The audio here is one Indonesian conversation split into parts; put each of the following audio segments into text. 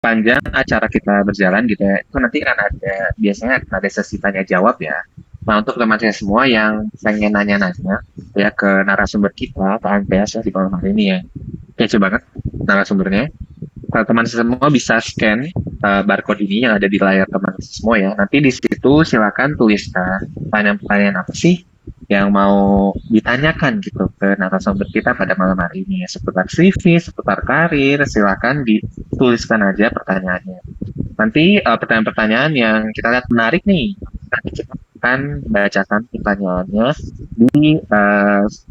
sepanjang acara kita berjalan gitu ya, itu nanti kan ada biasanya akan ada sesi tanya jawab ya. Nah untuk teman saya semua yang pengen nanya-nanya ya ke narasumber kita, ke ANPS ya di malam hari ini ya, kece banget narasumbernya. Kalau teman semua bisa scan barcode ini yang ada di layar teman semua ya. Nanti di situ silakan tuliskan pertanyaan-pertanyaan apa sih yang mau ditanyakan gitu ke narasumber kita pada malam hari ini ya. Seputar CV, seputar karir, silakan dituliskan aja pertanyaannya. Nanti pertanyaan-pertanyaan yang kita lihat menarik nih, nanti kita akan bacakan pertanyaannya di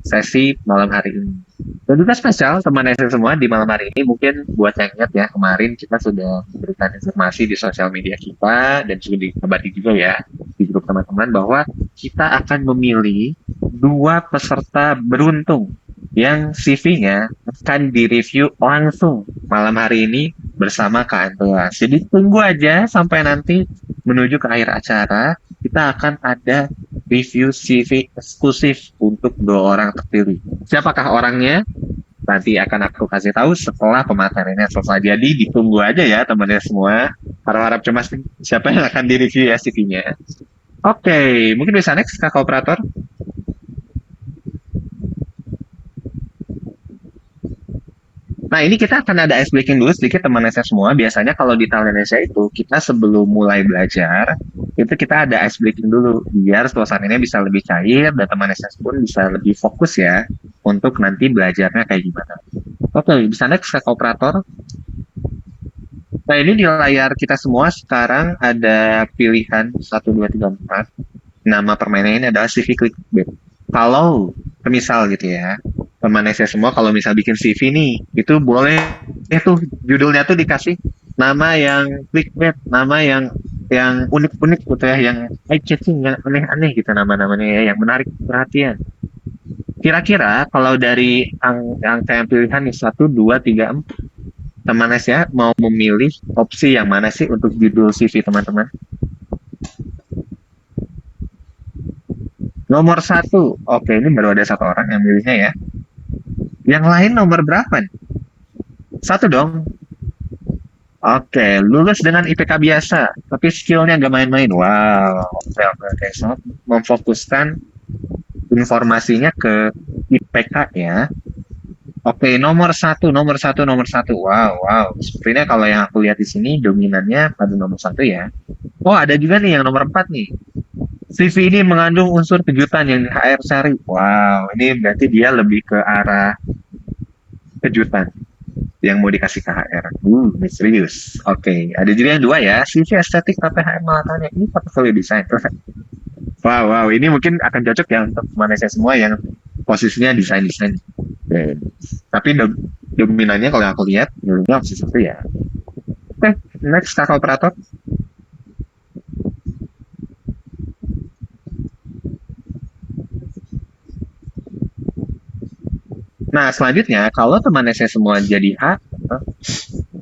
sesi malam hari ini. Dan juga spesial teman saya semua di malam hari ini mungkin buat yang ingat ya kemarin kita sudah memberikan informasi di sosial media kita dan juga dikabari juga ya di grup teman-teman bahwa kita akan memilih dua peserta beruntung yang CV-nya akan direview langsung malam hari ini bersama Kak Antoas. Jadi tunggu aja sampai nanti menuju ke akhir acara kita akan ada review CV eksklusif untuk dua orang terpilih. Siapakah orangnya? Nanti akan aku kasih tahu setelah pemateriannya selesai. Jadi ditunggu aja ya teman-teman semua. Harap-harap cemas nih, siapa yang akan di-review ya CV-nya. Oke, mungkin bisa next Kak Operator. Nah, ini kita akan ada ice breaking dulu sedikit teman saya semua. Biasanya kalau di Talent Indonesia itu, kita sebelum mulai belajar, itu kita ada ice breaking dulu. Biar suasananya bisa lebih cair dan teman saya pun bisa lebih fokus ya untuk nanti belajarnya kayak gimana. Oke, bisa next ke operator. Nah, ini di layar kita semua sekarang ada pilihan 1, 2, 3, 4. Nama permainan ini adalah CV Clickbait. Kalau misal gitu ya, teman saya semua kalau misal bikin CV nih, itu boleh tuh judulnya tuh dikasih nama yang clickbait, nama yang unik-unik gitu ya, yang eye-catching, yang aneh-aneh gitu nama-namanya ya, yang menarik perhatian. Kira-kira kalau dari angka yang pilihan nih 1, 2, 3, 4, teman saya mau memilih opsi yang mana sih untuk judul CV teman-teman? Nomor 1, oke ini baru ada satu orang yang milihnya ya. Yang lain nomor berapa nih? Satu dong. Oke, lulus dengan IPK biasa, tapi skillnya nggak main-main. Wow, oke, oke, oke. So, memfokuskan informasinya ke IPK ya. Oke, nomor satu, nomor satu, nomor satu. Wow, wow. Sepertinya kalau yang aku lihat di sini dominannya pada nomor satu ya. Oh, ada juga nih yang nomor 4 nih. CV ini mengandung unsur kejutan yang HR cari. Wow, ini berarti dia lebih ke arah kejutan yang mau dikasih ke HR. Misterius. Oke, ada juga yang dua ya. CV estetik tapi HR malah tanya, ini portfolio design. Wow, wow, ini mungkin akan cocok ya untuk manusia semua yang posisinya desain-desain. Oke. Tapi dominannya kalau yang aku lihat, dulunya opsi satu ya. Oke, next kakak operator. Nah, selanjutnya, kalau teman saya semua jadi A,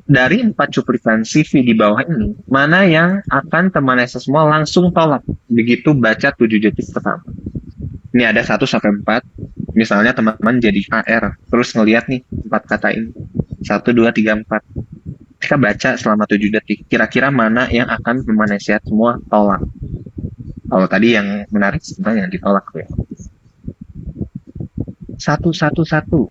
dari 4 cuplikan CV di bawah ini, mana yang akan teman saya semua langsung tolak begitu baca 7 detik pertama? Ini ada 1 sampai 4. Misalnya teman-teman jadi AR, terus ngelihat nih 4 kata ini. 1, 2, 3, 4. Kita baca selama 7 detik. Kira-kira mana yang akan teman saya semua tolak? Kalau tadi yang menarik sebenarnya yang ditolak ya. 1, 1, 1.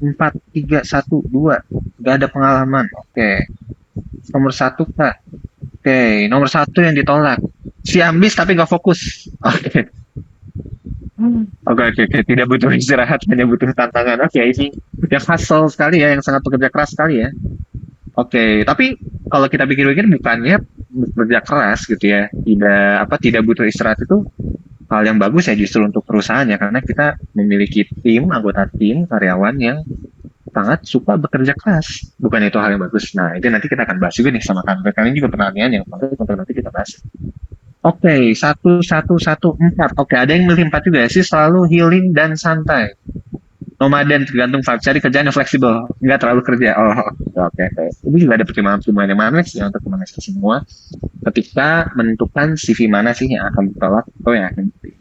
4, 3, 1, 2. Gak ada pengalaman. Oke. Nomor 1 Kak. Oke. Nomor 1 yang ditolak. Si ambis tapi gak fokus. Oke. Oke, oke, oke. Tidak butuh istirahat, hanya butuh tantangan. Oke, ini yang hustle sekali ya, yang sangat bekerja keras sekali ya. Oke, tapi kalau kita pikir-pikir bukannya bekerja keras gitu ya, tidak butuh istirahat itu hal yang bagus ya justru untuk perusahaan ya karena kita memiliki anggota tim, karyawan yang sangat suka bekerja keras. Bukan itu hal yang bagus. Nah, itu nanti kita akan bahas juga nih sama kantor. Kalian juga pertanyaan yang bagus untuk nanti kita bahas. Oke, 1, 1, 1, 4. Oke, ada yang milih 4 juga ya sih, selalu healing dan santai. Nomaden tergantung vibe, cari kerjaan yang fleksibel, nggak terlalu kerja. Oh, oke, oke. Ini juga ada pertimbangan-pertimbangan yang mana sih untuk teman semua ketika menentukan CV mana sih yang akan ditolak atau yang akan diterima.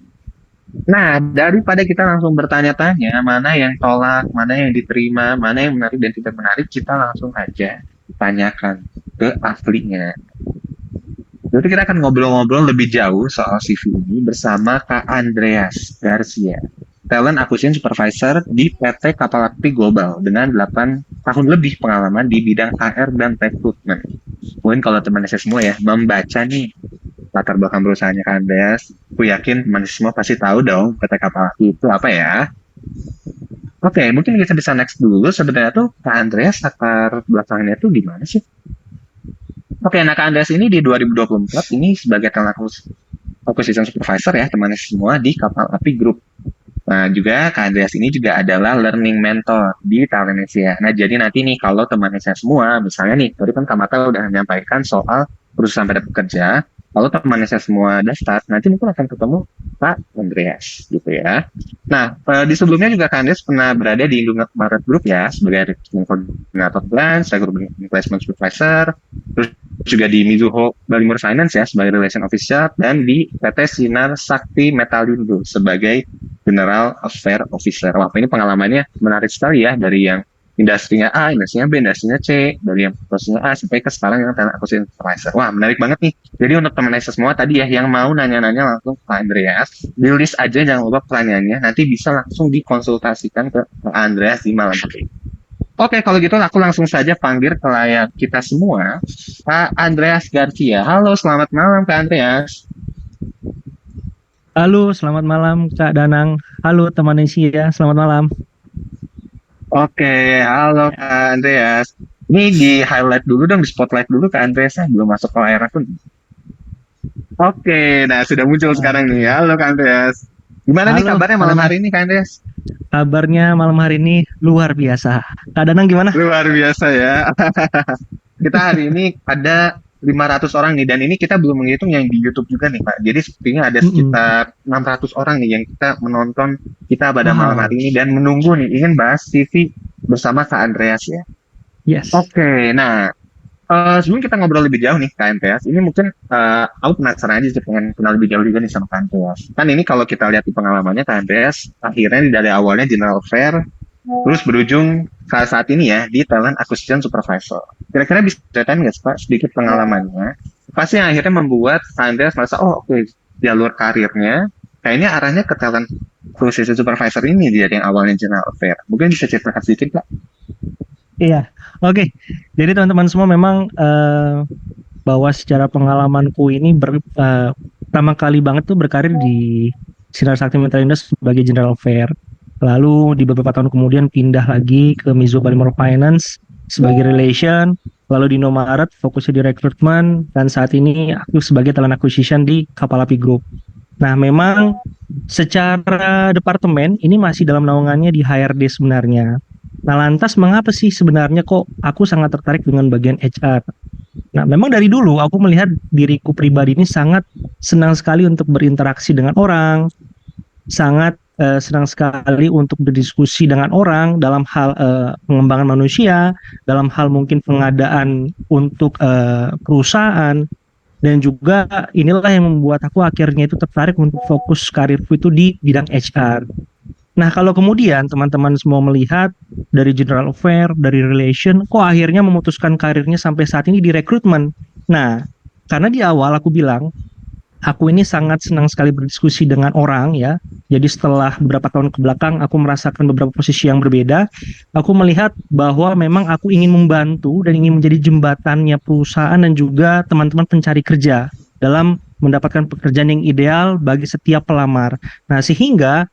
Nah, daripada kita langsung bertanya-tanya mana yang tolak, mana yang diterima, mana yang menarik dan tidak menarik, kita langsung aja tanyakan ke ahlinya. Jadi kita akan ngobrol-ngobrol lebih jauh soal CV ini bersama Kak Andreas Garcia, Talent Acquisition Supervisor di PT Kapal Api Global dengan 8 tahun lebih pengalaman di bidang HR dan recruitment. Mungkin kalau teman saya semua ya membaca nih latar belakang perusahaannya Kak Andreas, aku yakin teman semua pasti tahu dong PT Kapal Api itu apa ya. Oke, mungkin kita bisa next dulu. Sebenarnya tuh Kak Andreas latar belakangnya tuh gimana sih? Oke, nah Kak Andreas ini di 2024 ini sebagai talent acquisition supervisor ya teman semua di Kapal Api Group. Nah, juga Kak Andreas ini juga adalah learning mentor di Talentnesia. Nah, jadi nanti nih kalau teman saya semua, misalnya nih, tadi kan Kak Mata udah menyampaikan soal perusahaan pada pekerja, kalau teman saya semua daftar, nanti mungkin akan ketemu Pak Andreas, gitu ya. Nah, di sebelumnya juga Kak Andreas pernah berada di Indomaret Group ya, sebagai recruitment coordinator branch, recruitment placement supervisor, terus juga di Mizuho Balimur Finance ya, sebagai relation officer, dan di PT Sinar Sakti Metalindo sebagai General Affair Officer. Wah, ini pengalamannya menarik sekali ya dari yang industrinya A, industrinya B, industrinya C, dari yang posisinya A sampai ke sekarang yang talent acquisition supervisor. Wah, menarik banget nih. Jadi untuk teman saya semua tadi ya yang mau nanya-nanya langsung ke Andreas, di list aja jangan lupa pertanyaannya, nanti bisa langsung dikonsultasikan ke Andreas di malam hari. Oke, kalau gitu aku langsung saja panggil ke layar kita semua, Pak Andreas Garcia. Halo, selamat malam Kak Andreas. Halo, selamat malam Kak Danang. Halo teman Asia, selamat malam. Oke, halo Kak Andreas. Ini di highlight dulu dong, di spotlight dulu Kak Andreas, belum masuk ke layar akun. Oke, nah sudah muncul sekarang nih. Oke. Halo Kak Andreas. Gimana nih Halo kabarnya Kak malam Danang, hari ini Kak Andreas? kabarnya malam hari ini luar biasa. Kak Danang gimana? Luar biasa ya. Kita hari ini ada 500 orang nih, dan ini kita belum menghitung yang di YouTube juga nih Pak. Jadi sepertinya ada Mm-mm. sekitar 600 orang nih yang kita menonton kita pada malam Wow, hari ini dan menunggu nih, ingin bahas TV bersama Kak Andreas ya. yes. Oke, nah sebelum kita ngobrol lebih jauh nih KNPS, ini mungkin aku penasaran aja sih, pengen kenal lebih jauh juga nih sama KNPS. Kan ini kalau kita lihat di pengalamannya KNPS, akhirnya dari awalnya General Fair, terus berujung saat ini ya di Talent Acquisition Supervisor. Kira-kira bisa ceritain nggak sih, Pak sedikit pengalamannya? Apa sih yang akhirnya membuat KNPS merasa, oh oke, jalur karirnya kayaknya arahnya ke Talent Acquisition Supervisor ini dia yang awalnya General Fair. Mungkin bisa ceritakan sedikit, Pak? Iya, oke. Jadi teman-teman semua memang bahwa secara pengalamanku ini pertama kali banget tuh berkarir di Sinar Sakti Metal sebagai General Affair. Lalu di beberapa tahun kemudian pindah lagi ke Mizuho Polymer Finance sebagai relation, lalu di Indomaret fokusnya di rekrutmen, dan saat ini aku sebagai talent acquisition di Kapal Api Group. Nah, memang secara departemen ini masih dalam naungannya di HRD sebenarnya. Nah, lantas mengapa sih sebenarnya kok aku sangat tertarik dengan bagian HR? Nah, memang dari dulu aku melihat diriku pribadi ini sangat senang sekali untuk berinteraksi dengan orang, sangat senang sekali untuk berdiskusi dengan orang dalam hal pengembangan manusia, dalam hal mungkin pengadaan untuk perusahaan, dan juga inilah yang membuat aku akhirnya itu tertarik untuk fokus karirku itu di bidang HR. Nah, kalau kemudian teman-teman semua melihat dari general affair, dari relation, kok akhirnya memutuskan karirnya sampai saat ini di rekrutmen. Nah, karena di awal aku bilang, aku ini sangat senang sekali berdiskusi dengan orang ya. Jadi setelah beberapa tahun ke belakang aku merasakan beberapa posisi yang berbeda, aku melihat bahwa memang aku ingin membantu dan ingin menjadi jembatannya perusahaan dan juga teman-teman pencari kerja dalam mendapatkan pekerjaan yang ideal bagi setiap pelamar. Nah, sehingga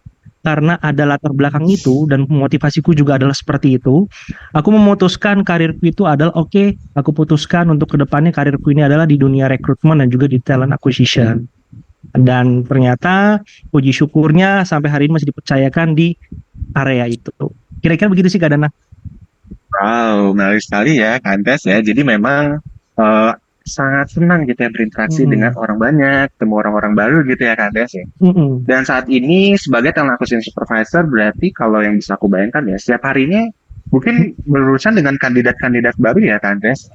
karena ada latar belakang itu dan motivasiku juga adalah seperti itu, aku memutuskan karirku itu adalah oke, aku putuskan untuk kedepannya karirku ini adalah di dunia rekrutmen dan juga di talent acquisition. Dan ternyata puji syukurnya sampai hari ini masih dipercayakan di area itu. Kira-kira begitu sih Kak Dana. Wow, menarik sekali ya, Kantes ya. Jadi memang eh, sangat senang gitu ya berinteraksi dengan Mm-mm. orang banyak, ketemu orang-orang baru gitu ya, Kantes ya. Mm-mm. Dan saat ini sebagai talent acquisition supervisor, berarti kalau yang bisa aku bayangkan ya, setiap harinya mungkin berurusan dengan kandidat-kandidat baru ya, Kantes.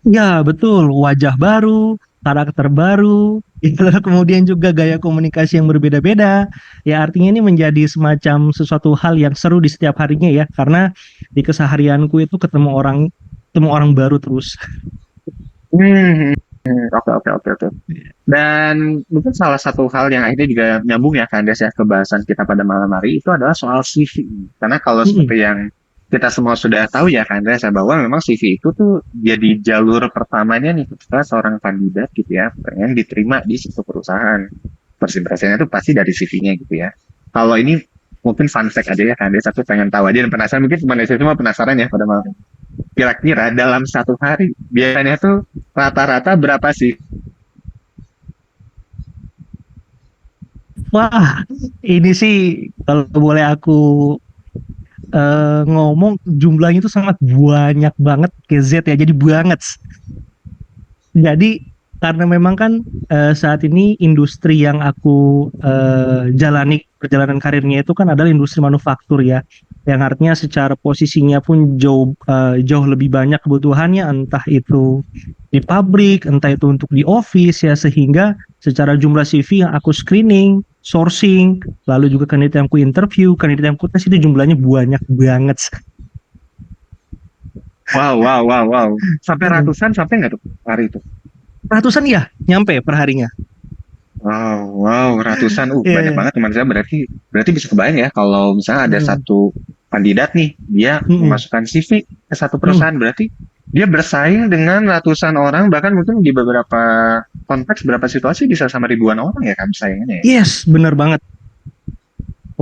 Ya, betul. Wajah baru, karakter baru, itu kemudian juga gaya komunikasi yang berbeda-beda. Ya, artinya ini menjadi semacam sesuatu hal yang seru di setiap harinya ya, karena di keseharianku itu ketemu orang ketemu orang baru terus. Hmm, oke oke oke oke. Dan mungkin salah satu hal yang akhirnya juga nyambung ya Kandes ya ke bahasan kita pada malam hari itu adalah soal CV. Karena kalau Mm-mm. seperti yang kita semua sudah tahu ya Kandes ya bahwa memang CV itu tuh jadi jalur pertamanya nih ketika seorang kandidat gitu ya pengen diterima di suatu perusahaan. Persimpasinya itu pasti dari CV-nya gitu ya. Kalau ini mungkin fun fact aja ya Kandes, aku pengen tahu aja dan penasaran mungkin teman saya semua penasaran ya pada malam ini. Kira-kira dalam satu hari biasanya tuh rata-rata berapa sih? Wah, ini sih kalau boleh aku ngomong jumlahnya itu sangat banyak banget ke Z ya, jadi banget. Jadi karena memang kan saat ini industri yang aku jalani perjalanan karirnya itu kan adalah industri manufaktur ya, yang artinya secara posisinya pun jauh lebih banyak kebutuhannya, entah itu di pabrik, entah itu untuk di office ya, sehingga secara jumlah CV yang aku screening, sourcing, lalu juga kandidat yang aku interview, kandidat yang aku tes itu jumlahnya banyak banget. Wow, wow, wow, wow. Sampai ratusan sampai nggak tuh hari itu? Ratusan ya, nyampe per harinya. Wow, wow, ratusan. Iya, Banyak iya. banget teman saya. Berarti bisa kebayang ya kalau misalnya ada Mm, satu kandidat nih, dia mm, memasukkan CV ke satu mm. perusahaan, berarti dia bersaing dengan ratusan orang, bahkan mungkin di beberapa konteks, beberapa situasi bisa sama ribuan orang ya kan saingannya ya. Yes, benar banget.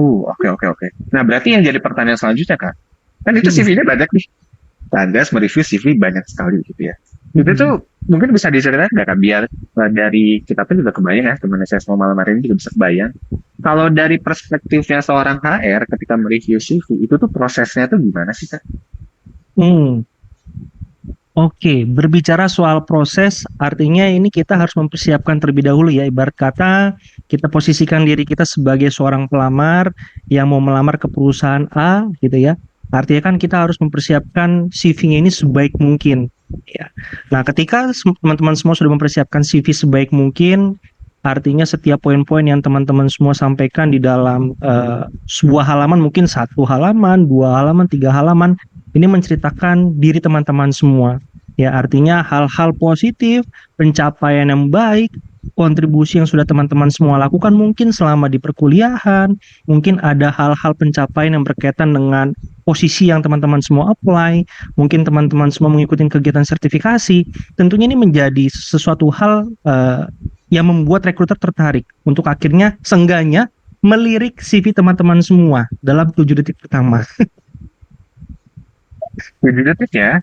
Oke, oke, oke. Nah, berarti yang jadi pertanyaan selanjutnya Kak, kan itu Mm, CV-nya banyak nih. Kandas mereview CV banyak sekali gitu ya. Itu mm. tuh mungkin bisa diceritakan nggak Kak? Biar dari kita pun juga kebayang ya, teman saya semua malam hari ini juga bisa kebayang. Kalau dari perspektifnya seorang HR ketika mereview CV, itu tuh prosesnya tuh gimana sih Kak? Hmm, Oke, berbicara soal proses, artinya ini kita harus mempersiapkan terlebih dahulu ya. Ibarat kata, kita posisikan diri kita sebagai seorang pelamar yang mau melamar ke perusahaan A, gitu ya. Artinya kan kita harus mempersiapkan CV-nya ini sebaik mungkin. Ya. Nah, ketika teman-teman semua sudah mempersiapkan CV sebaik mungkin, artinya setiap poin-poin yang teman-teman semua sampaikan di dalam sebuah halaman, mungkin satu halaman, dua halaman, tiga halaman, ini menceritakan diri teman-teman semua. Ya, artinya hal-hal positif, pencapaian yang baik, kontribusi yang sudah teman-teman semua lakukan mungkin selama di perkuliahan, mungkin ada hal-hal pencapaian yang berkaitan dengan posisi yang teman-teman semua apply, mungkin teman-teman semua mengikuti kegiatan sertifikasi. Tentunya ini menjadi sesuatu hal yang membuat rekruter tertarik untuk akhirnya seenggaknya melirik CV teman-teman semua dalam 7 detik pertama. 7 detik ya.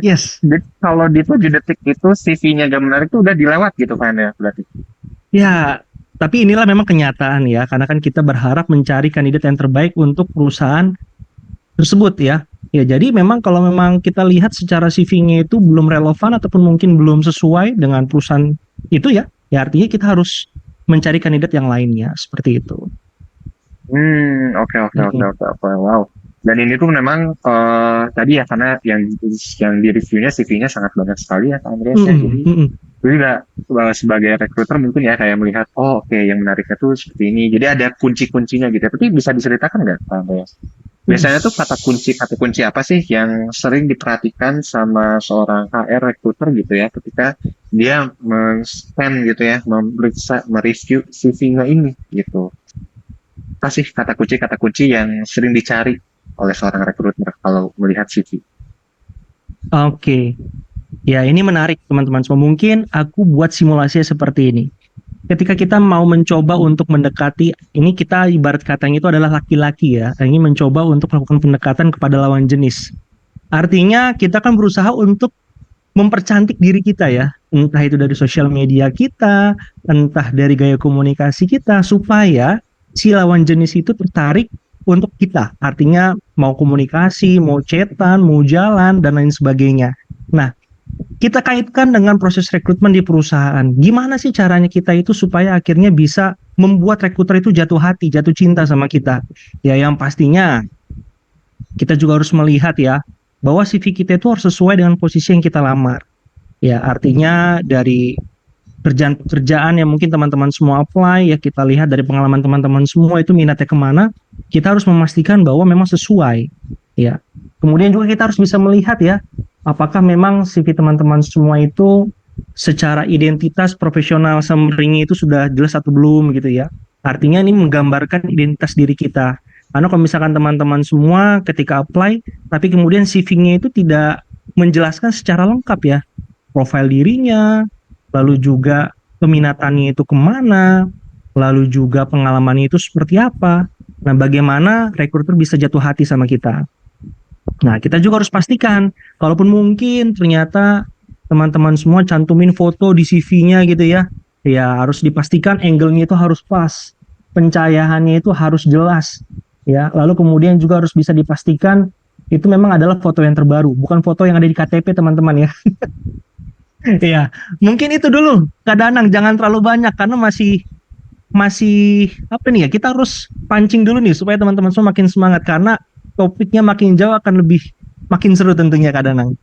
Yes. Jadi kalau di 7 detik itu CV-nya gak menarik tuh udah dilewat gitu kan ya berarti. Ya, tapi inilah memang kenyataan ya, karena kan kita berharap mencari kandidat yang terbaik untuk perusahaan tersebut ya. Ya, jadi memang kalau memang kita lihat secara CV-nya itu belum relevan ataupun mungkin belum sesuai dengan perusahaan itu ya, ya artinya kita harus mencari kandidat yang lainnya seperti itu. Oke oke oke Mm-mm. oke oke. Wow. Dan ini tuh memang tadi ya karena yang di reviewnya CV-nya sangat banyak sekali ya Kak Andreas ya. Mm-mm. Jadi Mm-mm. itu juga sebagai rekruter mungkin ya kayak melihat oh oke yang menariknya tuh seperti ini. Jadi ada kunci-kuncinya gitu ya. Tapi bisa diceritakan nggak Kak Andreas? Mm-mm. Biasanya tuh kata kunci apa sih yang sering diperhatikan sama seorang HR rekruter gitu ya ketika dia men-scan gitu ya, memeriksa, mereview CV-nya ini gitu. Apa sih kata kunci yang sering dicari oleh seorang rekruter kalau melihat CV? Oke, ya ini menarik teman-teman semua. Mungkin aku buat simulasi seperti ini. Ketika kita mau mencoba untuk mendekati, ini kita ibarat katanya itu adalah laki-laki ya, ingin mencoba untuk melakukan pendekatan kepada lawan jenis. Artinya kita kan berusaha untuk mempercantik diri kita ya, entah itu dari sosial media kita, entah dari gaya komunikasi kita, supaya si lawan jenis itu tertarik untuk kita. Artinya mau komunikasi, mau chatan, mau jalan, dan lain sebagainya. Nah, kita kaitkan dengan proses rekrutmen di perusahaan. Gimana sih caranya kita itu supaya akhirnya bisa membuat rekruter itu jatuh hati, jatuh cinta sama kita? Ya, yang pastinya kita juga harus melihat ya bahwa CV kita itu harus sesuai dengan posisi yang kita lamar. Ya, artinya dari pekerjaan yang mungkin teman-teman semua apply, ya kita lihat dari pengalaman teman-teman semua itu minatnya kemana, kita harus memastikan bahwa memang sesuai. Ya, kemudian juga kita harus bisa melihat ya apakah memang CV teman-teman semua itu secara identitas profesional summary-nya itu sudah jelas atau belum gitu ya. Artinya ini menggambarkan identitas diri kita. Karena kalau misalkan teman-teman semua ketika apply, tapi kemudian CV-nya itu tidak menjelaskan secara lengkap ya, profil dirinya, lalu juga peminatannya itu kemana, lalu juga pengalamannya itu seperti apa. Nah, bagaimana rekruter bisa jatuh hati sama kita? Nah, kita juga harus pastikan, kalaupun mungkin ternyata teman-teman semua cantumin foto di CV-nya gitu ya, ya harus dipastikan angle-nya itu harus pas, pencahayaannya itu harus jelas, ya. Lalu kemudian juga harus bisa dipastikan itu memang adalah foto yang terbaru, bukan foto yang ada di KTP teman-teman ya. Iya, mungkin itu dulu Kak Danang, jangan terlalu banyak karena masih masih apa nih ya, kita harus pancing dulu nih supaya teman-teman semua makin semangat karena topiknya makin jauh akan lebih makin seru tentunya Kak Danang.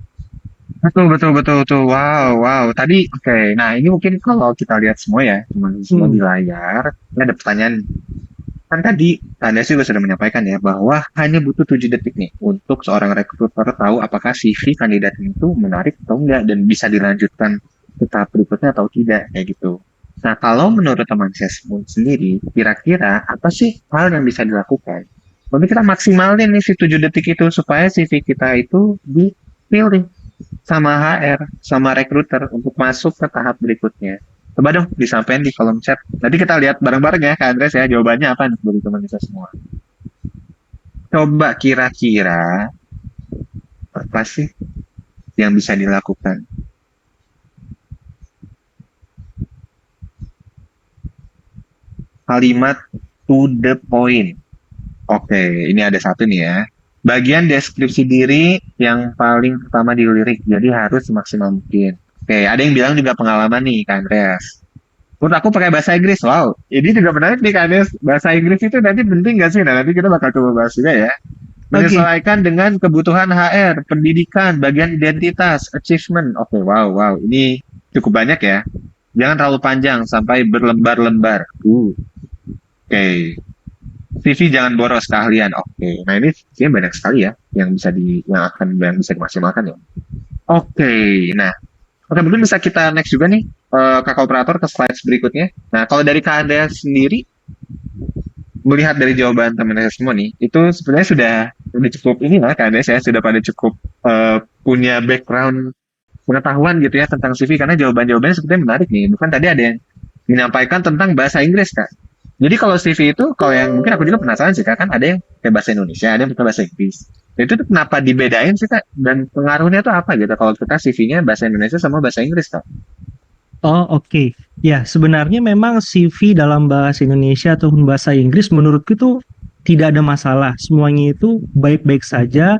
Betul, betul, betul, betul. Wow, wow. Tadi, oke. Nah, ini mungkin kalau kita lihat semua ya, teman semua di Hmm, layar, ini ada pertanyaan. Kan tadi, Anda juga sudah menyampaikan ya, bahwa hanya butuh 7 detik nih untuk seorang rekruter tahu apakah CV kandidat itu menarik atau enggak, dan bisa dilanjutkan ke tahap berikutnya atau tidak, kayak gitu. Nah, kalau menurut teman saya sendiri, kira-kira apa sih hal yang bisa dilakukan? Mungkin kita maksimalin nih si 7 detik itu, supaya CV kita itu dipilih sama HR, sama rekruter untuk masuk ke tahap berikutnya. Coba dong disampaikan di kolom chat. Nanti kita lihat bareng-bareng ya Kak Andres ya, jawabannya apa nih dari teman kita semua. Coba kira-kira apa sih yang bisa dilakukan? Kalimat to the point. Oke, ini ada satu nih ya. Bagian deskripsi diri yang paling pertama dilirik, jadi harus semaksimal mungkin. Oke, ada yang bilang juga pengalaman nih, Kak Andreas. Menurut aku pakai bahasa Inggris, wow. Ini juga menarik nih, Kak Andreas. Bahasa Inggris itu nanti penting nggak sih? Nah, nanti kita bakal coba bahas juga ya. Oke, Menyesuaikan dengan kebutuhan HR, pendidikan, bagian identitas, achievement. Oke, wow, wow. Ini cukup banyak ya. Jangan terlalu panjang sampai berlembar-lembar. Oke. CV jangan boros keahlian. Oke. Nah, ini sebenarnya banyak sekali ya yang bisa dimaksimalkan ya. Oke. Nah, oke, mungkin bisa kita next juga nih, kakak operator ke slides berikutnya. Nah, kalau dari Kak Anda sendiri, melihat dari jawaban teman saya semua nih, itu sebenarnya sudah cukup ini lah Kak Anda, saya sudah pada cukup punya background pengetahuan gitu ya tentang CV, karena jawaban-jawabannya sebetulnya menarik nih. Bukan tadi ada yang menyampaikan tentang bahasa Inggris Kak. Jadi kalau CV itu, kalau yang mungkin aku juga penasaran sih Kak, kan ada yang pakai bahasa Indonesia, ada yang pakai bahasa Inggris. Nah, itu tuh kenapa dibedain sih Kak? Dan pengaruhnya tuh apa gitu kalau kita CV-nya bahasa Indonesia sama bahasa Inggris Kak? oh oke. Ya, sebenarnya memang CV dalam bahasa Indonesia ataupun bahasa Inggris menurutku itu tidak ada masalah. Semuanya itu baik-baik saja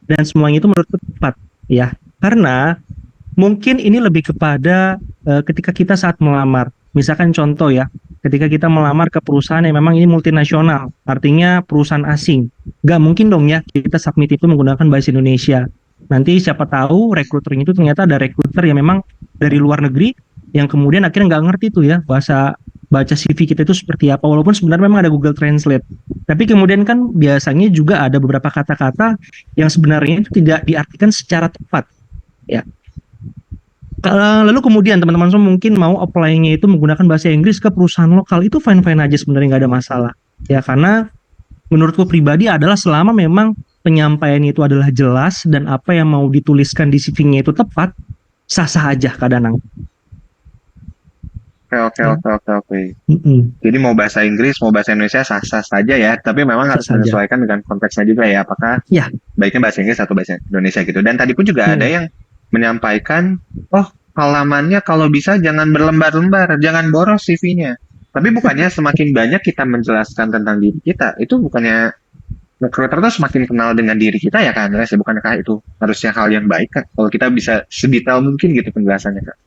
dan semuanya itu menurutku tepat ya. Karena mungkin ini lebih kepada ketika kita saat melamar. Misalkan contoh ya, ketika kita melamar ke perusahaan yang memang ini multinasional, artinya perusahaan asing. Nggak mungkin dong ya kita submit itu menggunakan bahasa Indonesia. Nanti siapa tahu rekruternya itu ternyata ada rekruter yang memang dari luar negeri yang kemudian akhirnya nggak ngerti tuh ya bahasa baca CV kita itu seperti apa, walaupun sebenarnya memang ada Google Translate. Tapi kemudian kan biasanya juga ada beberapa kata-kata yang sebenarnya itu tidak diartikan secara tepat ya. Lalu kemudian teman-teman semua mungkin mau apply-nya itu menggunakan bahasa Inggris ke perusahaan lokal, itu fine-fine aja sebenarnya, nggak ada masalah. Ya karena menurutku pribadi adalah selama memang penyampaian itu adalah jelas dan apa yang mau dituliskan di CV-nya itu tepat, sah-sah aja kadang. Oke, oke, Ya. oke, oke, oke. Mm-mm. Jadi mau bahasa Inggris, mau bahasa Indonesia sah-sah saja ya, tapi memang Sah harus saja. menyesuaikan dengan konteksnya juga ya, apakah Ya. baiknya bahasa Inggris atau bahasa Indonesia gitu. Dan tadi pun juga ada Mm. yang menyampaikan, oh halamannya kalau bisa jangan berlembar-lembar, jangan boros CV-nya. Tapi bukannya semakin banyak kita menjelaskan tentang diri kita, itu bukannya recruiter tuh semakin kenal dengan diri kita ya kan, Andreas? Ya, bukankah itu harusnya hal yang baik kan? Kalau kita bisa sedetail mungkin gitu penjelasannya kan?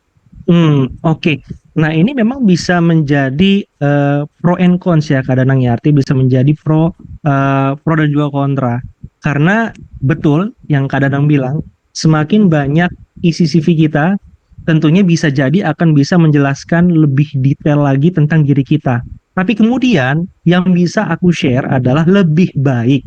Oke. Nah, ini memang bisa menjadi pro and cons ya kadang ya, artinya bisa menjadi pro dan juga kontra. Karena betul yang kadang bilang, semakin banyak isi CV kita, tentunya bisa jadi akan bisa menjelaskan lebih detail lagi tentang diri kita. Tapi kemudian yang bisa aku share adalah lebih baik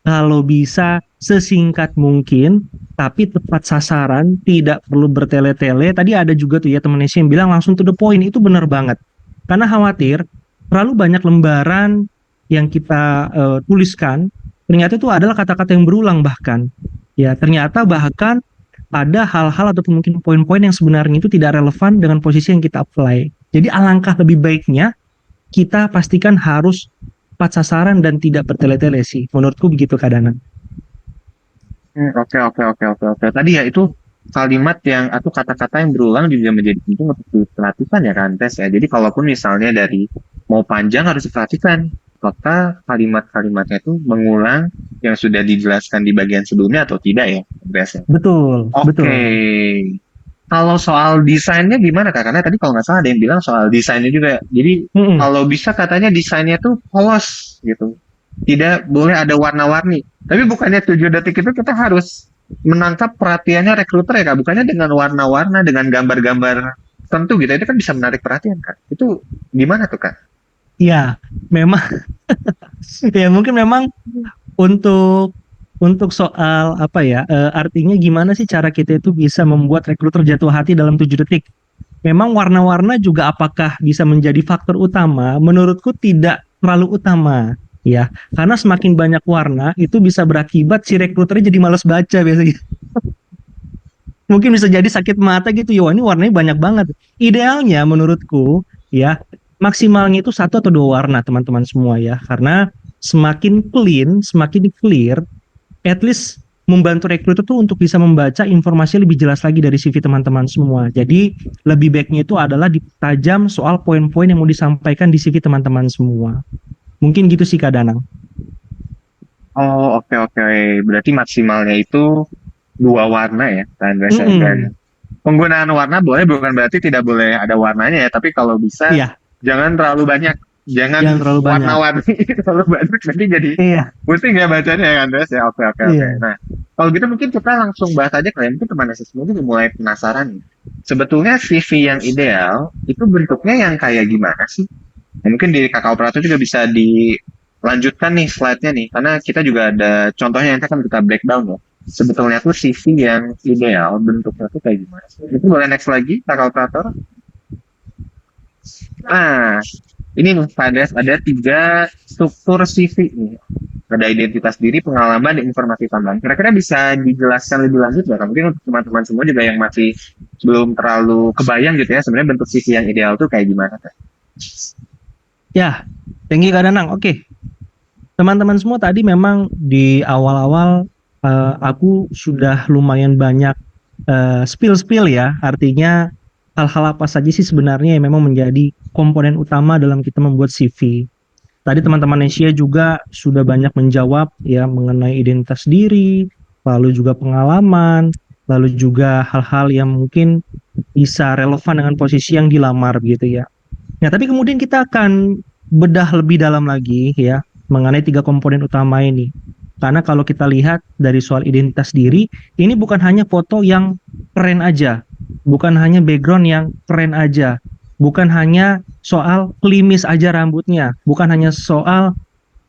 kalau bisa sesingkat mungkin, tapi tepat sasaran, tidak perlu bertele-tele. Tadi ada juga tuh ya temen Nesya yang bilang langsung to the point, itu benar banget. Karena khawatir terlalu banyak lembaran yang kita tuliskan, ternyata itu adalah kata-kata yang berulang bahkan. Ya, ternyata bahkan ada hal-hal ataupun mungkin poin-poin yang sebenarnya itu tidak relevan dengan posisi yang kita apply. Jadi alangkah lebih baiknya kita pastikan harus tepat sasaran dan tidak bertele-tele sih. Menurutku begitu keadaan. Oke, oke, oke, oke, oke. Tadi ya itu kalimat yang atau kata-kata yang berulang juga menjadi penting untuk diperhatikan ya kan, Tes ya. Jadi kalaupun misalnya dari mau panjang harus diperhatikan apakah kalimat-kalimatnya itu mengulang yang sudah dijelaskan di bagian sebelumnya atau tidak ya, Tes ya. Betul, Oke. betul. Kalau soal desainnya gimana Kak? Karena tadi kalau nggak salah ada yang bilang soal desainnya juga. Jadi Mm-mm. kalau bisa katanya desainnya tuh polos gitu. Tidak boleh ada warna-warni. Tapi bukannya 7 detik itu kita harus menangkap perhatiannya rekruter ya Kak? Bukannya dengan warna-warna, dengan gambar-gambar tentu gitu. Itu kan bisa menarik perhatian Kak. Itu gimana tuh Kak? Ya, memang ya mungkin memang untuk soal apa ya, artinya gimana sih cara kita itu bisa membuat rekruter jatuh hati dalam 7 detik. Memang warna-warna juga apakah bisa menjadi faktor utama? Menurutku tidak terlalu utama. Ya, karena semakin banyak warna itu bisa berakibat si rekruternya jadi malas baca biasanya. Mungkin bisa jadi sakit mata gitu ya, wah ini warnanya banyak banget. Idealnya menurutku ya maksimalnya itu satu atau dua warna teman-teman semua ya, karena semakin clean, semakin clear, at least membantu rekruter tuh untuk bisa membaca informasi lebih jelas lagi dari CV teman-teman semua. Jadi lebih baiknya itu adalah ditajam soal poin-poin yang mau disampaikan di CV teman-teman semua. Mungkin gitu sih Kak Danang. Oh, oke, oke. Berarti maksimalnya itu 2 warna ya, dan Mm-mm. penggunaan warna boleh bukan berarti tidak boleh ada warnanya ya, tapi kalau bisa Iya, jangan terlalu banyak, jangan jangan terlalu banyak. warna-warni terlalu banyak nanti jadi Iya, pusing ya bacanya ya Andres ya. Oke, oke, oke. iya. Nah, kalau gitu mungkin kita langsung bahas aja kalian mungkin teman semua juga mulai penasaran nih. Sebetulnya CV yang ideal itu bentuknya yang kayak gimana sih? Nah, mungkin di kakak operator juga bisa dilanjutkan nih slide-nya nih, karena kita juga ada contohnya nanti akan kita breakdown ya. Sebetulnya tuh CV yang ideal bentuknya tuh kayak gimana sih? Itu boleh next lagi kakak operator. Nah, ini nih Pak Andreas ada 3 struktur CV nih. Ada identitas diri, pengalaman, dan informasi tambahan. Kira-kira bisa dijelaskan lebih lanjut nggak? Mungkin untuk teman-teman semua juga yang masih belum terlalu kebayang gitu ya, sebenarnya bentuk CV yang ideal tuh kayak gimana Kak? Ya, thank you Kak Danang. Oke, teman-teman semua tadi memang di awal-awal aku sudah lumayan banyak spill-spill ya. Artinya hal-hal apa saja sih sebenarnya yang memang menjadi komponen utama dalam kita membuat CV. Tadi teman-teman Asia juga sudah banyak menjawab ya mengenai identitas diri, lalu juga pengalaman, lalu juga hal-hal yang mungkin bisa relevan dengan posisi yang dilamar gitu ya. Nah, tapi kemudian kita akan bedah lebih dalam lagi ya mengenai 3 komponen utama ini. Karena kalau kita lihat dari soal identitas diri, ini bukan hanya foto yang keren aja, bukan hanya background yang keren aja, bukan hanya soal klimis aja rambutnya, bukan hanya soal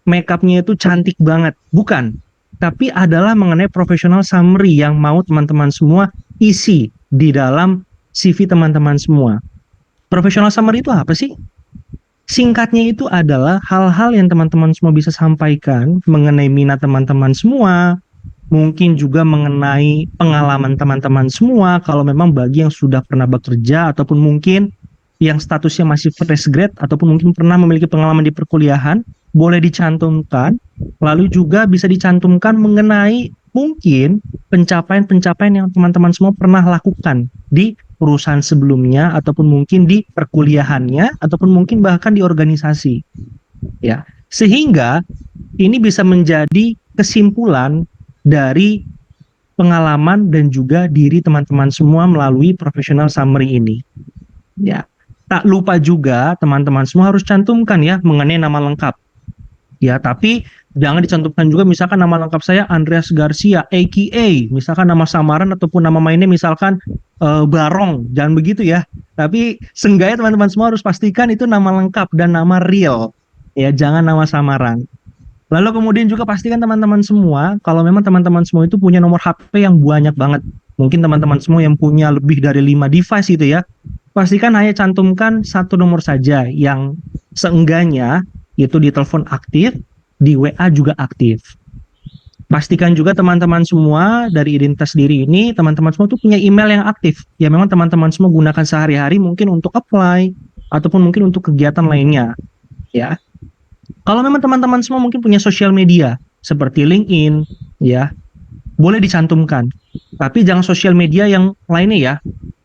makeupnya itu cantik banget, bukan. Tapi adalah mengenai professional summary yang mau teman-teman semua isi di dalam CV teman-teman semua. Professional summary itu apa sih? Singkatnya itu adalah hal-hal yang teman-teman semua bisa sampaikan mengenai minat teman-teman semua, mungkin juga mengenai pengalaman teman-teman semua, kalau memang bagi yang sudah pernah bekerja, ataupun mungkin yang statusnya masih fresh grade, ataupun mungkin pernah memiliki pengalaman di perkuliahan, boleh dicantumkan, lalu juga bisa dicantumkan mengenai mungkin pencapaian-pencapaian yang teman-teman semua pernah lakukan di perusahaan sebelumnya ataupun mungkin di perkuliahannya ataupun mungkin bahkan di organisasi ya, sehingga ini bisa menjadi kesimpulan dari pengalaman dan juga diri teman-teman semua melalui professional summary ini ya. Tak lupa juga teman-teman semua harus cantumkan ya mengenai nama lengkap ya, tapi jangan dicantumkan juga misalkan nama lengkap saya Andreas Garcia AKA, misalkan nama samaran ataupun nama mainnya misalkan Barong, jangan begitu ya. Tapi seenggaknya teman-teman semua harus pastikan itu nama lengkap dan nama real ya, jangan nama samaran. Lalu kemudian juga pastikan teman-teman semua, kalau memang teman-teman semua itu punya nomor HP yang banyak banget. Mungkin teman-teman semua yang punya lebih dari 5 device itu ya, pastikan hanya cantumkan satu nomor saja yang seenggaknya itu di telepon aktif, di WA juga aktif. Pastikan juga teman-teman semua dari identitas diri ini, teman-teman semua tuh punya email yang aktif. Ya memang teman-teman semua gunakan sehari-hari mungkin untuk apply, ataupun mungkin untuk kegiatan lainnya. Ya, kalau memang teman-teman semua mungkin punya sosial media, seperti LinkedIn, ya, boleh dicantumkan. Tapi jangan sosial media yang lainnya ya.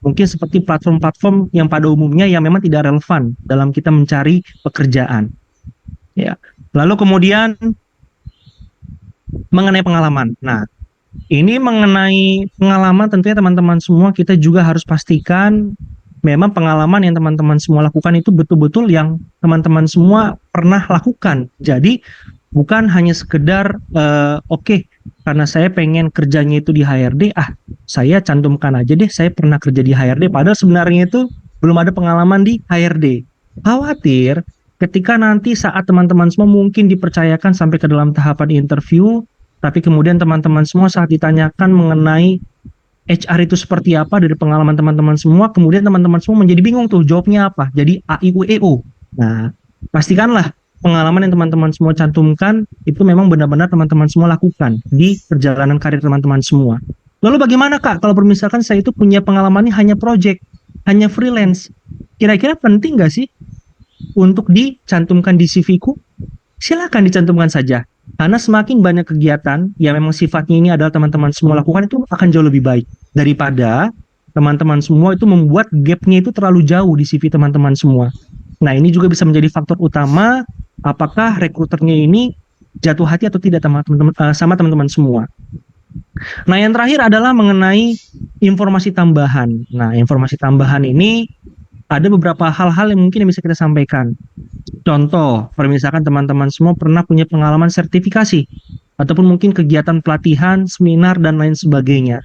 Mungkin seperti platform-platform yang pada umumnya yang memang tidak relevan dalam kita mencari pekerjaan. Ya. Lalu kemudian mengenai pengalaman. Nah, ini mengenai pengalaman tentunya teman-teman semua kita juga harus pastikan memang pengalaman yang teman-teman semua lakukan itu betul-betul yang teman-teman semua pernah lakukan. Jadi bukan hanya sekedar oke, karena saya pengen kerjanya itu di HRD, saya cantumkan aja deh saya pernah kerja di HRD, padahal sebenarnya itu belum ada pengalaman di HRD. Khawatir ketika nanti saat teman-teman semua mungkin dipercayakan sampai ke dalam tahapan interview, tapi kemudian teman-teman semua saat ditanyakan mengenai HR itu seperti apa dari pengalaman teman-teman semua, kemudian teman-teman semua menjadi bingung tuh jawabnya apa. Jadi A, I, U, E, O. Nah, pastikanlah pengalaman yang teman-teman semua cantumkan itu memang benar-benar teman-teman semua lakukan di perjalanan karir teman-teman semua. Lalu bagaimana Kak kalau misalkan saya itu punya pengalamannya hanya project, hanya freelance? Kira-kira penting nggak sih untuk dicantumkan di CV-ku? Silakan dicantumkan saja. Karena semakin banyak kegiatan yang memang sifatnya ini adalah teman-teman semua lakukan, itu akan jauh lebih baik daripada teman-teman semua itu membuat gap-nya itu terlalu jauh di CV teman-teman semua. Nah, ini juga bisa menjadi faktor utama apakah rekruternya ini jatuh hati atau tidak sama teman-teman semua. Nah, yang terakhir adalah mengenai informasi tambahan. Nah, informasi tambahan ini ada beberapa hal-hal yang mungkin bisa kita sampaikan. Contoh, misalkan teman-teman semua pernah punya pengalaman sertifikasi, ataupun mungkin kegiatan pelatihan, seminar, dan lain sebagainya.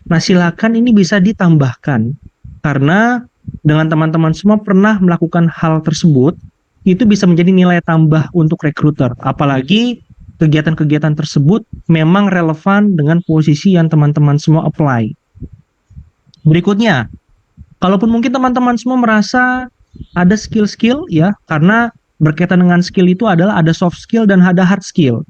Nah, silakan ini bisa ditambahkan, karena dengan teman-teman semua pernah melakukan hal tersebut, itu bisa menjadi nilai tambah untuk rekruter. Apalagi kegiatan-kegiatan tersebut memang relevan dengan posisi yang teman-teman semua apply. Berikutnya, kalaupun mungkin teman-teman semua merasa ada skill-skill ya, karena berkaitan dengan skill itu adalah ada soft skill dan ada hard skill.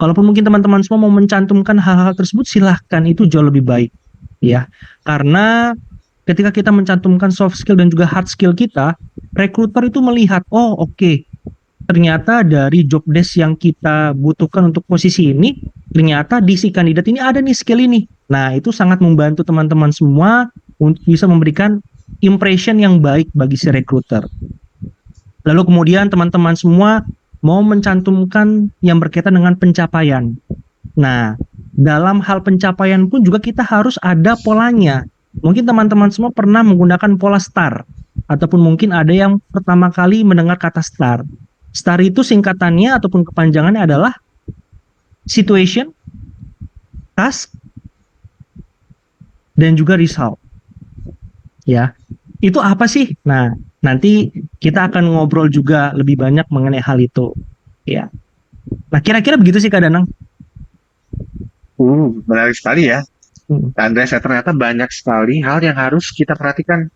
Kalaupun mungkin teman-teman semua mau mencantumkan hal-hal tersebut, silahkan, itu jauh lebih baik ya. Karena ketika kita mencantumkan soft skill dan juga hard skill kita, rekruter itu melihat, oh oke, ternyata dari job desk yang kita butuhkan untuk posisi ini, ternyata di si kandidat ini ada nih skill ini. Nah, itu sangat membantu teman-teman semua untuk bisa memberikan impression yang baik bagi si recruiter. Lalu kemudian teman-teman semua mau mencantumkan yang berkaitan dengan pencapaian. Nah, dalam hal pencapaian pun juga kita harus ada polanya. Mungkin teman-teman semua pernah menggunakan pola STAR, ataupun mungkin ada yang pertama kali mendengar kata STAR. STAR itu singkatannya ataupun kepanjangannya adalah situation, task, dan juga result. Ya, itu apa sih? Nah, nanti kita akan ngobrol juga lebih banyak mengenai hal itu. Ya. Nah, kira-kira begitu sih Kak Danang. Menarik sekali ya. Andres, ternyata banyak sekali hal yang harus kita perhatikan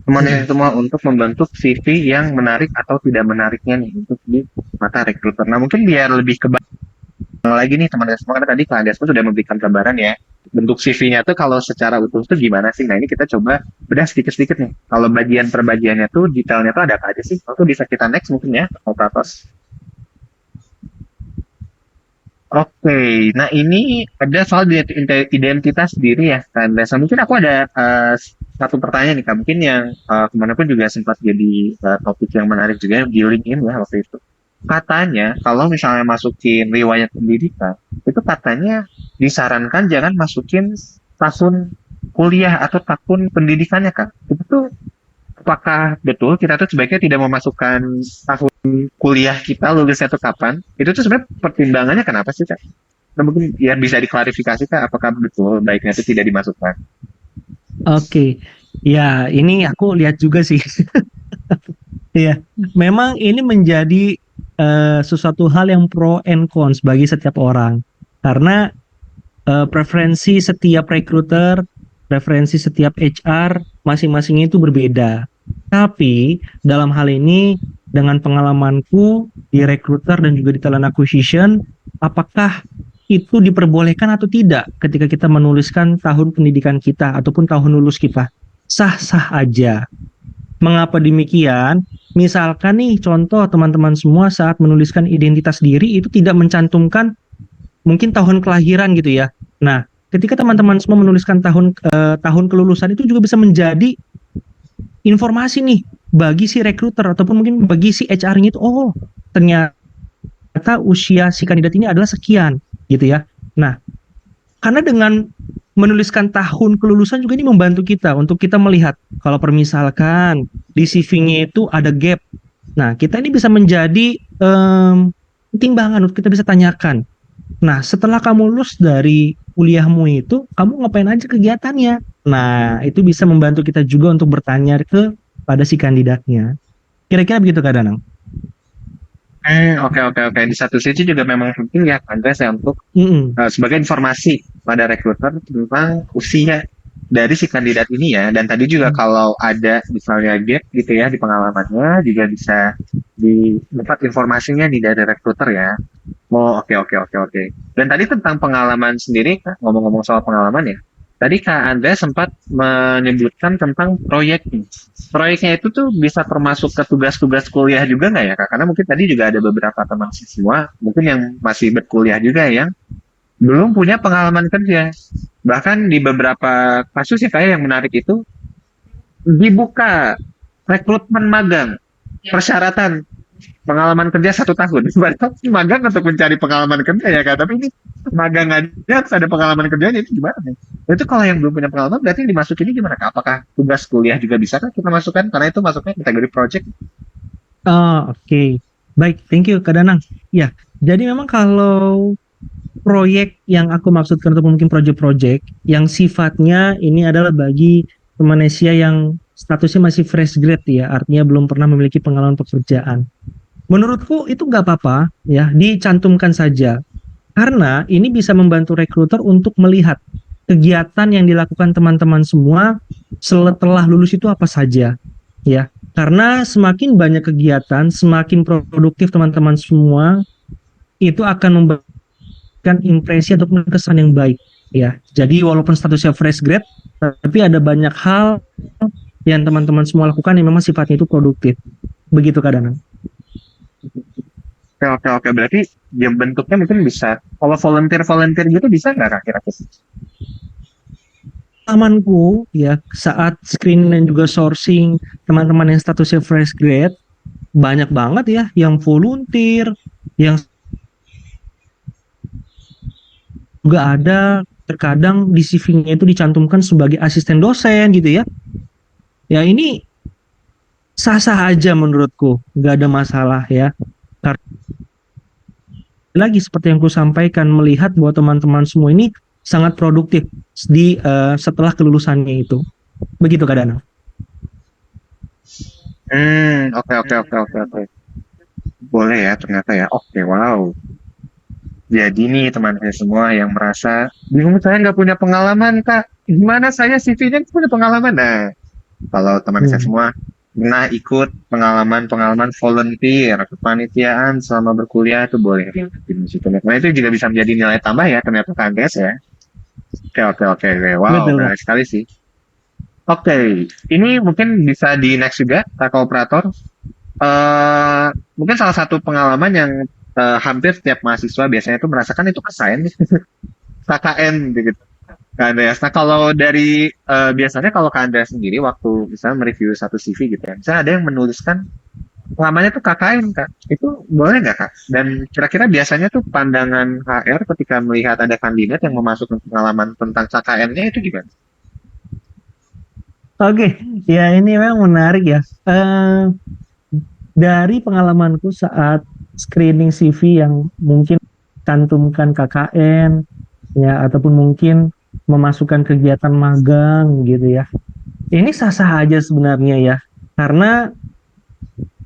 teman-teman semua untuk membentuk CV yang menarik atau tidak menariknya nih untuk di mata rekruter. Nah, mungkin biar lebih ke lagi nih teman-teman semua, karena tadi Kak Andres pun sudah memberikan gambaran ya bentuk CV-nya tuh kalau secara utuh tuh gimana sih. Nah, ini kita coba bedah sedikit-sedikit nih. Kalau bagian per bagiannya tuh detailnya tuh ada apa aja sih? Itu bisa kita next mungkin ya, Pratos. Oke, nah ini ada soal identitas diri ya, kan. Dan mungkin aku ada satu pertanyaan nih, Kak. Mungkin yang kemana pun juga sempat jadi topik yang menarik juga di LinkedIn ya waktu itu. Katanya kalau misalnya masukin riwayat pendidikan, itu katanya disarankan jangan masukin tahun kuliah atau tahun pendidikannya, Kak. Itu tuh apakah betul kita tuh sebaiknya tidak memasukkan tahun kuliah kita lulusnya tuh kapan? Itu tuh sebenarnya pertimbangannya kenapa sih, Kak? Nah, mungkin ya bisa diklarifikasi, Kak, apakah betul baiknya itu tidak dimasukkan? Oke. Ya, ini aku lihat juga sih. Iya, memang ini menjadi sesuatu hal yang pro and cons bagi setiap orang. Karena preferensi setiap recruiter, preferensi setiap HR masing-masing itu berbeda. Tapi dalam hal ini dengan pengalamanku di recruiter dan juga di talent acquisition, apakah itu diperbolehkan atau tidak ketika kita menuliskan tahun pendidikan kita ataupun tahun lulus kita? Sah-sah aja. Mengapa demikian? Misalkan nih contoh teman-teman semua saat menuliskan identitas diri itu tidak mencantumkan mungkin tahun kelahiran gitu ya. Nah, ketika teman-teman semua menuliskan tahun kelulusan itu juga bisa menjadi informasi nih bagi si recruiter ataupun mungkin bagi si HR-nya itu, oh ternyata usia si kandidat ini adalah sekian gitu ya. Nah, karena dengan menuliskan tahun kelulusan juga ini membantu kita untuk kita melihat kalau permisalkan di CV-nya itu ada gap. Nah, kita ini bisa menjadi timbangan untuk kita bisa tanyakan. Nah, setelah kamu lulus dari kuliahmu itu, kamu ngapain aja kegiatannya? Nah, itu bisa membantu kita juga untuk bertanya pada si kandidatnya. Kira-kira begitu Kak Danang? Oke, oke, oke. Di satu sisi juga memang penting ya, Andres, ya, untuk Mm-mm. sebagai informasi pada rekruter tentang usia dari si kandidat ini ya. Dan tadi juga kalau ada misalnya gap gitu ya di pengalamannya, juga bisa didapat informasinya nih dari rekruter ya. Oh, oke, oke, oke, oke. Dan tadi tentang pengalaman sendiri, Kak, ngomong-ngomong soal pengalaman ya. Tadi Kak Andrea sempat menyebutkan tentang proyek nih. Proyeknya itu tuh bisa termasuk ke tugas-tugas kuliah juga nggak ya Kak? Karena mungkin tadi juga ada beberapa teman siswa, mungkin yang masih berkuliah juga yang belum punya pengalaman kerja. Bahkan di beberapa kasus ya kayak yang menarik itu dibuka rekrutmen magang, persyaratan pengalaman kerja 1 tahun. Padahal magang untuk mencari pengalaman kerja ya Kak. Tapi ini magang aja harus ada pengalaman kerjanya, itu gimana nih? Itu kalau yang belum punya pengalaman berarti dimasukin ini gimana Kak? Apakah tugas kuliah juga bisa kan kita masukkan? Karena itu masuknya kategori project. Oh, oke. Baik, thank you Kak Danang. Ya, jadi memang kalau proyek yang aku maksudkan atau mungkin proyek-proyek yang sifatnya ini adalah bagi Malaysia yang statusnya masih fresh grade ya, artinya belum pernah memiliki pengalaman pekerjaan. Menurutku itu nggak apa-apa ya, dicantumkan saja. Karena ini bisa membantu rekruter untuk melihat kegiatan yang dilakukan teman-teman semua setelah lulus itu apa saja ya. Karena semakin banyak kegiatan, semakin produktif teman-teman semua, itu akan memberikan impresi ataupun kesan yang baik ya. Jadi walaupun statusnya fresh grade, tapi ada banyak hal yang teman-teman semua lakukan yang memang sifatnya itu produktif. Begitu kadang. Oke, oke, oke. Berarti ya bentuknya mungkin bisa. Kalau volunteer-volunteer gitu bisa nggak Kak kira-kira? Pengalamanku ya saat screening dan juga sourcing teman-teman yang statusnya fresh grade banyak banget ya yang volunteer, yang juga ada terkadang di CV-nya itu dicantumkan sebagai asisten dosen gitu ya. Ya ini sah-sah aja menurutku, nggak ada masalah ya. Karena lagi seperti yang ku sampaikan melihat bahwa teman-teman semua ini sangat produktif di setelah kelulusannya itu. Begitu Kak Dana. Oke, oke, oke, oke, oke. Boleh ya ternyata ya. Oke, wow. Jadi nih teman saya semua yang merasa bingung saya nggak punya pengalaman Kak. Gimana saya CV-nya punya pengalaman? Nah, kalau teman saya Hmm. semua pernah ikut pengalaman-pengalaman volunteer, kepanitiaan selama berkuliah itu boleh di situ. Nah, itu juga bisa menjadi nilai tambah ya ternyata Kak Angges ya. Oke, oke, oke, oke. Wow, Betul Kak. menarik sekali sih. Oke, ini mungkin bisa di next juga, Kak Operator. Mungkin salah satu pengalaman yang hampir setiap mahasiswa biasanya itu merasakan itu kesayan nih, KKN gitu. Kak Andreas. Nah, kalau dari biasanya kalau Kak Andreas sendiri waktu misalnya mereview satu CV gitu ya, misalnya ada yang menuliskan namanya tuh KKN, Kak. Itu boleh nggak, Kak? Dan kira-kira biasanya tuh pandangan HR ketika melihat ada kandidat yang memasukkan pengalaman tentang KKN-nya itu gimana? Oke, ya ini memang menarik ya. Dari pengalamanku saat screening CV yang mungkin cantumkan KKN ya ataupun mungkin memasukkan kegiatan magang gitu ya. Ini sah-sah aja sebenarnya ya. Karena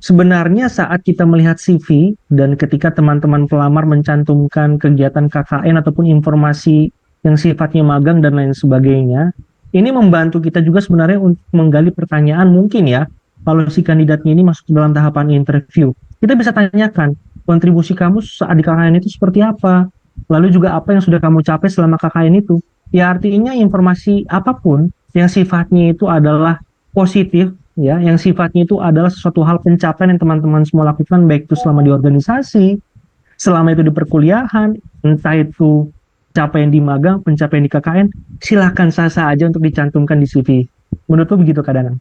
sebenarnya saat kita melihat CV dan ketika teman-teman pelamar mencantumkan kegiatan KKN ataupun informasi yang sifatnya magang dan lain sebagainya, ini membantu kita juga sebenarnya untuk menggali pertanyaan mungkin ya, kalau si kandidatnya ini masuk dalam tahapan interview. Kita bisa tanyakan, kontribusi kamu saat di KKN itu seperti apa? Lalu juga apa yang sudah kamu capai selama KKN itu? Ya artinya informasi apapun yang sifatnya itu adalah positif, ya, yang sifatnya itu adalah sesuatu hal pencapaian yang teman-teman semua lakukan, baik itu selama di organisasi, selama itu di perkuliahan, entah itu capaian di magang, pencapaian di KKN, silahkan sah-sah aja untuk dicantumkan di CV. Menurutku begitu, Kak Danang.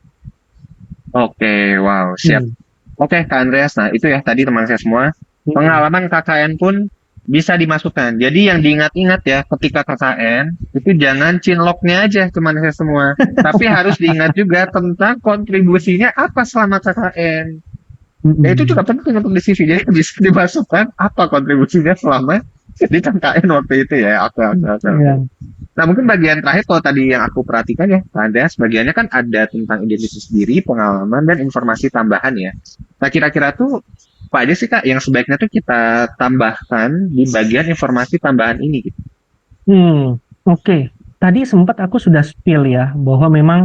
Oke, wow, siap. Hmm. Oke, Kak Andreas. Nah, itu ya tadi teman saya semua. Hmm. Pengalaman KKN pun bisa dimasukkan. Jadi yang diingat-ingat ya ketika KKN, itu jangan cinloknya aja teman saya semua. Tapi harus diingat juga tentang kontribusinya apa selama KKN. Ya itu Hmm. juga penting untuk di CV. Jadi bisa dimasukkan apa kontribusinya selama di KKN waktu itu ya. Oke, oke, oke, oke. Ya. Nah, mungkin bagian terakhir kalau tadi yang aku perhatikan ya, Pak Andreas, bagiannya kan ada tentang identitas diri, pengalaman, dan informasi tambahan ya. Nah, kira-kira tuh apa aja sih Kak yang sebaiknya tuh kita tambahkan di bagian informasi tambahan ini gitu? Oke. Tadi sempat aku sudah spill ya bahwa memang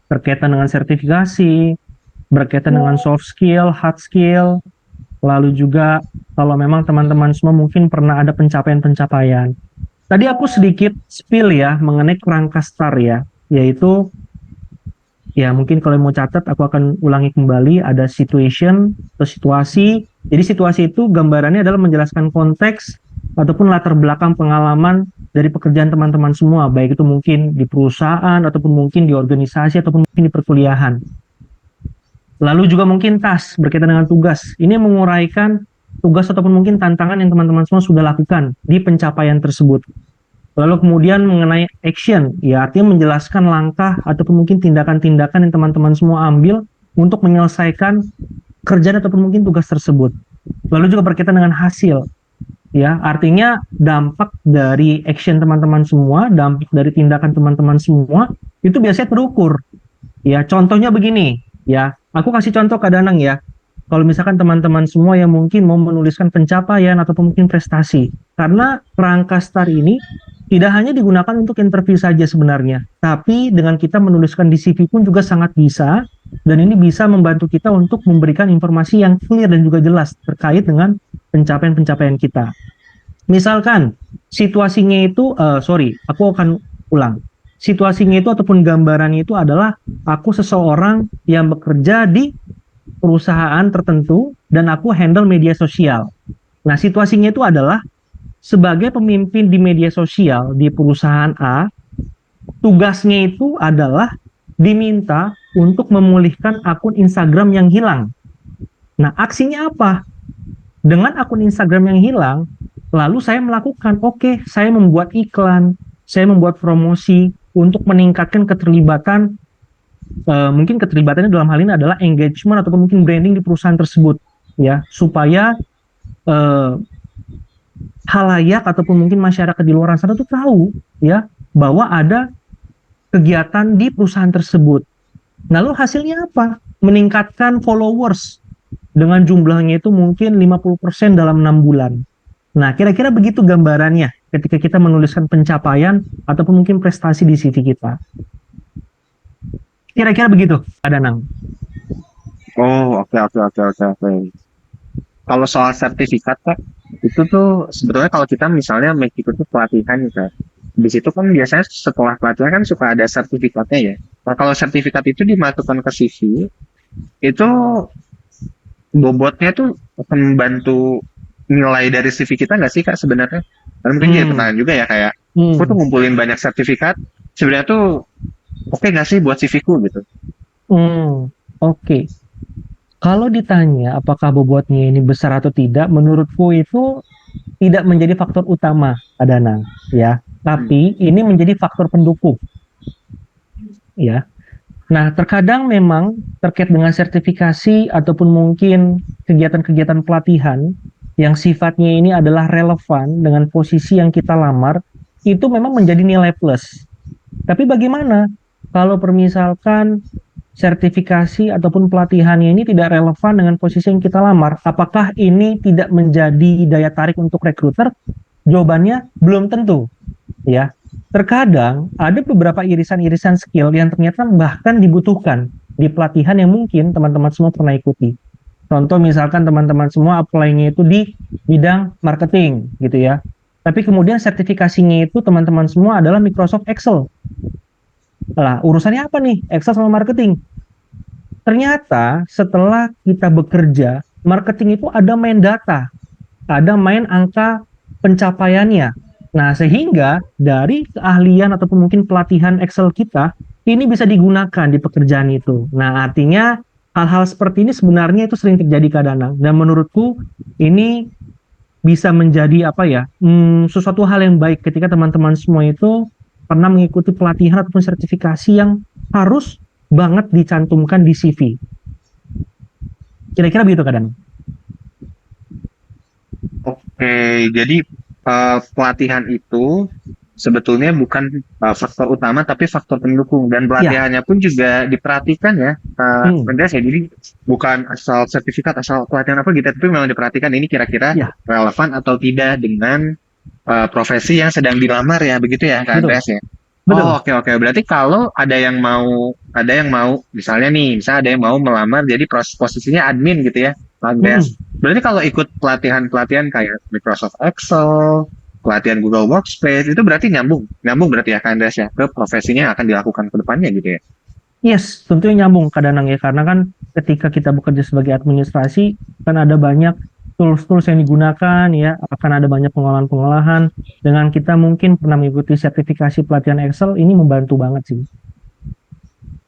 berkaitan dengan sertifikasi, berkaitan dengan soft skill, hard skill, lalu juga kalau memang teman-teman semua mungkin pernah ada pencapaian-pencapaian. Tadi aku sedikit spill ya mengenai kerangka STAR ya, yaitu ya mungkin kalau mau catat aku akan ulangi kembali, ada situation atau situasi. Jadi situasi itu gambarannya adalah menjelaskan konteks ataupun latar belakang pengalaman dari pekerjaan teman-teman semua, baik itu mungkin di perusahaan ataupun mungkin di organisasi ataupun mungkin di perkuliahan. Lalu juga mungkin task berkaitan dengan tugas. Ini menguraikan tugas ataupun mungkin tantangan yang teman-teman semua sudah lakukan di pencapaian tersebut. Lalu kemudian mengenai action, ya artinya menjelaskan langkah ataupun mungkin tindakan-tindakan yang teman-teman semua ambil untuk menyelesaikan kerjaan ataupun mungkin tugas tersebut. Lalu juga berkaitan dengan hasil, ya artinya dampak dari action teman-teman semua, dampak dari tindakan teman-teman semua itu biasanya terukur. Ya contohnya begini, ya aku kasih contoh Kak Danang ya. Kalau misalkan teman-teman semua yang mungkin mau menuliskan pencapaian ataupun mungkin prestasi, karena kerangka STAR ini tidak hanya digunakan untuk interview saja sebenarnya, tapi dengan kita menuliskan di CV pun juga sangat bisa, dan ini bisa membantu kita untuk memberikan informasi yang clear dan juga jelas terkait dengan pencapaian-pencapaian kita. Misalkan situasinya itu, aku akan ulang. Situasinya itu ataupun gambarannya itu adalah aku seseorang yang bekerja di perusahaan tertentu dan aku handle media sosial. Nah, situasinya itu adalah sebagai pemimpin di media sosial di perusahaan A, tugasnya itu adalah diminta untuk memulihkan akun Instagram yang hilang. Nah, aksinya apa? Dengan akun Instagram yang hilang, lalu saya melakukan, saya membuat iklan, saya membuat promosi untuk meningkatkan keterlibatan, mungkin keterlibatannya dalam hal ini adalah engagement ataupun mungkin branding di perusahaan tersebut, ya, supaya halayak ataupun mungkin masyarakat di luar sana tuh tahu ya bahwa ada kegiatan di perusahaan tersebut. Lalu hasilnya apa? Meningkatkan followers dengan jumlahnya itu mungkin 50% dalam 6 bulan. Nah, kira-kira begitu gambarannya ketika kita menuliskan pencapaian ataupun mungkin prestasi di CV kita. Kira-kira begitu, Pak Danang. Oh, oke, oke, oke, oke, oke. Kalau soal sertifikat Kak, itu tuh sebetulnya kalau kita misalnya ikut pelatihan nih Kak, di situ kan biasanya setelah pelatihan kan suka ada sertifikatnya ya. Nah, kalau sertifikat itu dimasukkan ke CV, itu bobotnya tuh akan membantu nilai dari CV kita nggak sih Kak sebenarnya? Dan mungkin jadi Hmm. pertanyaan juga ya kayak, aku tuh Hmm. ngumpulin banyak sertifikat, sebenarnya tuh oke nggak sih buat CV ku gitu? Hmm. Oke. Kalau ditanya apakah bobotnya ini besar atau tidak, menurutku itu tidak menjadi faktor utama, Pak Danang, ya. Hmm. Tapi ini menjadi faktor pendukung, ya. Nah, terkadang memang terkait dengan sertifikasi ataupun mungkin kegiatan-kegiatan pelatihan yang sifatnya ini adalah relevan dengan posisi yang kita lamar, itu memang menjadi nilai plus. Tapi bagaimana kalau permisalkan sertifikasi ataupun pelatihannya ini tidak relevan dengan posisi yang kita lamar, apakah ini tidak menjadi daya tarik untuk rekruter? Jawabannya belum tentu, ya. Terkadang ada beberapa irisan-irisan skill yang ternyata bahkan dibutuhkan di pelatihan yang mungkin teman-teman semua pernah ikuti. Contoh misalkan teman-teman semua apply-nya itu di bidang marketing gitu ya. Tapi kemudian sertifikasinya itu teman-teman semua adalah Microsoft Excel. Lah, urusannya apa nih Excel sama marketing? Ternyata setelah kita bekerja, marketing itu ada main data, ada main angka pencapaiannya. Nah, sehingga dari keahlian ataupun mungkin pelatihan Excel kita, ini bisa digunakan di pekerjaan itu. Nah, artinya hal-hal seperti ini sebenarnya itu sering terjadi kadang-kadang. Dan menurutku ini bisa menjadi apa ya, sesuatu hal yang baik ketika teman-teman semua itu pernah mengikuti pelatihan ataupun sertifikasi yang harus banget dicantumkan di CV. Kira-kira begitu kadang. Oke, jadi pelatihan itu sebetulnya bukan faktor utama tapi faktor pendukung dan Ya, pelatihannya pun juga diperhatikan ya, hmm, Andreas ya. Jadi bukan asal sertifikat, asal pelatihan apa gitu, tapi memang diperhatikan ini kira-kira ya, relevan atau tidak dengan profesi yang sedang dilamar ya, begitu ya, Kak betul, Andreas ya. Oh, betul. oke oke. Berarti kalau ada yang mau misalnya nih, misalnya ada yang mau melamar jadi posisinya admin gitu ya, Kak Andreas. Hmm. Berarti kalau ikut pelatihan-pelatihan kayak Microsoft Excel, pelatihan Google Workspace itu berarti nyambung, nyambung berarti ya, Kak Andreas ya, ke profesinya yang akan dilakukan ke depannya gitu ya. Yes, tentunya nyambung kadang ya, karena kan ketika kita bekerja sebagai administrasi, kan ada banyak tools-tools yang digunakan ya, akan ada banyak pengolahan-pengolahan. Dengan kita mungkin pernah mengikuti sertifikasi pelatihan Excel, ini membantu banget sih,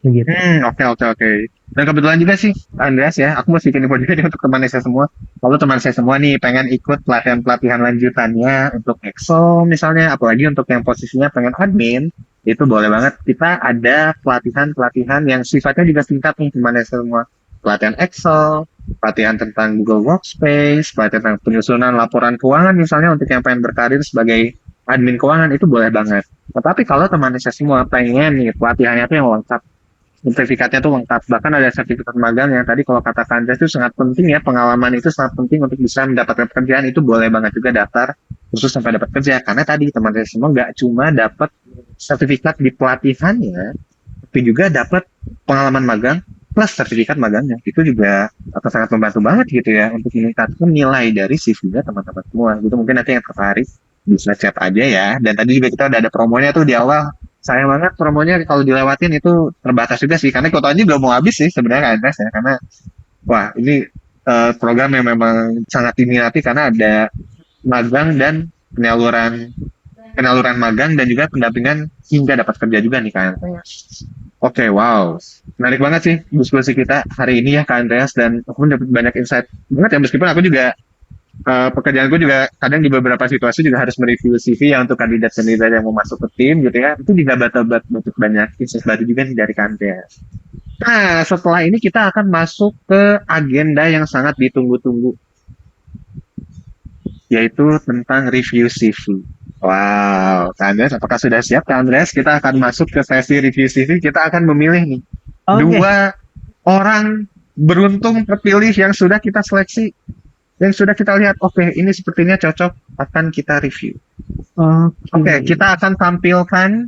begitu. Oke oke oke. Dan kebetulan juga sih, Andreas ya, aku mau bikin info juga nih untuk teman saya semua. Kalau teman saya semua nih pengen ikut pelatihan-pelatihan lanjutannya untuk Excel misalnya, apalagi untuk yang posisinya pengen admin, itu boleh banget. Kita ada pelatihan-pelatihan yang sifatnya juga singkat nih teman saya semua. Pelatihan Excel, pelatihan tentang Google Workspace, pelatihan tentang penyusunan laporan keuangan misalnya untuk yang pengen berkarir sebagai admin keuangan itu boleh banget. Tetapi kalau teman saya semua pengen nih pelatihannya tuh yang lengkap, sertifikatnya tuh lengkap. Bahkan ada sertifikat magang yang tadi kalau kata Kanda itu sangat penting ya, pengalaman itu sangat penting untuk bisa mendapatkan pekerjaan, itu boleh banget juga daftar khusus sampai dapat kerja. Karena tadi teman saya semua nggak cuma dapat sertifikat di pelatihannya, tapi juga dapat pengalaman magang plus sertifikat magangnya. Itu juga akan sangat membantu banget gitu ya untuk meningkatkan nilai dari CV-nya teman-teman semua. Gitu mungkin nanti yang tertarik bisa chat aja ya. Dan tadi juga kita udah ada promonya tuh di awal. Sayang banget promonya kalau dilewatin itu terbatas juga sih, karena kuotanya udah mau habis sih sebenarnya kan ya. Karena wah ini program yang memang sangat diminati karena ada magang dan penyaluran penyaluran magang dan juga pendampingan hingga dapat kerja juga nih kan. Oke, wow. Menarik banget sih diskusi kita hari ini ya Kak Andreas, dan aku pun dapat banyak insight banget ya, meskipun aku juga pekerjaanku juga kadang di beberapa situasi juga harus mereview CV ya untuk kandidat-kandidat yang mau masuk ke tim gitu ya. Itu juga dapat banyak insight baru juga nih dari Kak Andreas. Nah, setelah ini kita akan masuk ke agenda yang sangat ditunggu-tunggu, yaitu tentang review CV. Wow, Kak Andreas, apakah sudah siap Kak Andreas? Kita akan masuk ke sesi review CV. Kita akan memilih nih Oke, dua orang beruntung terpilih yang sudah kita seleksi, yang sudah kita lihat, oke, ini sepertinya cocok, akan kita review. oke, Oke, kita akan tampilkan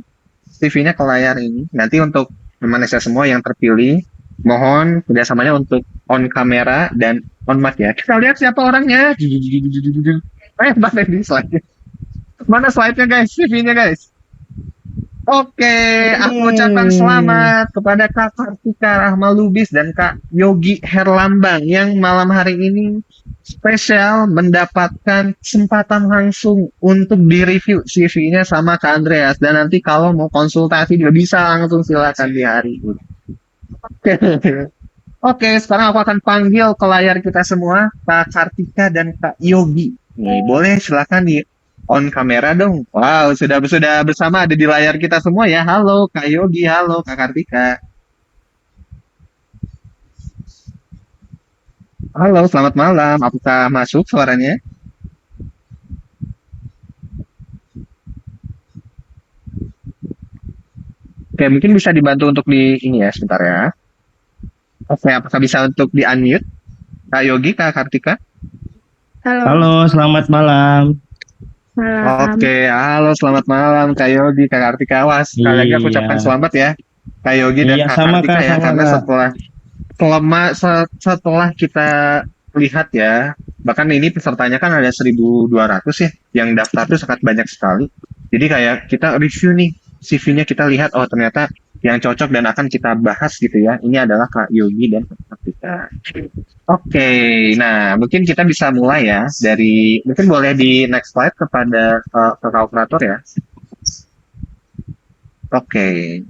CV-nya ke layar ini. Nanti untuk Indonesia semua yang terpilih, mohon kerjasamanya untuk on kamera dan on mic ya. Kita lihat siapa orangnya. Mana ini slide-nya? Mana slide-nya guys? CV-nya guys. Oke, aku ucapkan Yeay. selamat kepada Kak Kartika Rahmalubis dan Kak Yogi Herlambang yang malam hari ini spesial mendapatkan kesempatan langsung untuk direview CV-nya sama Kak Andreas. Dan nanti kalau mau konsultasi juga bisa langsung silakan di hari ini. Oke, oke, sekarang aku akan panggil ke layar kita semua Kak Kartika dan Kak Yogi. Nih, boleh silakan di on kamera dong. Wow, sudah bersama ada di layar kita semua ya. Halo Kak Yogi, halo Kak Kartika. Halo, selamat malam. Apakah masuk suaranya? Oke, mungkin bisa dibantu untuk di ini ya sebentar ya. Oke, apakah bisa untuk di-unmute? Kak Yogi, Kak Kartika? Halo, Halo, selamat malam. malam. Oke, halo selamat malam Kak Yogi, Kak Kartika. Wah, sekali lagi aku ucapkan Iya, selamat ya Kak Yogi dan iya Kak sama Kartika Kak, ya, sama karena Kak. setelah kita lihat ya, bahkan ini pesertanya kan ada 1.200 ya, yang daftar tuh sangat banyak sekali. Jadi kayak kita review nih CV-nya, kita lihat oh ternyata yang cocok dan akan kita bahas gitu ya. Ini adalah Kak Yogi dan Kak Kartika. Oke, nah mungkin kita bisa mulai ya dari mungkin boleh di next slide kepada kakak operator ya. Oke,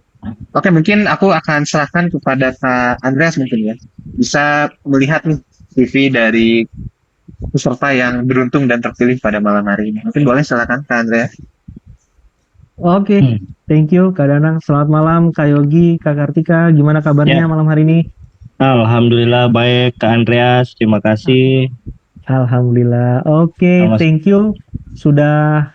oke mungkin aku akan serahkan kepada Kak Andreas mungkin ya. Bisa melihat nih CV dari peserta yang beruntung dan terpilih pada malam hari ini. Mungkin boleh silakan Kak Andreas. Oke, Hmm, thank you Kak Danang. Selamat malam Kak Yogi, Kak Kartika. Gimana kabarnya Ya, malam hari ini? Alhamdulillah baik Kak Andreas, terima kasih. Alhamdulillah. Oke, Sama, thank you sudah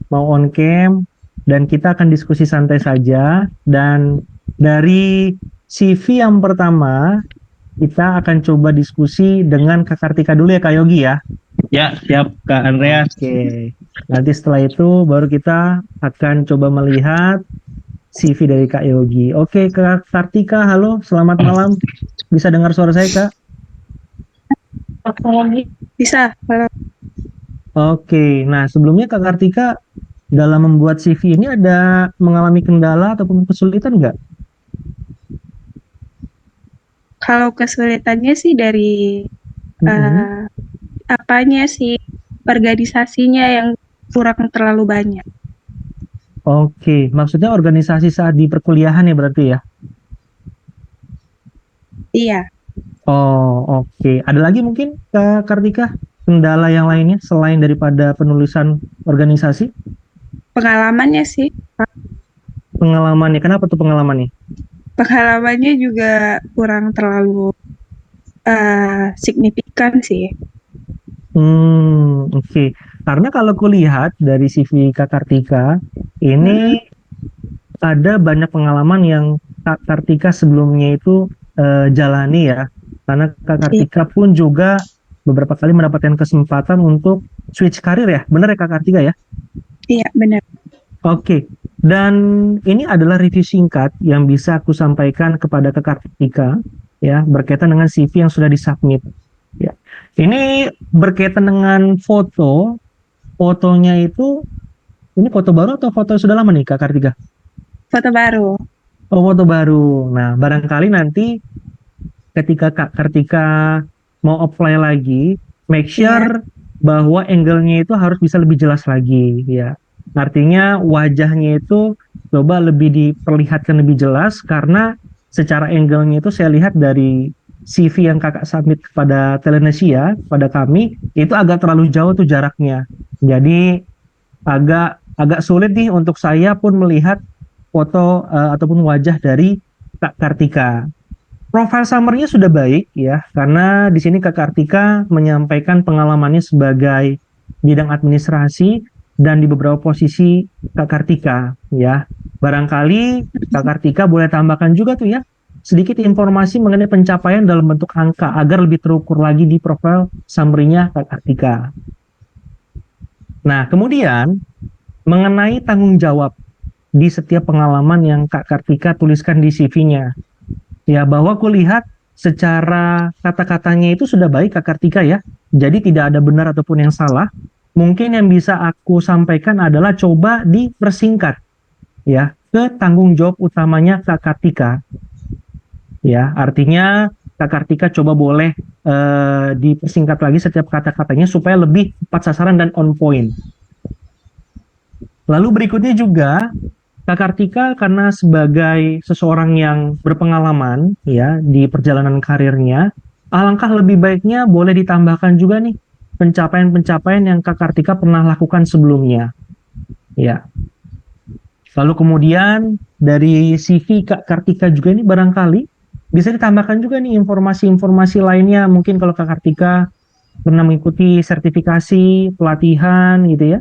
mau on cam dan kita akan diskusi santai saja. Dan dari CV yang pertama, kita akan coba diskusi dengan Kak Kartika dulu ya Kak Yogi ya. ya siap Kak Andreas. Oke, nanti setelah itu baru kita akan coba melihat CV dari Kak Yogi. Oke, Kak Kartika, halo, selamat malam. Bisa dengar suara saya, Kak? Bisa? Halo. Oke, nah sebelumnya Kak Kartika dalam membuat CV ini ada mengalami kendala ataupun kesulitan nggak? Kalau kesulitannya sih dari Mhm. eh, apanya sih, organisasinya yang kurang terlalu banyak. Oke, maksudnya organisasi saat di perkuliahan ya berarti ya? Iya, Oh, oke. Ada lagi mungkin Kak Kartika kendala yang lainnya selain daripada penulisan organisasi? pengalamannya sih. Pengalamannya, kenapa tuh pengalamannya? Pengalamannya juga kurang terlalu signifikan sih. Oke. Karena kalau kulihat dari CV Kak Kartika, ini ada banyak pengalaman yang Kak Kartika sebelumnya itu jalani ya. Karena Kak Kartika pun juga beberapa kali mendapatkan kesempatan untuk switch karir ya. Benar ya Kak Kartika ya? Iya, benar. Oke. Dan ini adalah review singkat yang bisa aku sampaikan kepada Kak Kartika ya, berkaitan dengan CV yang sudah disubmit. Ya. Ini berkaitan dengan foto. Fotonya itu, ini foto baru atau foto sudah lama nih Kak Kartika? Foto baru. Oh, foto baru. Nah, barangkali nanti ketika Kak Kartika mau apply lagi, make sure bahwa angle-nya itu harus bisa lebih jelas lagi, ya. Artinya wajahnya itu coba lebih diperlihatkan lebih jelas karena secara angle-nya itu saya lihat dari CV yang Kakak submit kepada Telenesia, pada kami, itu agak terlalu jauh tuh jaraknya. Jadi agak agak sulit nih untuk saya pun melihat foto ataupun wajah dari Kak Kartika. Profile summary-nya sudah baik ya, karena di sini Kak Kartika menyampaikan pengalamannya sebagai bidang administrasi dan di beberapa posisi Kak Kartika ya. Barangkali Kak Kartika boleh tambahkan juga tuh ya sedikit informasi mengenai pencapaian dalam bentuk angka agar lebih terukur lagi di profile summary-nya Kak Kartika. Nah, kemudian mengenai tanggung jawab di setiap pengalaman yang Kak Kartika tuliskan di CV-nya. Ya, bahwa kulihat secara kata-katanya itu sudah baik Kak Kartika ya. Jadi tidak ada benar ataupun yang salah. Mungkin yang bisa aku sampaikan adalah coba dipersingkat ya ke tanggung jawab utamanya Kak Kartika. Ya, artinya Kak Kartika coba boleh dipersingkat lagi setiap kata-katanya supaya lebih tepat sasaran dan on point. Lalu berikutnya juga Kak Kartika karena sebagai seseorang yang berpengalaman ya di perjalanan karirnya, alangkah lebih baiknya boleh ditambahkan juga nih pencapaian-pencapaian yang Kak Kartika pernah lakukan sebelumnya. Ya. Lalu kemudian dari CV Kak Kartika juga ini barangkali bisa ditambahkan juga nih informasi-informasi lainnya. Mungkin kalau Kak Kartika pernah mengikuti sertifikasi, pelatihan gitu ya.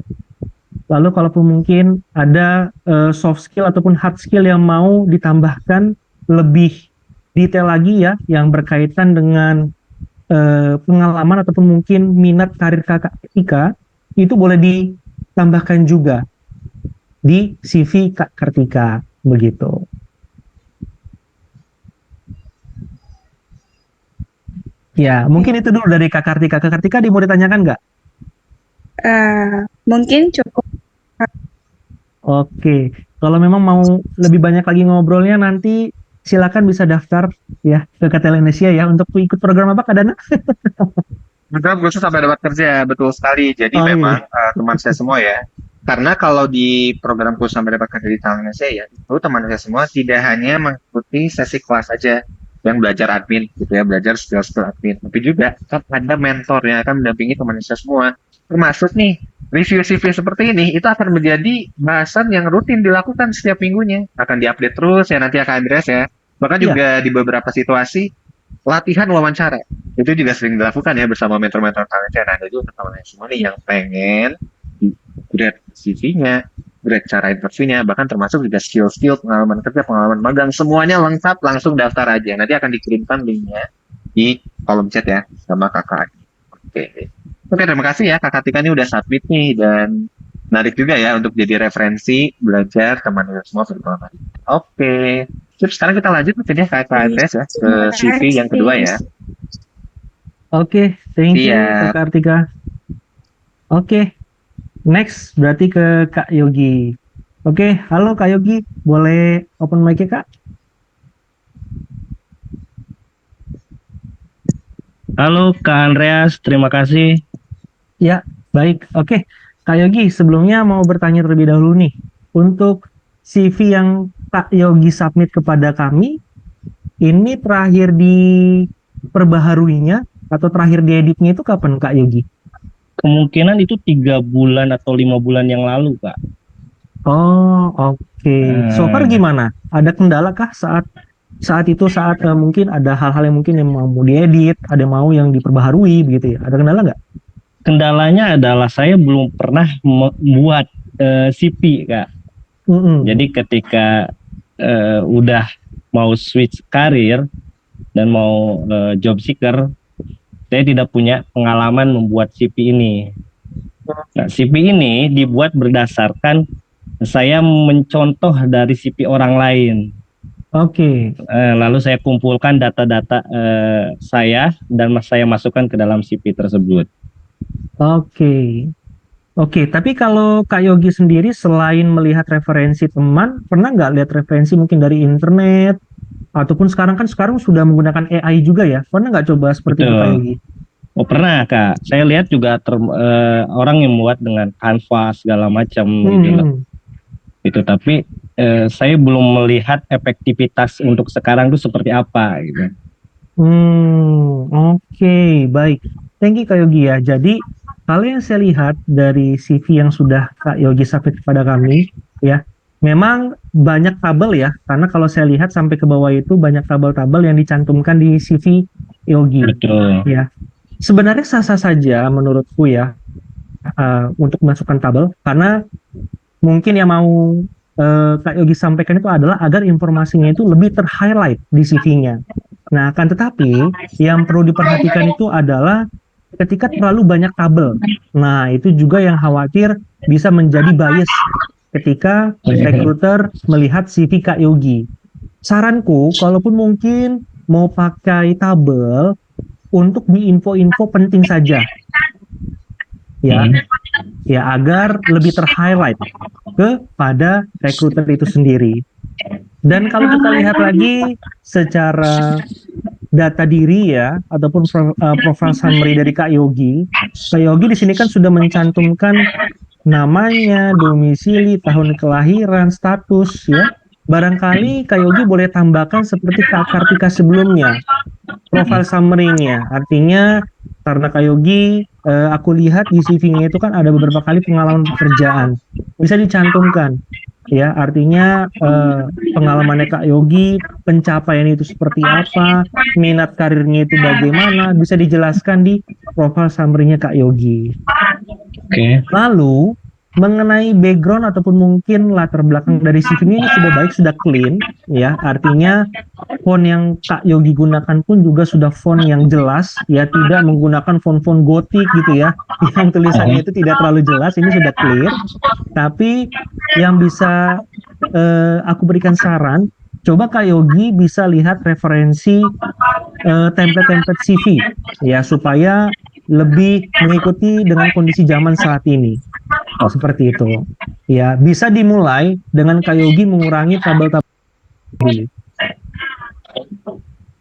Lalu kalaupun mungkin ada soft skill ataupun hard skill yang mau ditambahkan lebih detail lagi ya yang berkaitan dengan pengalaman ataupun mungkin minat karir Kak Kartika, itu boleh ditambahkan juga di CV Kak Kartika begitu. Ya, mungkin itu dulu dari Kak Kartika. Kak Kartika mau ditanyakan nggak? Mungkin cukup. Oke, kalau memang mau lebih banyak lagi ngobrolnya nanti silakan bisa daftar ya ke KTL Indonesia ya untuk ikut program apa Kak Dana? Program khusus sampai dapat kerja, betul sekali. Jadi Oh memang iya. teman saya semua ya, karena kalau di program khusus sampai dapat kerja di Talent Indonesia ya, itu teman saya semua tidak hanya mengikuti sesi kelas saja yang belajar admin gitu ya, belajar skill-skill admin, tapi juga kan ada mentor yang akan mendampingi teman saya semua. Termasuk nih, review CV seperti ini, itu akan menjadi bahasan yang rutin dilakukan setiap minggunya. Akan diupdate terus ya nanti akan Andreas ya. Bahkan Iya. juga di beberapa situasi, latihan wawancara itu juga sering dilakukan ya bersama mentor-mentor talentnya. Nah, ada juga teman-teman semua nih yang pengen grade CV-nya, grade cara interviewnya, bahkan termasuk juga skill-skill, pengalaman kerja, pengalaman magang, semuanya lengkap, langsung daftar aja. Nanti akan dikirimkan linknya di kolom chat ya sama kakak. Oke, oke, terima kasih ya kakak Tika ini udah submit nih dan menarik juga ya untuk jadi referensi belajar teman-teman semua berpengalaman. Oke, sip, sekarang kita lanjut mungkin ya ke Andreas ya ke Terima CV yang kedua ya. Oke, thank you Iya. Kak Kartika. Oke, next berarti ke Kak Yogi. Oke, halo Kak Yogi, boleh open mic-nya Kak? Halo Kak Andreas, terima kasih. Ya, baik. Oke, Kak Yogi, sebelumnya mau bertanya terlebih dahulu nih. Untuk CV yang Kak Yogi submit kepada kami, ini terakhir diperbaharuinya atau terakhir dieditnya itu kapan Kak Yogi? Kemungkinan itu 3 bulan atau 5 bulan yang lalu, Kak. Oh, oke. So far gimana? Ada kendala kah saat itu mungkin ada hal-hal yang mungkin yang mau diedit, ada yang mau yang diperbaharui begitu ya? Ada kendala nggak? Kendalanya adalah saya belum pernah membuat CV, Kak. Mm-mm. Jadi ketika udah mau switch karir dan mau job seeker, saya tidak punya pengalaman membuat CV ini. Nah, CV ini dibuat berdasarkan saya mencontoh dari CV orang lain. Oke. Lalu saya kumpulkan data-data saya dan saya masukkan ke dalam CV tersebut. Oke. Oke, tapi kalau Kak Yogi sendiri selain melihat referensi teman, pernah nggak lihat referensi mungkin dari internet ataupun sekarang sudah menggunakan AI juga ya? Pernah nggak coba seperti itu Kak Betul. Yogi? Oh pernah Kak, saya lihat juga orang yang membuat dengan Canva segala macam gitu loh. Itu tapi saya belum melihat efektivitas untuk sekarang itu seperti apa gitu. Oke, baik. Thank you Kak Yogi ya. Jadi kalau yang saya lihat dari CV yang sudah Kak Yogi submit kepada kami, ya, memang banyak tabel ya. Karena kalau saya lihat sampai ke bawah itu banyak tabel-tabel yang dicantumkan di CV Yogi. Betul. Ya, sebenarnya sah-sah saja menurutku ya untuk masukkan tabel, karena mungkin yang mau Kak Yogi sampaikan itu adalah agar informasinya itu lebih ter-highlight di CV-nya. Nah, akan tetapi yang perlu diperhatikan itu adalah ketika terlalu banyak tabel. Nah, itu juga yang khawatir bisa menjadi bias ketika recruiter melihat CV Kak Yogi. Saranku, kalaupun mungkin mau pakai tabel untuk di info-info penting saja. Ya, agar lebih ter-highlight kepada recruiter itu sendiri. Dan kalau kita lihat lagi secara data diri ya, ataupun profile summary dari Kak Yogi di sini kan sudah mencantumkan namanya, domisili, tahun kelahiran, status ya. Barangkali Kak Yogi boleh tambahkan seperti Kak Kartika sebelumnya, profile summary-nya. Artinya karena Kak Yogi, aku lihat di CV-nya itu kan ada beberapa kali pengalaman pekerjaan. Bisa dicantumkan. Ya, artinya pengalamannya Kak Yogi, pencapaian itu seperti apa, minat karirnya itu bagaimana, bisa dijelaskan di profile summary-nya Kak Yogi. Oke. Lalu, mengenai background ataupun mungkin latar belakang dari CV ini sudah baik, sudah clean, ya. Artinya font yang Kak Yogi gunakan pun juga sudah font yang jelas, ya, tidak menggunakan font-font gotik gitu ya, yang tulisannya itu tidak terlalu jelas. Ini sudah clear. Tapi yang bisa aku berikan saran, coba Kak Yogi bisa lihat referensi template-template CV, ya, supaya lebih mengikuti dengan kondisi zaman saat ini. Seperti itu. Ya, bisa dimulai dengan Kak Yogi mengurangi tabel-tabel dulu.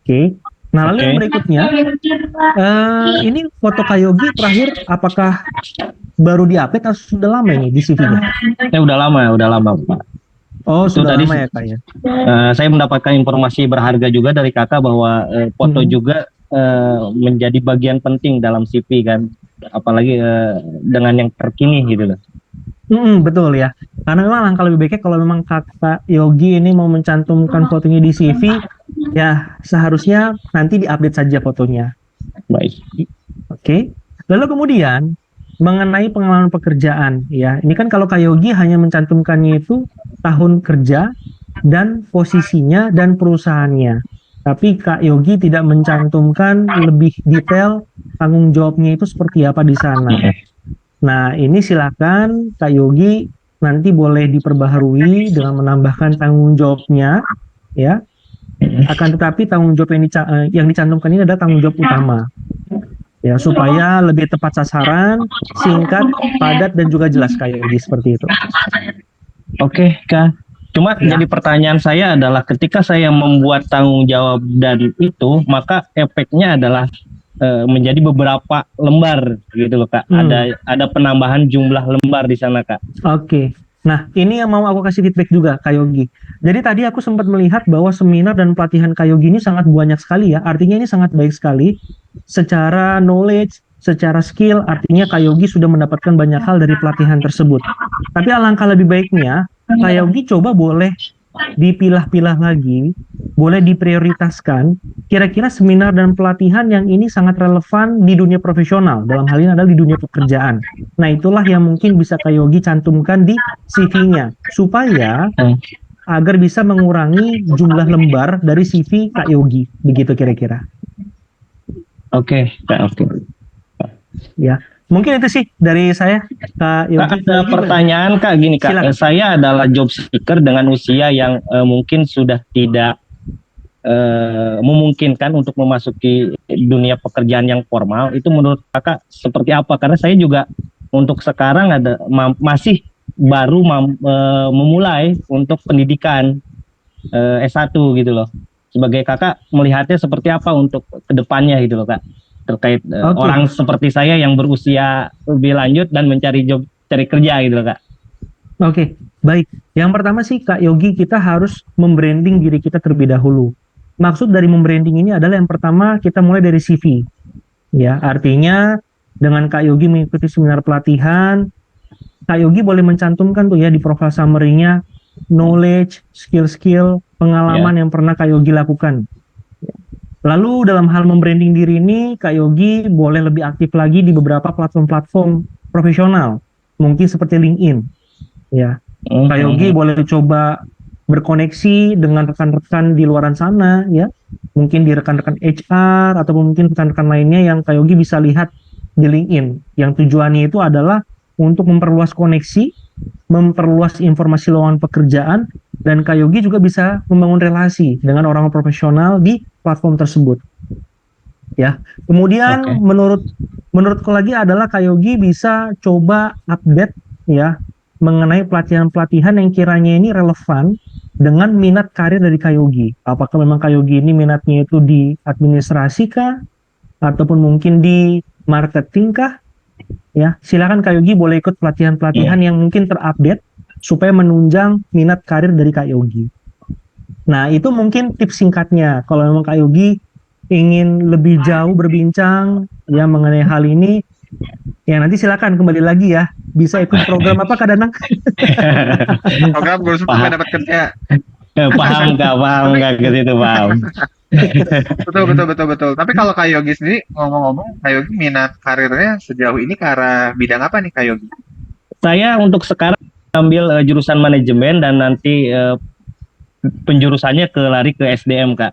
Oke. Nah, lalu yang berikutnya, ini foto Kak Yogi terakhir apakah baru diupdate atau sudah lama ini di CV-nya? Udah lama Pak. Oh, Itu sudah tadi lama ya Kak ya. saya mendapatkan informasi berharga juga dari Kakak bahwa foto juga menjadi bagian penting dalam CV kan, apalagi dengan yang terkini gitu loh. Betul ya. Karena memang langkah lebih baiknya kalau memang Kakak Yogi ini mau mencantumkan fotonya di CV, ya seharusnya nanti diupdate saja fotonya. Baik. Oke. Lalu kemudian mengenai pengalaman pekerjaan, ya. Ini kan kalau Kak Yogi hanya mencantumkannya itu tahun kerja dan posisinya dan perusahaannya. Tapi Kak Yogi tidak mencantumkan lebih detail tanggung jawabnya itu seperti apa di sana. Nah, ini silakan Kak Yogi nanti boleh diperbaharui dengan menambahkan tanggung jawabnya, ya. Akan tetapi tanggung jawab yang dicantumkan ini adalah tanggung jawab utama, ya, supaya lebih tepat sasaran, singkat, padat, dan juga jelas Kak Yogi, seperti itu. Oke, Kak. Cuma Ya. jadi pertanyaan saya adalah ketika saya membuat tanggung jawab dan itu, maka efeknya adalah menjadi beberapa lembar gitu loh Kak. Ada penambahan jumlah lembar di sana Kak. Oke. Nah, ini yang mau aku kasih feedback juga Kak Yogi. Jadi tadi aku sempat melihat bahwa seminar dan pelatihan Kak Yogi ini sangat banyak sekali ya. Artinya ini sangat baik sekali secara knowledge, secara skill. Artinya Kak Yogi sudah mendapatkan banyak hal dari pelatihan tersebut. Tapi alangkah lebih baiknya Kak Yogi coba boleh dipilah-pilah lagi, boleh diprioritaskan kira-kira seminar dan pelatihan yang ini sangat relevan di dunia profesional, dalam hal ini adalah di dunia pekerjaan. Nah, itulah yang mungkin bisa Kak Yogi cantumkan di CV-nya supaya agar bisa mengurangi jumlah lembar dari CV Kak Yogi, begitu kira-kira. Oke, Kak, oke. Ya, mungkin itu sih dari saya Kak Yogi. Kak, ada pertanyaan Kak, gini Kak. Silakan. Saya adalah job seeker dengan usia yang mungkin sudah tidak memungkinkan untuk memasuki dunia pekerjaan yang formal. Itu menurut Kakak seperti apa? Karena saya juga untuk sekarang masih baru memulai untuk pendidikan S1 gitu loh. Sebagai Kakak melihatnya seperti apa untuk kedepannya gitu loh Kak, terkait orang seperti saya yang berusia lebih lanjut dan mencari kerja gitu loh Kak. Oke, baik. Yang pertama sih Kak Yogi, kita harus membranding diri kita terlebih dahulu. Maksud dari membranding ini adalah yang pertama kita mulai dari CV. Ya, artinya dengan Kak Yogi mengikuti seminar pelatihan, Kak Yogi boleh mencantumkan tuh ya di profile summary-nya knowledge, skill-skill, pengalaman yang pernah Kak Yogi lakukan. Lalu dalam hal membranding diri ini, Kak Yogi boleh lebih aktif lagi di beberapa platform-platform profesional, mungkin seperti LinkedIn. Ya, Kak Yogi boleh coba berkoneksi dengan rekan-rekan di luaran sana, ya, mungkin di rekan-rekan HR ataupun mungkin rekan-rekan lainnya yang Kak Yogi bisa lihat di LinkedIn. Yang tujuannya itu adalah untuk memperluas koneksi, memperluas informasi lowongan pekerjaan, dan Kak Yogi juga bisa membangun relasi dengan orang profesional di platform tersebut. Ya, kemudian menurutku lagi adalah Kak Yogi bisa coba update ya mengenai pelatihan-pelatihan yang kiranya ini relevan dengan minat karir dari Kak Yogi. Apakah memang Kak Yogi ini minatnya itu di administrasi kah? Ataupun mungkin di marketing kah? Ya, silakan Kak Yogi boleh ikut pelatihan-pelatihan yang mungkin terupdate supaya menunjang minat karir dari Kak Yogi. Nah, itu mungkin tips singkatnya. Kalau memang Kak Yogi ingin lebih jauh berbincang ya mengenai hal ini, ya nanti silakan kembali lagi ya. Bisa ikut program apa Kak Danang? Program Guru Supaya Dapat Kerja. Paham Kak ke situ, paham. Betul. Tapi kalau Kak Yogi sendiri ngomong-ngomong, Kak Yogi minat karirnya sejauh ini ke arah bidang apa nih Kak Yogi? Saya untuk sekarang ambil jurusan manajemen dan nanti penjurusannya lari ke SDM, Kak.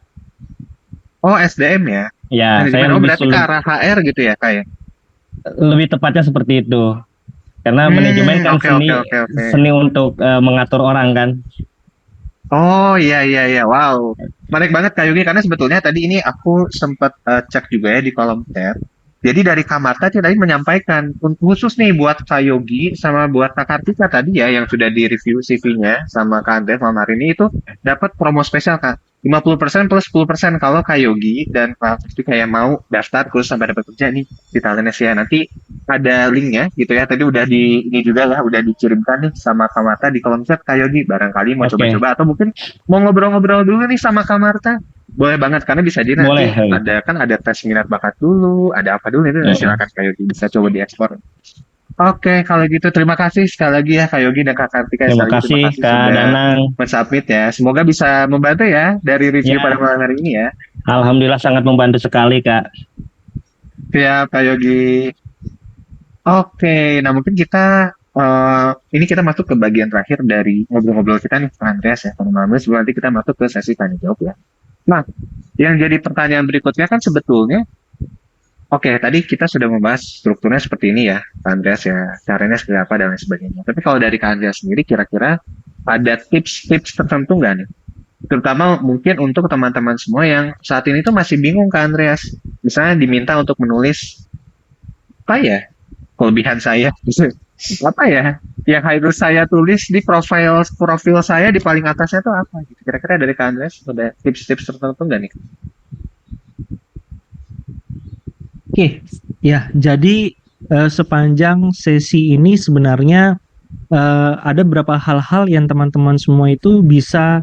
Oh, SDM ya. Ya, saya Manajemen. Oh, lebih berarti ke arah HR gitu ya, Kak ya? lebih tepatnya seperti itu. Karena manajemen kan Oke, oke, oke, oke. seni untuk mengatur orang kan. Oh, iya, iya, iya. Wow. Menarik banget Kak Yogi, karena sebetulnya tadi ini aku sempat cek juga ya di kolom chat. Jadi dari Kak Marta tadi menyampaikan khusus nih buat Kak Yogi sama buat Kak Kartika tadi ya yang sudah di review CV-nya sama Kak Andre malam hari ini itu dapat promo spesial Kak. 50% plus 10% kalau Kak Yogi dan Kak Kartika yang mau daftar khusus sampai dapat kerja nih di Talensia. Nanti ada linknya gitu ya. Tadi udah ini juga ya udah dikirimkan nih sama Kak Marta di kolom chat Kak Yogi. Barangkali mau Oke. coba-coba atau mungkin mau ngobrol-ngobrol dulu nih sama Kak Marta. Boleh banget karena bisa jadi nanti Boleh. ada tes minat bakat dulu, ada apa dulu itu silakan Kak Yogi bisa coba diekspor. Oke, kalau gitu terima kasih sekali lagi ya Kak Yogi dan Kak Kartika. Terima Sekali lagi kasih Kak sudah Danang. mensubmit ya. Semoga bisa membantu ya dari review Ya. pada malam hari ini ya. Alhamdulillah sangat membantu sekali Kak. Siap Kak Yogi. Oke, nah mungkin kita ini kita masuk ke bagian terakhir dari ngobrol-ngobrol kita nih, Pak Andreas ya. Pada malam ini sebelum nanti kita masuk ke sesi tanya jawab ya. Nah, yang jadi pertanyaan berikutnya kan sebetulnya, oke, tadi kita sudah membahas strukturnya seperti ini ya, Pak Andreas ya, caranya seperti apa dan lain sebagainya. Tapi kalau dari Kak Andreas sendiri, kira-kira ada tips-tips tertentu nggak nih? Terutama mungkin untuk teman-teman semua yang saat ini tuh masih bingung Kak Andreas. Misalnya diminta untuk menulis, apa ya, kelebihan saya, apa ya, yang harus saya tulis di profil saya di paling atasnya tuh apa? Gitu. Kira-kira dari Kak Andreas ada tips-tips tertentu nggak nih? Oke, ya. Jadi sepanjang sesi ini sebenarnya ada beberapa hal-hal yang teman-teman semua itu bisa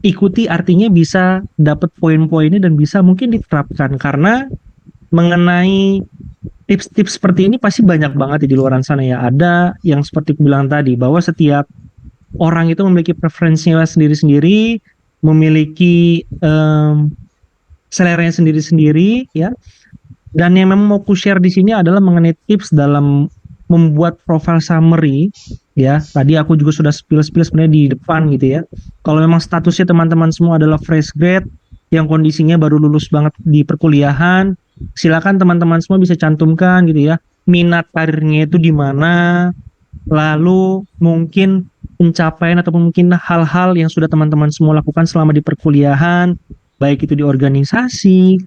ikuti, artinya bisa dapat poin-poinnya dan bisa mungkin diterapkan karena mengenai tips-tips seperti ini pasti banyak banget di luar sana ya. Ada yang seperti aku bilang tadi bahwa setiap orang itu memiliki preferensinya sendiri-sendiri, memiliki seleranya sendiri-sendiri ya. Dan yang memang mau ku share di sini adalah mengenai tips dalam membuat profile summary ya. Tadi aku juga sudah spill sebenarnya di depan gitu ya. Kalau memang statusnya teman-teman semua adalah fresh grade yang kondisinya baru lulus banget di perkuliahan, silakan teman-teman semua bisa cantumkan gitu ya. Minat karirnya itu di mana, lalu mungkin pencapaian ataupun mungkin hal-hal yang sudah teman-teman semua lakukan selama di perkuliahan, baik itu di organisasi,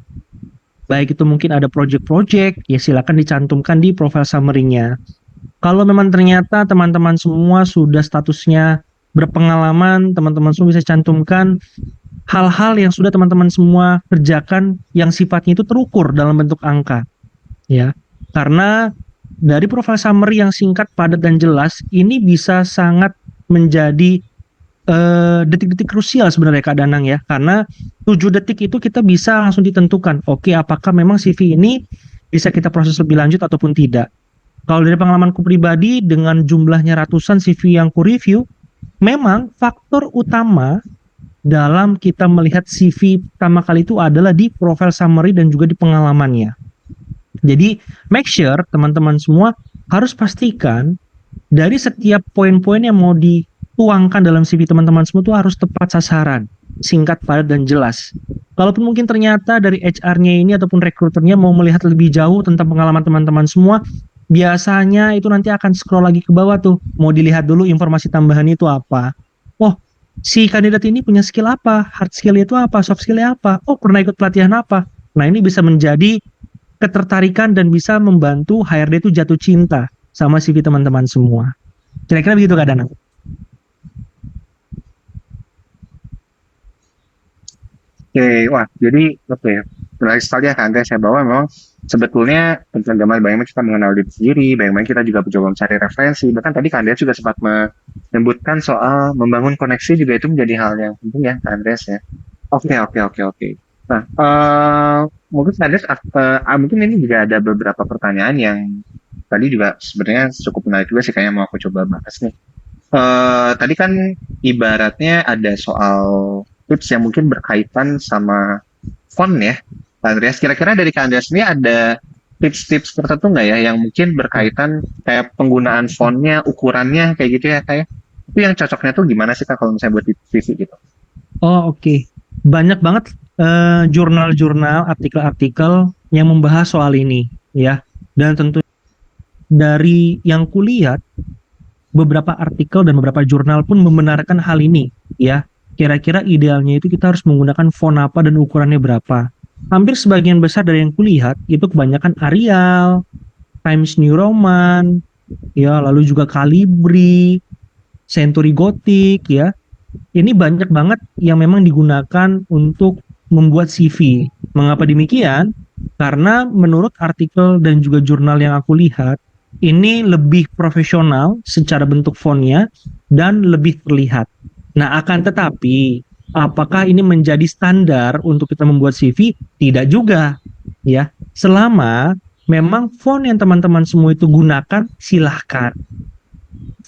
baik itu mungkin ada project-project, ya silakan dicantumkan di profile summary-nya. Kalau memang ternyata teman-teman semua sudah statusnya berpengalaman, teman-teman semua bisa cantumkan hal-hal yang sudah teman-teman semua kerjakan yang sifatnya itu terukur dalam bentuk angka. Ya. Karena dari profile summary yang singkat, padat dan jelas, ini bisa sangat menjadi detik-detik krusial sebenarnya Kak Danang ya, karena 7 detik itu kita bisa langsung ditentukan, oke, apakah memang CV ini bisa kita proses lebih lanjut ataupun tidak. Kalau dari pengalamanku pribadi dengan jumlahnya ratusan CV yang ku review, memang faktor utama dalam kita melihat CV pertama kali itu adalah di profile summary dan juga di pengalamannya. Jadi make sure teman-teman semua harus pastikan dari setiap poin-poin yang mau dituangkan dalam CV teman-teman semua itu harus tepat sasaran, singkat, padat, dan jelas. Kalaupun mungkin ternyata dari HR-nya ini ataupun rekruternya mau melihat lebih jauh tentang pengalaman teman-teman semua, biasanya itu nanti akan scroll lagi ke bawah tuh, mau dilihat dulu informasi tambahan itu apa. Oh, si kandidat ini punya skill apa, hard skill-nya itu apa, soft skill-nya apa, oh pernah ikut pelatihan apa. Nah ini bisa menjadi ketertarikan dan bisa membantu HRD itu jatuh cinta sama CV teman-teman semua. Kira-kira begitu Kak Danang. Oke, wah, jadi menarik sekali ya Kak Andreas ya, bahwa memang sebetulnya bagaimana kita mengenal diri sendiri, bagaimana kita juga mencoba mencari referensi, bahkan tadi Kak Andreas juga sempat menyebutkan soal membangun koneksi juga itu menjadi hal yang penting ya Kak Andreas ya. Oke. Nah, mungkin Kak Andreas, mungkin ini juga ada beberapa pertanyaan yang tadi juga sebenarnya cukup menarik juga sih, kayaknya mau aku coba bahas nih. Tadi kan ibaratnya ada soal tips yang mungkin berkaitan sama font ya, Kak Andreas. Kira-kira dari Kak Andreas ini ada tips-tips tertentu nggak ya yang mungkin berkaitan kayak penggunaan fontnya, ukurannya kayak gitu ya kayak itu yang cocoknya tuh gimana sih Kak kalau misalnya buat di CV gitu? Oh, oke. Banyak banget jurnal-jurnal, artikel-artikel yang membahas soal ini, ya. Dan tentu dari yang kulihat, beberapa artikel dan beberapa jurnal pun membenarkan hal ini, ya. Kira-kira idealnya itu kita harus menggunakan font apa dan ukurannya berapa. Hampir sebagian besar dari yang kulihat itu kebanyakan Arial, Times New Roman, ya, lalu juga Calibri, Century Gothic, ya. Ini banyak banget yang memang digunakan untuk membuat CV. Mengapa demikian? Karena menurut artikel dan juga jurnal yang aku lihat, ini lebih profesional secara bentuk fontnya dan lebih terlihat. Nah, akan tetapi, apakah ini menjadi standar untuk kita membuat CV? Tidak juga, ya. Selama memang font yang teman-teman semua itu gunakan, silahkan.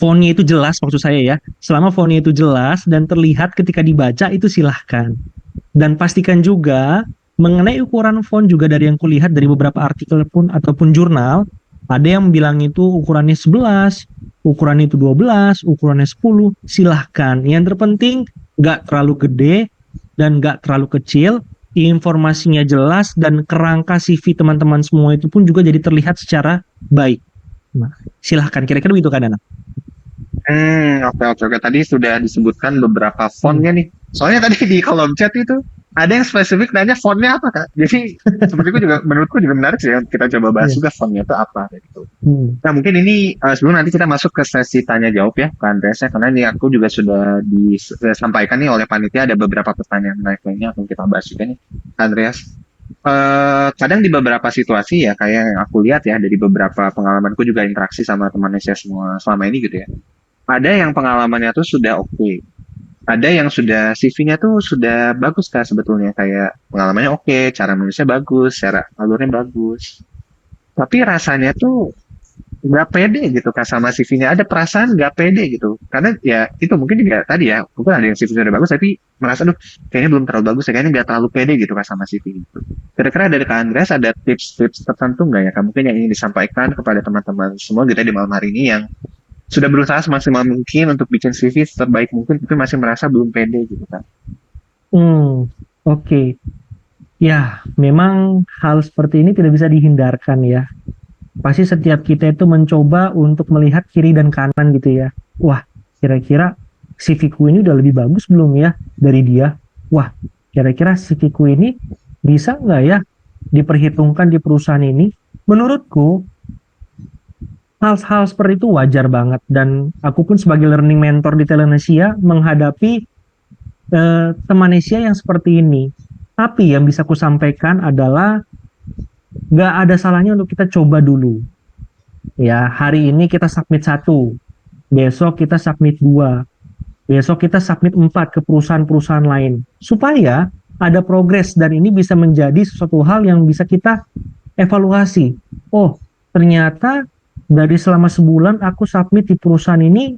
Fontnya itu jelas, maksud saya ya. Selama fontnya itu jelas dan terlihat ketika dibaca, itu silahkan. Dan pastikan juga mengenai ukuran font juga dari yang kulihat dari beberapa artikel pun ataupun jurnal, ada yang bilang itu ukurannya 11, ukurannya itu 12, ukurannya 10, silahkan. Yang terpenting nggak terlalu gede dan nggak terlalu kecil, informasinya jelas dan kerangka CV teman-teman semua itu pun juga jadi terlihat secara baik. Nah, silahkan. Kira-kira begitu kan, Dana? Oke. Tadi sudah disebutkan beberapa fontnya nih. Soalnya tadi di kolom chat itu ada yang spesifik nanya fontnya apa Kak. Jadi menurutku juga menarik sih ya. Kita coba bahas Iya. juga fontnya itu apa gitu. Hmm. Nah mungkin ini sebelum nanti kita masuk ke sesi tanya jawab ya Kak Andreas ya. Karena ini aku juga sudah disampaikan nih oleh panitia ada beberapa pertanyaan menarik lainnya akan kita bahas juga nih Kak Andreas. Kadang di beberapa situasi ya kayak yang aku lihat ya dari beberapa pengalamanku juga interaksi sama teman saya semua selama ini gitu ya. Ada yang pengalamannya tuh sudah oke. Ada yang sudah CV-nya tuh sudah bagus Kak sebetulnya kayak pengalamannya oke, cara menulisnya bagus, cara alurnya bagus. Tapi rasanya tuh nggak pede gitu Kak sama CV-nya. Ada perasaan nggak pede gitu. Karena ya itu mungkin juga tadi ya, mungkin ada yang CV-nya udah bagus tapi merasa aduh kayaknya belum terlalu bagus ya, kayaknya nggak terlalu pede gitu Kak sama CV itu. Kira-kira dari Kak Andreas ada tips-tips tertentu nggak ya Kak mungkin yang ingin disampaikan kepada teman-teman semua gitu ya di malam hari ini yang sudah berusaha semaksimal mungkin untuk bikin CV terbaik mungkin, tapi masih merasa belum pede gitu kan. Oke. Ya, memang hal seperti ini tidak bisa dihindarkan ya. Pasti setiap kita itu mencoba untuk melihat kiri dan kanan gitu ya. Wah, kira-kira CV-ku ini udah lebih bagus belum ya dari dia? Wah, kira-kira CV-ku ini bisa nggak ya diperhitungkan di perusahaan ini? Menurutku, hal-hal seperti itu wajar banget. Dan aku pun sebagai learning mentor di Telenesia menghadapi teman Asia yang seperti ini. Tapi yang bisa aku sampaikan adalah nggak ada salahnya untuk kita coba dulu. Ya, hari ini kita submit 1, besok kita submit 2, besok kita submit 4 ke perusahaan-perusahaan lain. Supaya ada progres dan ini bisa menjadi sesuatu hal yang bisa kita evaluasi. Oh, ternyata dari selama sebulan aku submit di perusahaan ini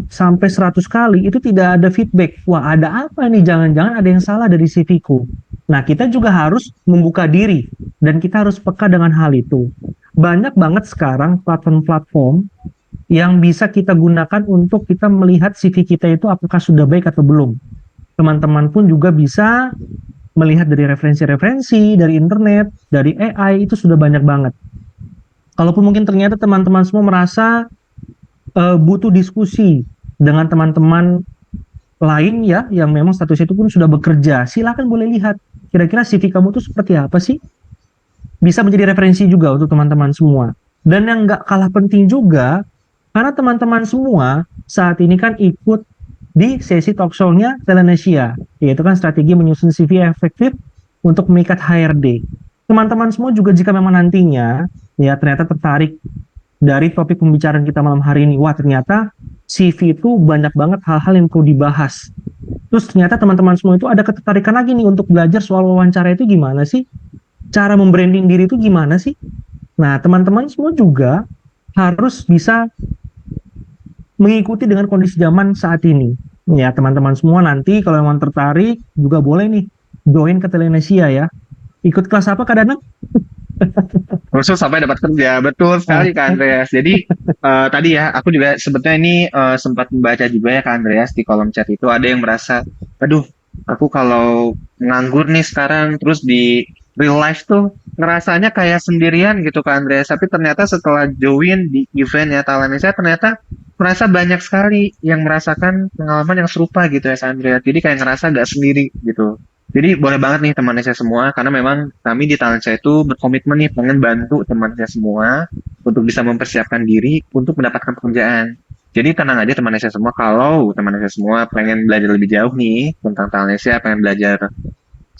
sampai 100 kali, itu tidak ada feedback. Wah, ada apa nih? Jangan-jangan ada yang salah dari CV-ku. Nah, kita juga harus membuka diri dan kita harus peka dengan hal itu. Banyak banget sekarang platform-platform yang bisa kita gunakan untuk kita melihat CV kita itu apakah sudah baik atau belum. Teman-teman pun juga bisa melihat dari referensi-referensi, dari internet, dari AI, itu sudah banyak banget. Kalaupun mungkin ternyata teman-teman semua merasa butuh diskusi dengan teman-teman lain ya, yang memang status itu pun sudah bekerja, silakan boleh lihat kira-kira CV kamu tuh seperti apa sih, bisa menjadi referensi juga untuk teman-teman semua. Dan yang nggak kalah penting juga, karena teman-teman semua saat ini kan ikut di sesi talk show-nya Telenesia, yaitu kan strategi menyusun CV efektif untuk memikat HRD. Teman-teman semua juga jika memang nantinya ya ternyata tertarik dari topik pembicaraan kita malam hari ini, wah ternyata CV itu banyak banget hal-hal yang perlu dibahas. Terus ternyata teman-teman semua itu ada ketertarikan lagi nih untuk belajar soal wawancara itu gimana sih? Cara membranding diri itu gimana sih? Nah, teman-teman semua juga harus bisa mengikuti dengan kondisi zaman saat ini. Ya, teman-teman semua nanti kalau memang tertarik juga boleh nih join ke Telenesia ya. Ikut kelas apa Kak Danang? Khusus sampai dapat kerja, betul Ah, sekali Kak Andreas. Jadi tadi ya, aku juga sebetulnya ini sempat membaca juga ya Kak Andreas di kolom chat itu ada yang merasa, aduh, aku kalau nganggur nih sekarang, terus di real life tuh ngerasanya kayak sendirian gitu Kak Andreas. Tapi ternyata setelah join di event ya Thailandnesia, ternyata merasa banyak sekali yang merasakan pengalaman yang serupa gitu ya Kak Andreas. Jadi kayak ngerasa gak sendiri gitu. Jadi boleh banget nih teman saya semua, karena memang kami di talent saya itu berkomitmen nih pengen bantu teman saya semua untuk bisa mempersiapkan diri untuk mendapatkan pekerjaan. Jadi tenang aja teman saya semua, kalau teman saya semua pengen belajar lebih jauh nih tentang talent saya, pengen belajar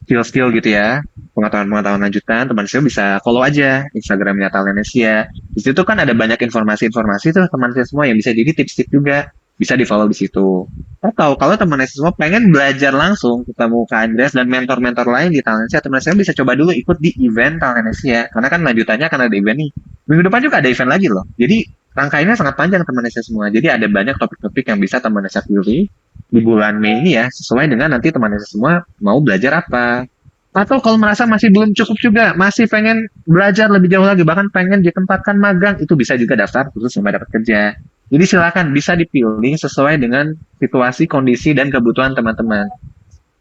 skill-skill gitu ya, pengetahuan-pengetahuan lanjutan, teman saya bisa follow aja Instagramnya Talentnesia. Di situ kan ada banyak informasi-informasi tuh teman saya semua yang bisa jadi tips-tips juga, bisa di follow di situ. Atau kalau teman saya semua pengen belajar langsung ketemu Kak Andreas dan mentor-mentor lain di Talentnesia, teman saya bisa coba dulu ikut di event Talentnesia, karena kan lanjutannya akan ada event nih. Minggu depan juga ada event lagi loh. Jadi rangkaiannya sangat panjang teman saya semua. Jadi ada banyak topik-topik yang bisa teman saya pilih di bulan Mei ini ya, sesuai dengan nanti teman saya semua mau belajar apa. Atau kalau merasa masih belum cukup juga, masih pengen belajar lebih jauh lagi, bahkan pengen ditempatkan magang, itu bisa juga daftar khusus sampai dapat kerja. Jadi silakan bisa dipilih sesuai dengan situasi, kondisi, dan kebutuhan teman-teman.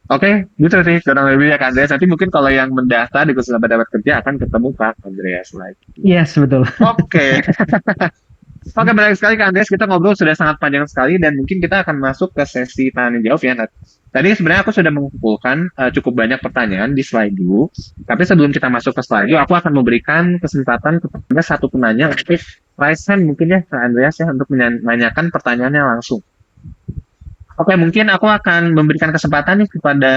Oke, gitu sih kurang lebih ya Kak Andreas. Nanti mungkin kalau yang mendaftar di khusus sampai dapat kerja akan ketemu Pak Andreas lagi. yes, betul. Oke. Oke, menarik sekali Kak Andreas. Kita ngobrol sudah sangat panjang sekali dan mungkin kita akan masuk ke sesi tanya jawab ya. Nat. Tadi sebenarnya aku sudah mengumpulkan cukup banyak pertanyaan di slide dulu. Tapi sebelum kita masuk ke slide dulu, aku akan memberikan kesempatan kepada satu penanya untuk raise hand mungkin ya Kak Andreas ya untuk menanyakan pertanyaannya langsung. Oke, mungkin aku akan memberikan kesempatan nih kepada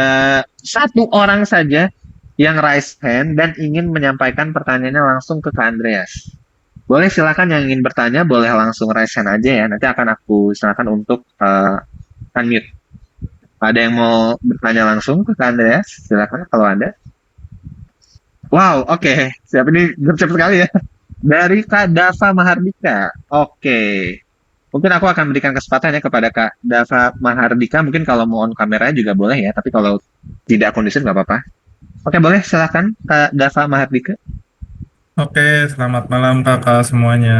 satu orang saja yang raise hand dan ingin menyampaikan pertanyaannya langsung ke Kak Andreas. Boleh silakan yang ingin bertanya, boleh langsung raise hand aja ya. Nanti akan aku silakan untuk unmute. Ada yang mau bertanya langsung ke Kak Andreas? Silakan kalau ada. Wow, oke. Siap ini gercep sekali ya. Dari Kak Dava Mahardika. Oke. Mungkin aku akan berikan kesempatan ya kepada Kak Dava Mahardika. Mungkin kalau mau on kameranya juga boleh ya. Tapi kalau tidak kondusif nggak apa-apa. Oke, boleh silakan Kak Dava Mahardika. Oke, selamat malam kakak semuanya.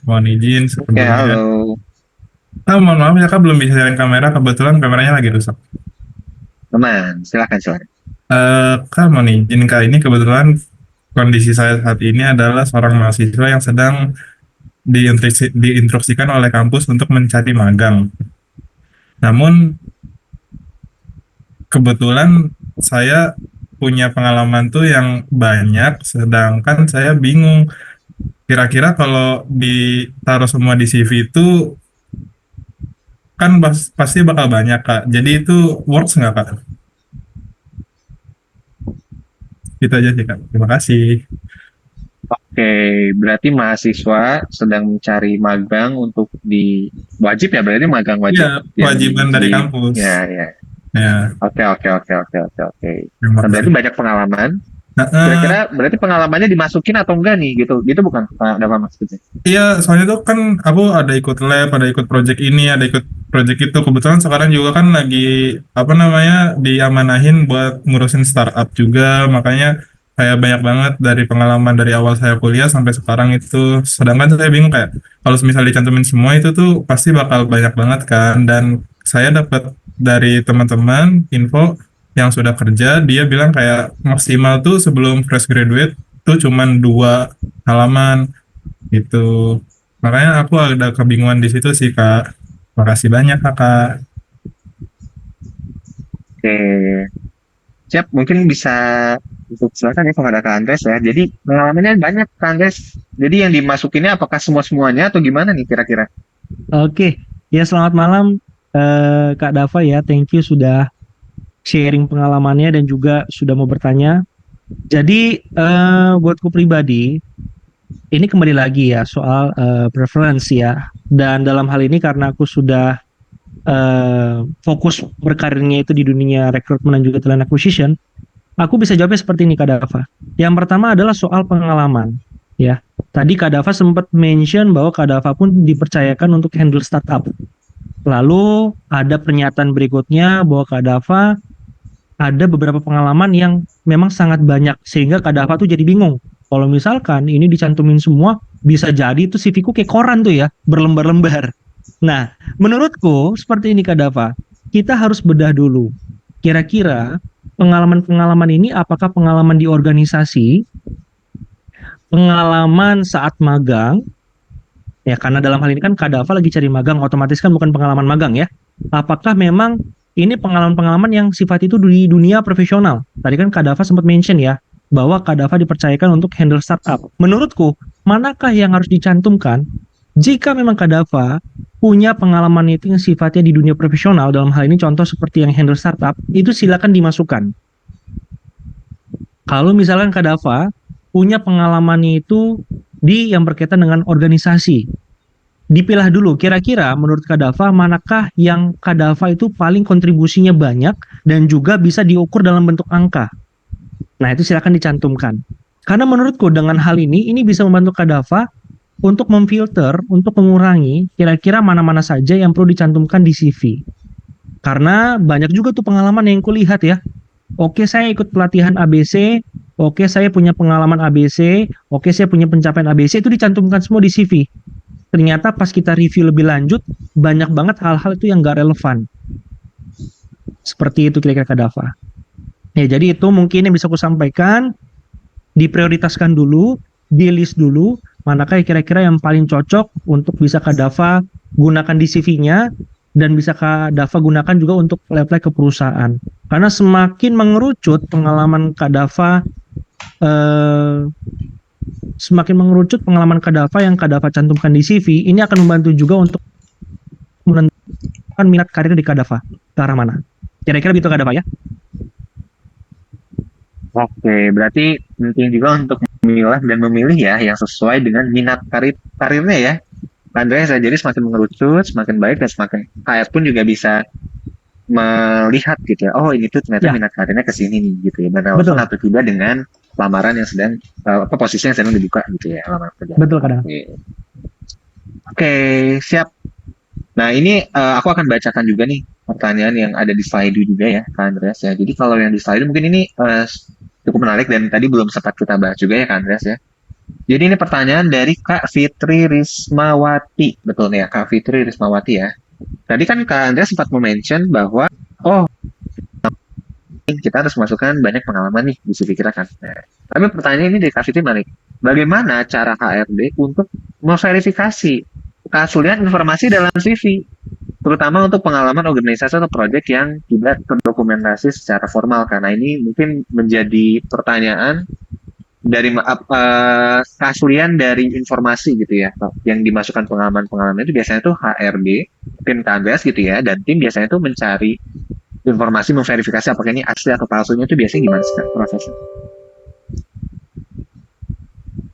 Mohon izin Oke, sebelumnya. halo. Mohon maaf ya kak belum bisa nyalain kamera, kebetulan kameranya lagi rusak. Teman, silakan. Kak mohon izin kak, ini kebetulan kondisi saya saat ini adalah seorang mahasiswa yang sedang diinstruksikan oleh kampus untuk mencari magang. Namun kebetulan saya punya pengalaman tuh yang banyak, sedangkan saya bingung. Kira-kira kalau ditaruh semua di CV itu kan pasti bakal banyak kak. Jadi itu works nggak kak? Itu aja sih kak. Terima kasih. Oke, berarti mahasiswa sedang mencari magang untuk di wajib ya, berarti magang wajib Iya, yang kewajiban dari kampus. ya. Ya, Oke. terima Nah, berarti kasih. banyak pengalaman. Nah, Kira-kira berarti pengalamannya dimasukin atau enggak nih gitu? Gitu bukan Pak Dava maksudnya? iya, soalnya tuh kan aku ada ikut lab, ada ikut project ini, ada ikut project itu. Kebetulan sekarang juga kan lagi apa namanya diamanahin buat ngurusin startup juga, makanya kayak banyak banget dari pengalaman dari awal saya kuliah sampai sekarang itu. Sedangkan saya bingung kayak kalau misalnya dicantumin semua itu tuh pasti bakal banyak banget kan. Dan saya dapat dari teman-teman info yang sudah kerja, dia bilang kayak maksimal tuh sebelum fresh graduate tuh cuman 2 halaman gitu. Makanya aku ada kebingungan di situ sih kak. Makasih banyak kakak. Oke, siap. Mungkin bisa untuk silakan ya kepada Kak Andres ya. Jadi pengalamannya banyak Kak Andres. Jadi yang dimasukinnya apakah semua-semuanya atau gimana nih kira-kira? Oke, ya selamat malam Kak Dava ya. Thank you sudah sharing pengalamannya dan juga sudah mau bertanya. Jadi buatku pribadi, ini kembali lagi ya soal preferensi ya. Dan dalam hal ini karena aku sudah fokus berkarirnya itu di dunia rekrutmen dan juga talent acquisition, aku bisa jawabnya seperti ini Kak Dava. Yang pertama adalah soal pengalaman ya. Tadi Kak Dava sempat mention bahwa Kak Dava pun dipercayakan untuk handle startup. Lalu ada pernyataan berikutnya bahwa Kak Dava ada beberapa pengalaman yang memang sangat banyak sehingga Kak Dava tuh jadi bingung Kalau misalkan ini dicantumin semua, bisa jadi itu CV-ku kayak koran tuh ya, berlembar-lembar. Nah, menurutku seperti ini Kak Dava, kita harus bedah dulu. Kira-kira pengalaman-pengalaman ini apakah pengalaman di organisasi, pengalaman saat magang, ya karena dalam hal ini kan Kak Dava lagi cari magang, otomatis kan bukan pengalaman magang ya. Apakah memang ini pengalaman-pengalaman yang sifat itu di dunia profesional? Tadi kan Kak Dava sempat mention ya, bahwa Kak Dava dipercayakan untuk handle startup. Menurutku, manakah yang harus dicantumkan? Jika memang Kak Dava punya pengalaman itu yang sifatnya di dunia profesional, dalam hal ini contoh seperti yang handle startup, itu silakan dimasukkan. Kalau misalkan Kak Dava punya pengalamannya itu di yang berkaitan dengan organisasi, dipilah dulu kira-kira menurut Kak Dava manakah yang Kak Dava itu paling kontribusinya banyak dan juga bisa diukur dalam bentuk angka. Nah, itu silakan dicantumkan. Karena menurutku dengan hal ini bisa membantu Kak Dava untuk memfilter, untuk mengurangi kira-kira mana-mana saja yang perlu dicantumkan di CV. Karena banyak juga tuh pengalaman yang kulihat ya. Oke, saya ikut pelatihan ABC, oke, saya punya pengalaman ABC, oke, saya punya pencapaian ABC, itu dicantumkan semua di CV. Ternyata pas kita review lebih lanjut, banyak banget hal-hal itu yang gak relevan. Seperti itu kira-kira Kak Dava. Ya, jadi itu mungkin yang bisa aku sampaikan, diprioritaskan dulu, di list dulu, manakah kira-kira yang paling cocok untuk bisa Kak Dava gunakan di CV-nya, dan bisa Kak Dava gunakan juga untuk apply ke perusahaan. Karena semakin mengerucut pengalaman Kak Dava, semakin mengerucut pengalaman Kak Dava yang Kak Dava cantumkan di CV, ini akan membantu juga untuk menentukan minat karir di Kak Dava, ke arah mana. Kira-kira begitu Kak Dava ya? Oke, berarti penting juga untuk memilah dan memilih ya yang sesuai dengan minat karirnya ya. Pak Andreas, jadi semakin mengerucut, semakin baik dan semakin HR pun juga bisa melihat gitu ya. Oh, ini tuh ternyata Ya. minat karirnya ke sini nih gitu ya. Dan relevan atau tidak dengan lamaran yang sedang posisi yang sedang dibuka gitu ya, lamaran kerja. Betul kadang. Oke, siap. Nah, ini aku akan bacakan juga nih pertanyaan yang ada di slide juga ya, Kak Andreas ya. Jadi kalau yang di slide mungkin ini cukup menarik dan tadi belum sempat kita bahas juga ya, Kak Andreas ya. Jadi ini pertanyaan dari Kak Fitri Rismawati, betul nih ya, Kak Fitri Rismawati ya. Tadi kan Kak Andreas sempat mention bahwa kita harus masukkan banyak pengalaman nih di CV kita kan. Nah, tapi pertanyaan ini dari Kak Fitri balik, bagaimana cara HRD untuk memverifikasi keaslian informasi dalam CV, terutama untuk pengalaman organisasi atau proyek yang tidak terdokumentasi secara formal, karena ini mungkin menjadi pertanyaan dari keaslian dari informasi gitu ya, yang dimasukkan pengalaman-pengalaman itu biasanya tuh HRD, tim KBS gitu ya, dan tim biasanya tuh mencari informasi, memverifikasi apakah ini asli atau palsunya itu biasanya gimana sih prosesnya?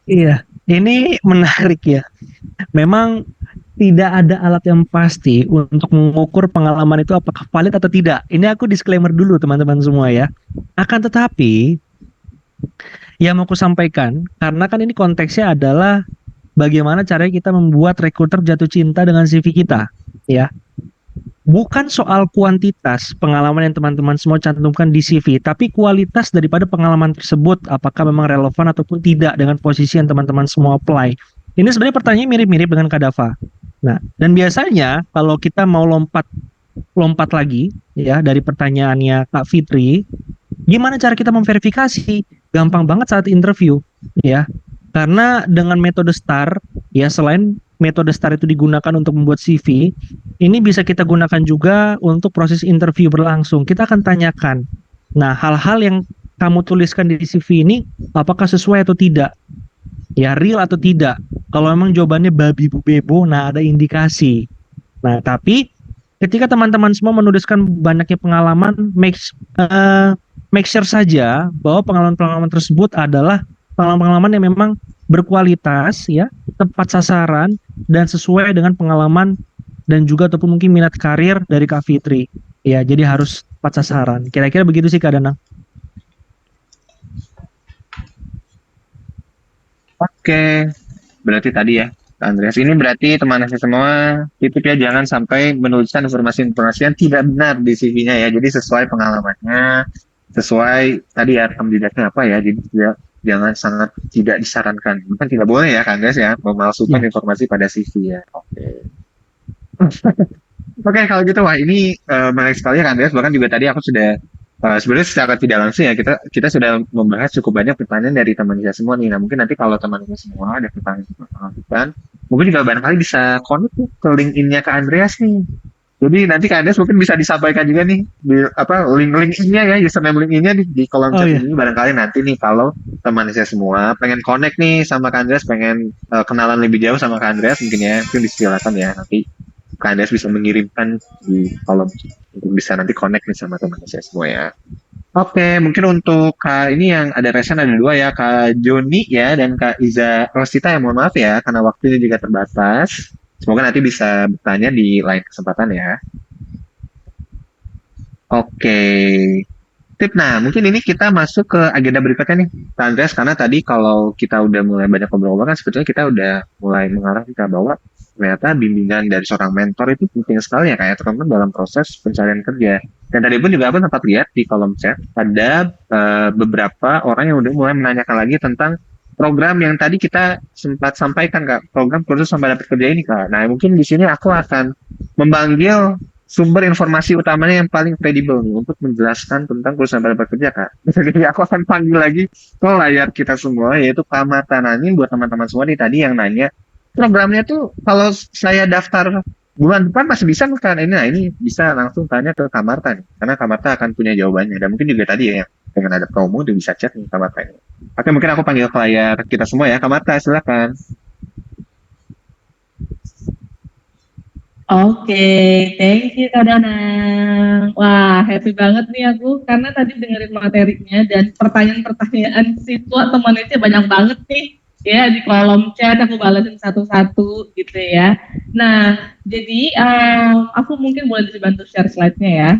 Iya, ini menarik ya. Memang tidak ada alat yang pasti untuk mengukur pengalaman itu apakah valid atau tidak. Ini aku disclaimer dulu teman-teman semua ya. Akan tetapi, yang mau aku sampaikan, karena kan ini konteksnya adalah bagaimana caranya kita membuat rekruter jatuh cinta dengan CV kita, ya. Bukan soal kuantitas pengalaman yang teman-teman semua cantumkan di CV, tapi kualitas daripada pengalaman tersebut, apakah memang relevan ataupun tidak dengan posisi yang teman-teman semua apply. Ini sebenarnya pertanyaannya mirip-mirip dengan Kak Dava. Nah, dan biasanya kalau kita mau lompat lagi ya dari pertanyaannya Kak Fitri, gimana cara kita memverifikasi? Gampang banget saat interview, ya. Karena dengan metode STAR, ya selain metode STAR itu digunakan untuk membuat CV, ini bisa kita gunakan juga untuk proses interview berlangsung. Kita akan tanyakan, nah hal-hal yang kamu tuliskan di CV ini, apakah sesuai atau tidak? Ya real atau tidak? Kalau memang jawabannya babi bu bebo, nah ada indikasi. Nah tapi ketika teman-teman semua menuliskan banyaknya pengalaman, make sure saja bahwa pengalaman-pengalaman tersebut adalah pengalaman-pengalaman yang memang berkualitas, ya, tepat sasaran dan sesuai dengan pengalaman dan juga ataupun mungkin minat karir dari Kak Fitri. Ya, jadi harus tepat sasaran. Kira-kira begitu sih Kak Danang. Oke, berarti tadi ya, Kak Andreas. Ini berarti teman-teman semua, titip ya, jangan sampai menuliskan informasi-informasi yang tidak benar di CV-nya ya. Jadi sesuai pengalamannya, sesuai tadi ya rekam jejaknya apa ya. Jadi jangan sangat tidak disarankan. Bukan tidak boleh ya, Kak Andreas ya, memalsukan Ya. informasi pada CV ya. Oke. Oke, kalau gitu, wah ini menarik sekali ya, Kak Andreas. Bahkan juga tadi aku sudah sebenarnya secara tidak langsung ya kita kita sudah membahas cukup banyak pertanyaan dari teman kita semua nih. Nah mungkin nanti kalau teman kita semua ada pertanyaan yang mau lakukan, mungkin juga barangkali bisa connect tuh ke LinkedIn-nya Kak Andreas nih. Jadi nanti Kak Andreas mungkin bisa disampaikan juga nih di apa link-linknya ya, username LinkedIn-nya di kolom Oh chat ya. ini barangkali nanti nih kalau teman saya semua pengen connect nih sama Kak Andreas, pengen kenalan lebih jauh sama Kak Andreas mungkin ya, mungkin disilakan ya nanti Kak Andreas bisa mengirimkan di kolom untuk bisa nanti connect nih sama teman saya semua ya. Oke, mungkin untuk Kak ini yang ada resen ada dua ya, Kak Joni ya dan Kak Iza Rosita ya, mohon maaf ya karena waktunya juga terbatas. Semoga nanti bisa bertanya di lain kesempatan ya. Oke. Tip, nah mungkin ini kita masuk ke agenda berikutnya nih, Kak Andreas, karena tadi kalau kita udah mulai banyak ngobrol-ngobrol kan sebetulnya kita udah mulai mengarah kita bahwa ternyata bimbingan dari seorang mentor itu penting sekali ya kayak teman-teman dalam proses pencarian kerja. Dan tadi pun juga aku sempat lihat di kolom chat ada beberapa orang yang udah mulai menanyakan lagi tentang program yang tadi kita sempat sampaikan Kak, program kursus sampai dapat kerja ini Kak. Nah mungkin di sini aku akan memanggil sumber informasi utamanya yang paling kredibel nih untuk menjelaskan tentang perusahaan pada kerja Kak. Jadi aku akan panggil lagi ke layar kita semua yaitu Kak Marta Nani buat teman-teman semua nih tadi yang nanya programnya tuh kalau saya daftar bulan depan masih bisa kan ini, nah ini bisa langsung tanya ke Kak Marta nih karena Kak Marta akan punya jawabannya dan mungkin juga tadi ya yang dengan ada promo dia bisa chat nih Kak Marta ini. Oke mungkin aku panggil ke layar kita semua ya Kak Marta silakan. Oke, thank you Kak Danang. Wah, happy banget nih aku karena tadi dengerin materinya dan pertanyaan-pertanyaan siswa teman itu banyak banget nih. Ya, di kolom chat aku balasin satu-satu gitu ya. Nah, jadi aku mungkin boleh dibantu share slide-nya ya.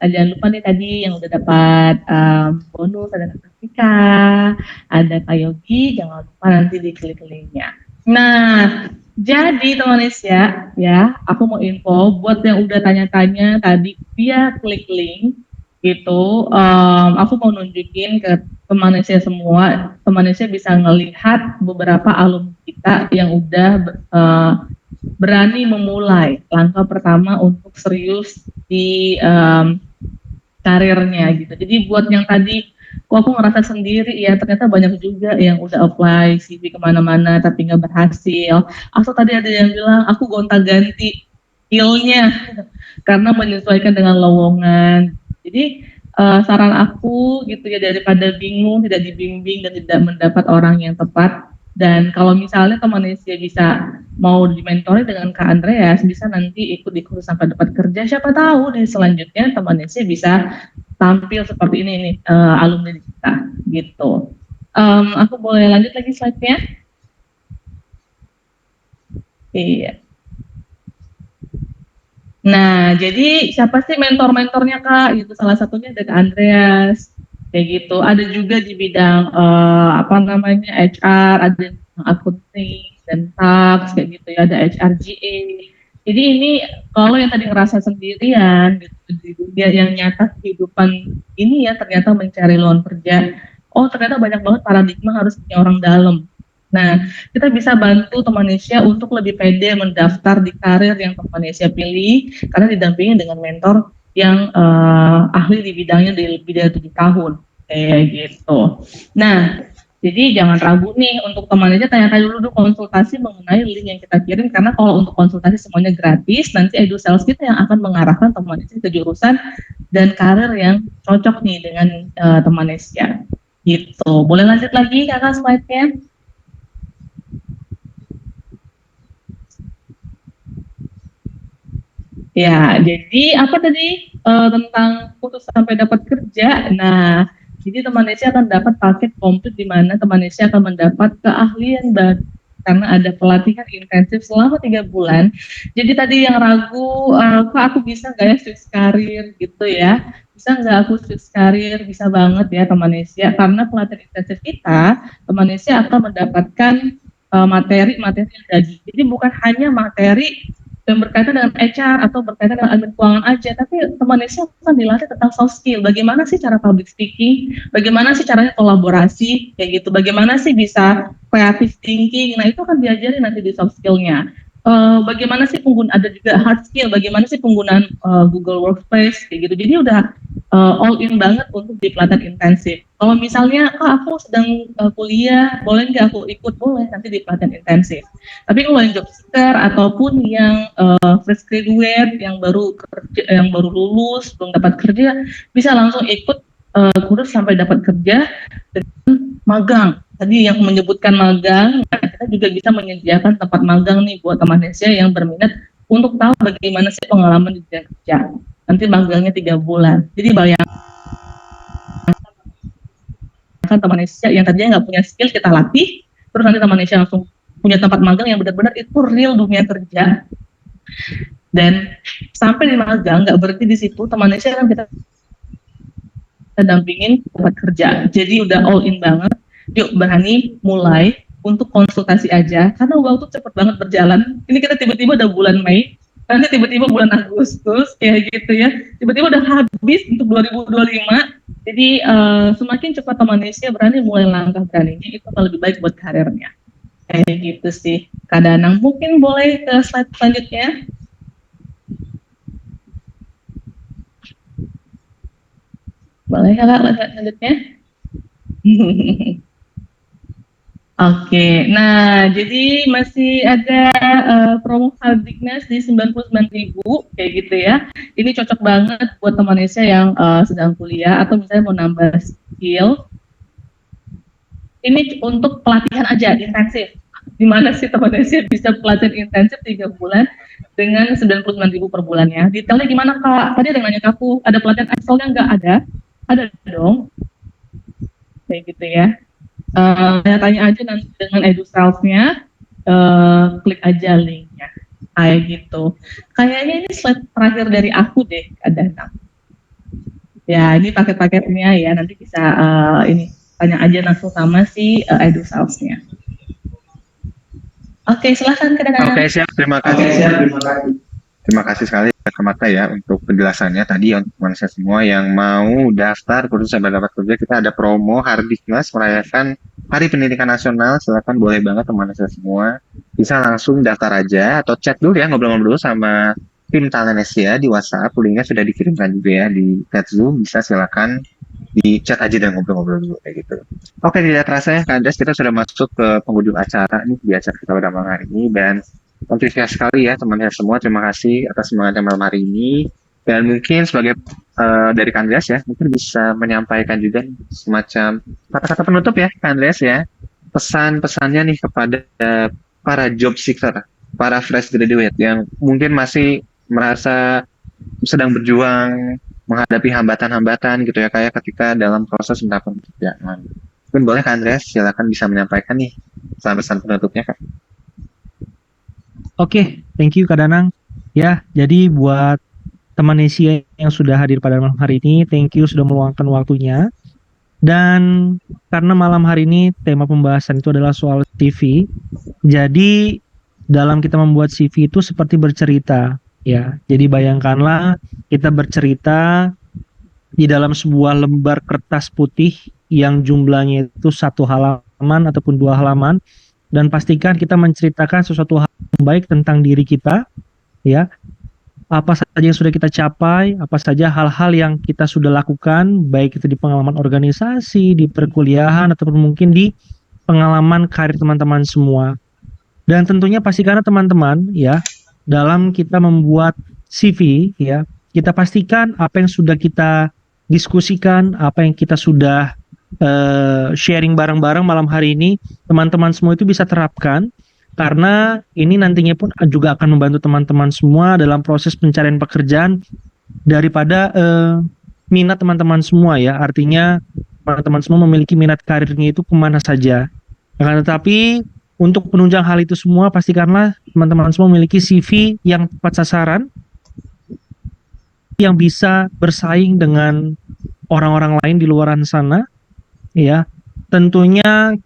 Jangan lupa nih tadi yang udah dapat bonus, ada Kak Tika, ada Kak Yogi, jangan lupa nanti diklik linknya. Nah, jadi teman Indonesia, ya, aku mau info buat yang udah tanya-tanya tadi via klik link gitu, aku mau nunjukin ke teman Indonesia semua, teman Indonesia bisa ngelihat beberapa alumni kita yang udah berani memulai langkah pertama untuk serius di karirnya gitu. Jadi buat yang tadi kok aku ngerasa sendiri ya ternyata banyak juga yang udah apply CV kemana-mana tapi nggak berhasil. Atau tadi ada yang bilang aku gonta-ganti skillnya karena menyesuaikan dengan lowongan. Jadi saran aku gitu ya daripada bingung, tidak dibimbing dan tidak mendapat orang yang tepat. Dan kalau misalnya teman Indonesia bisa mau dimentori dengan Kak Andreas, bisa nanti ikut di kursus sampai dapat kerja. Siapa tahu di selanjutnya teman Indonesia bisa tampil seperti ini nih alumni kita gitu. Aku boleh lanjut lagi slide-nya? Iya. Nah, jadi siapa sih mentor-mentornya Kak? Gitu salah satunya ada Kak Andreas. Kayak gitu. Ada juga di bidang apa namanya HR, ada accounting dan tax kayak gitu ya, ada HRGA. Jadi ini kalau yang tadi ngerasa sendirian gitu, di dunia yang nyata kehidupan ini ya ternyata mencari lowongan kerja, oh ternyata banyak banget paradigma harus punya orang dalam. Nah, kita bisa bantu teman Indonesia untuk lebih pede mendaftar di karir yang teman Indonesia pilih karena didampingi dengan mentor yang ahli di bidangnya di lebih dari 7 tahun kayak gitu. Nah, jadi jangan ragu nih untuk teman aja tanya-tanya dulu konsultasi mengenai link yang kita kirim karena kalau untuk konsultasi semuanya gratis, nanti Edu Sales kita yang akan mengarahkan teman Indonesia ke jurusan dan karir yang cocok nih dengan teman Indonesia. Gitu. Boleh lanjut lagi Kakak slide-nya? Ya, jadi apa tadi tentang putus sampai dapat kerja? Nah, jadi teman Indonesia akan dapat paket komplit di mana teman Indonesia akan mendapat keahlian baru karena ada pelatihan intensif selama 3 bulan. Jadi tadi yang ragu, kok aku bisa nggak ya switch karir gitu ya? Bisa nggak aku switch karir? Bisa banget ya teman Indonesia karena pelatihan intensif kita, teman Indonesia akan mendapatkan materi-materi yang jadi. Jadi bukan hanya materi yang berkaitan dengan HR atau berkaitan dengan admin keuangan aja, tapi teman Nesya akan dilatih tentang soft skill. Bagaimana sih cara public speaking, bagaimana sih caranya kolaborasi, kayak gitu. Bagaimana sih bisa creative thinking. Nah, itu akan diajari nanti di soft skill-nya. Bagaimana sih ada juga hard skill, bagaimana sih penggunaan Google Workspace kayak gitu. Jadi udah all in banget untuk di pelatihan intensif. Kalau misalnya aku sedang kuliah, boleh nggak aku ikut? Boleh, nanti di pelatihan intensif. Tapi kalau yang job seeker ataupun yang fresh graduate yang baru kerja, yang baru lulus belum dapat kerja, bisa langsung ikut kursus sampai dapat kerja dengan magang. Tadi yang menyebutkan magang, nah kita juga bisa menyediakan tempat magang nih buat teman Nesya yang berminat untuk tahu bagaimana sih pengalaman di dunia kerja. Nanti magangnya 3 bulan. Jadi bayangkan teman Nesya yang tadinya nggak punya skill, kita latih, terus nanti teman Nesya langsung punya tempat magang yang benar-benar itu real dunia kerja. Dan sampai di magang nggak berhenti di situ, teman Nesya kan kita dampingin tempat kerja. Jadi udah all in banget. Yuk berani mulai untuk konsultasi aja, karena waktu cepet banget berjalan. Ini kita tiba-tiba udah bulan Mei, nanti tiba-tiba bulan Agustus, kayak gitu ya. Tiba-tiba udah habis untuk 2025. Jadi semakin cepat teman Nesya berani mulai langkah beraninya, itu akan lebih baik buat karirnya. Kayak gitu sih. Kak Danang, mungkin boleh ke slide selanjutnya. Boleh Kak, slide selanjutnya. Oke, nah jadi masih ada promo Hardiknas di 99.000 kayak gitu ya. Ini cocok banget buat teman Nesya yang sedang kuliah atau misalnya mau nambah skill. Ini untuk pelatihan aja intensif. Gimana sih teman Nesya bisa pelatihan intensif 3 bulan dengan 99.000 per bulannya? Detailnya gimana Kak? Tadi ada yang nanya ke aku, ada pelatihan Excelnya nggak? Ada dong. Kayak gitu ya. Tanya aja nanti dengan EduSelf-nya, klik aja linknya, kayak gitu. Kayaknya ini slide terakhir dari aku deh, Kak Danang. Ya, ini paket-paketnya ya, nanti bisa ini tanya aja langsung sama si EduSelf-nya. Oke, silahkan Kak Danang. Oke, siap. Terima kasih. Terima kasih sekali Kak Marta ya untuk penjelasannya tadi untuk teman-teman semua yang mau daftar kursus sampai dapat kerja. Kita ada promo Hardiknas merayakan Hari Pendidikan Nasional. Silakan, boleh banget teman-teman semua bisa langsung daftar aja atau chat dulu ya, ngobrol-ngobrol sama tim Talent Nesya di WhatsApp. Linknya sudah dikirimkan juga ya di chat Zoom. Bisa silakan di chat aja dan ngobrol-ngobrol dulu kayak gitu. Oke, tidak terasa ya Kak Andes, kita sudah masuk ke penghujung acara nih di acara kita pada malam hari ini, dan antusias sekali ya teman-teman semua. Terima kasih atas semangatnya malam hari ini. Dan mungkin sebagai dari Kak Andreas ya, mungkin bisa menyampaikan juga semacam kata-kata penutup ya Kak Andreas ya. Pesan-pesannya nih kepada para job seeker, para fresh graduate yang mungkin masih merasa sedang berjuang menghadapi hambatan-hambatan gitu ya, kayak ketika dalam proses mendapatkan pekerjaan. Mungkin boleh Kak Andreas, silakan bisa menyampaikan nih pesan-pesan penutupnya Kak. Oke, thank you Kak Danang. Ya, jadi buat teman Nesya yang sudah hadir pada malam hari ini, thank you sudah meluangkan waktunya. Dan karena malam hari ini tema pembahasan itu adalah soal CV, jadi dalam kita membuat CV itu seperti bercerita, ya. Jadi bayangkanlah kita bercerita di dalam sebuah lembar kertas putih yang jumlahnya itu 1 halaman ataupun 2 halaman, dan pastikan kita menceritakan sesuatu hal yang baik tentang diri kita, ya. Apa saja yang sudah kita capai, apa saja hal-hal yang kita sudah lakukan, baik itu di pengalaman organisasi, di perkuliahan, ataupun mungkin di pengalaman karir teman-teman semua. Dan tentunya pastikan teman-teman ya, dalam kita membuat CV ya, kita pastikan apa yang sudah kita diskusikan, apa yang kita sudah sharing bareng-bareng malam hari ini, teman-teman semua itu bisa terapkan, karena ini nantinya pun juga akan membantu teman-teman semua dalam proses pencarian pekerjaan daripada minat teman-teman semua ya. Artinya teman-teman semua memiliki minat karirnya itu kemana saja. Akan tetapi untuk penunjang hal itu semua, pastikanlah teman-teman semua memiliki CV yang tepat sasaran, yang bisa bersaing dengan orang-orang lain di luar sana. Ya, tentunya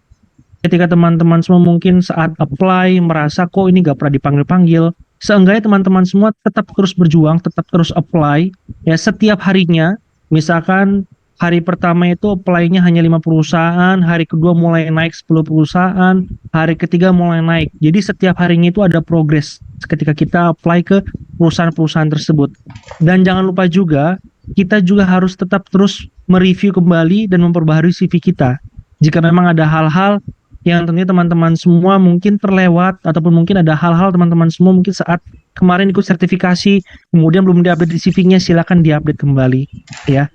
ketika teman-teman semua mungkin saat apply merasa kok ini gak pernah dipanggil-panggil, seenggaknya teman-teman semua tetap terus berjuang, tetap terus apply ya setiap harinya. Misalkan hari pertama itu apply-nya hanya 5 perusahaan, hari kedua mulai naik 10 perusahaan, hari ketiga mulai naik. Jadi setiap harinya itu ada progres ketika kita apply ke perusahaan-perusahaan tersebut. Dan jangan lupa juga, kita juga harus tetap terus mereview kembali dan memperbaharui CV kita. Jika memang ada hal-hal yang tentunya teman-teman semua mungkin terlewat, ataupun mungkin ada hal-hal teman-teman semua mungkin saat kemarin ikut sertifikasi, kemudian belum diupdate di CV-nya, silakan diupdate kembali ya.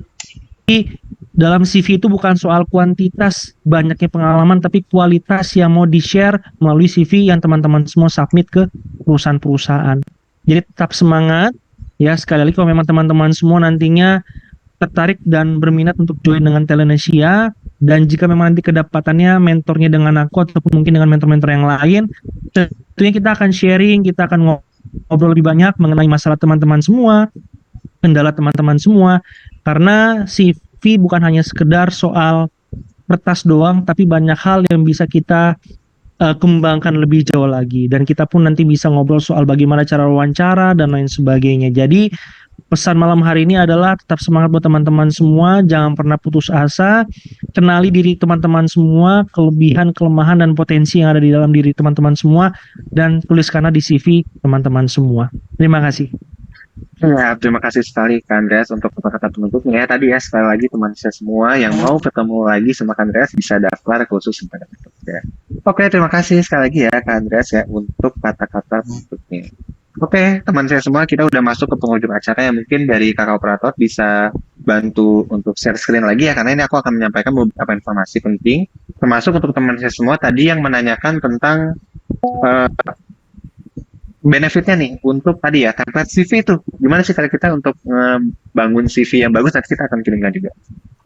Jadi dalam CV itu bukan soal kuantitas banyaknya pengalaman, tapi kualitas yang mau di-share melalui CV yang teman-teman semua submit ke perusahaan-perusahaan. Jadi tetap semangat ya. Sekali lagi, kalau memang teman-teman semua nantinya tertarik dan berminat untuk join dengan Telenesia, dan jika memang nanti kedapatannya mentornya dengan aku ataupun mungkin dengan mentor-mentor yang lain, tentunya kita akan sharing, kita akan ngobrol lebih banyak mengenai masalah teman-teman semua, kendala teman-teman semua. Karena CV bukan hanya sekedar soal kertas doang, tapi banyak hal yang bisa kita kembangkan lebih jauh lagi. Dan kita pun nanti bisa ngobrol soal bagaimana cara wawancara dan lain sebagainya. Jadi pesan malam hari ini adalah tetap semangat buat teman-teman semua, jangan pernah putus asa, kenali diri teman-teman semua, kelebihan, kelemahan, dan potensi yang ada di dalam diri teman-teman semua, dan tuliskanlah di CV teman-teman semua. Terima kasih. Ya, terima kasih sekali Kak Andreas untuk kata-kata penutupnya. Tadi ya, sekali lagi teman saya semua yang mau ketemu lagi sama Kak Andreas bisa daftar khusus pada penutupnya. Oke, terima kasih sekali lagi ya Kak Andreas ya untuk kata-kata penutupnya. Oke, teman saya semua, kita udah masuk ke penghujung acara yang mungkin dari kakak operator bisa bantu untuk share screen lagi ya, karena ini aku akan menyampaikan beberapa informasi penting, termasuk untuk teman saya semua tadi yang menanyakan tentang benefitnya nih untuk tadi ya template CV itu gimana sih cara kita untuk bangun CV yang bagus. Nanti kita akan kirimkan juga.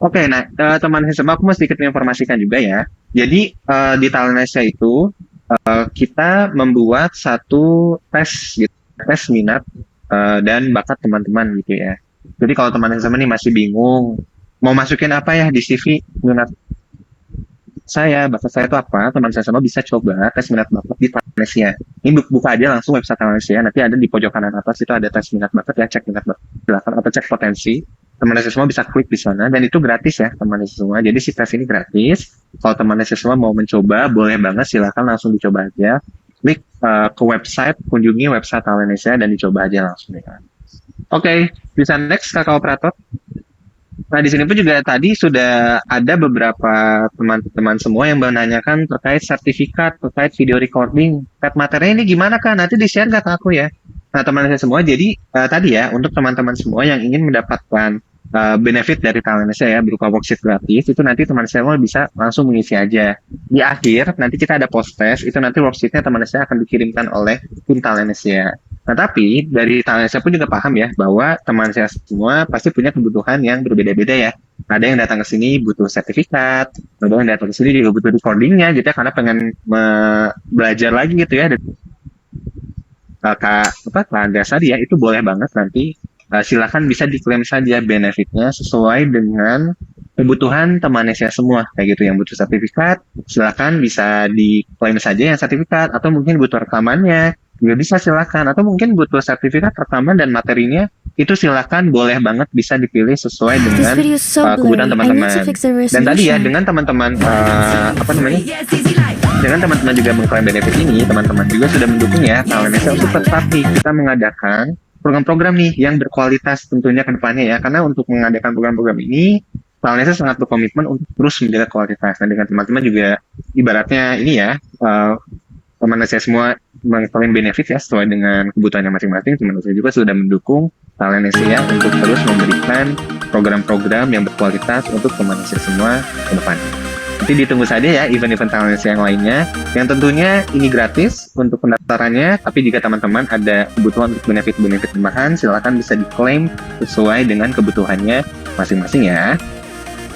Oke, nah teman saya semua, aku mau sedikit menginformasikan juga ya. Jadi di Telenesia itu kita membuat satu tes gitu, tes minat dan bakat teman-teman gitu ya. Jadi kalau teman-teman nih masih bingung mau masukin apa ya di CV minat bakat saya itu apa, teman saya semua bisa coba tes minat bakat di Telenesia. Ini buka aja langsung website Telenesia, nanti ada di pojok kanan atas itu ada tes minat bakat ya, cek minat bakat silakan, atau cek potensi. Teman saya semua bisa klik di sana dan itu gratis ya teman saya semua. Jadi si tes ini gratis. Kalau teman saya semua mau mencoba, boleh banget, silakan langsung dicoba aja. Klik ke website, kunjungi website Telenesia dan dicoba aja langsung ya. Oke, bisa next kakak operator. Nah, di sini pun juga tadi sudah ada beberapa teman-teman semua yang menanyakan terkait sertifikat, terkait video recording. Tab materinya ini gimana kan? Nanti di-share nggak ke aku ya? Nah, teman-teman semua, jadi tadi ya, untuk teman-teman semua yang ingin mendapatkan benefit dari Telenesia ya, berupa worksheet gratis, itu nanti teman semua bisa langsung mengisi aja. Di akhir, nanti kita ada post test, itu nanti worksheetnya teman saya akan dikirimkan oleh tim Telenesia. Nah, tapi dari Telenesia pun juga paham ya bahwa teman saya semua pasti punya kebutuhan yang berbeda-beda ya. Ada yang datang ke sini butuh sertifikat, ada yang datang ke sini juga butuh recordingnya gitu ya, karena pengen belajar lagi gitu ya. Kak Andreas tadi ya, itu boleh banget nanti. Silakan bisa diklaim saja benefitnya sesuai dengan kebutuhan teman saya semua kayak gitu. Yang butuh sertifikat, silakan bisa diklaim saja yang sertifikat, atau mungkin butuh rekamannya juga bisa silakan, atau mungkin butuh sertifikat rekaman dan materinya itu silakan, boleh banget bisa dipilih sesuai dengan kebutuhan teman-teman. Dan tadi ya dengan teman-teman dengan teman-teman juga mengklaim benefit ini, teman-teman juga sudah mendukung ya Telenesia untuk tetap nih kita mengadakan program-program nih yang berkualitas tentunya ke depannya ya, karena untuk mengadakan program-program ini Telenesia sangat berkomitmen untuk terus menjaga kualitas. Dan dengan teman-teman juga ibaratnya ini ya, teman saya semua mengklaim benefit ya sesuai dengan kebutuhannya masing-masing. Teman saya juga sudah mendukung Telenesia untuk terus memberikan program-program yang berkualitas untuk teman saya semua ke depan. Nanti ditunggu saja ya event-event Telenesia yang lainnya, yang tentunya ini gratis untuk pendaftarannya. Tapi jika teman-teman ada kebutuhan untuk benefit-benefit tambahan, silakan bisa diklaim sesuai dengan kebutuhannya masing-masing ya.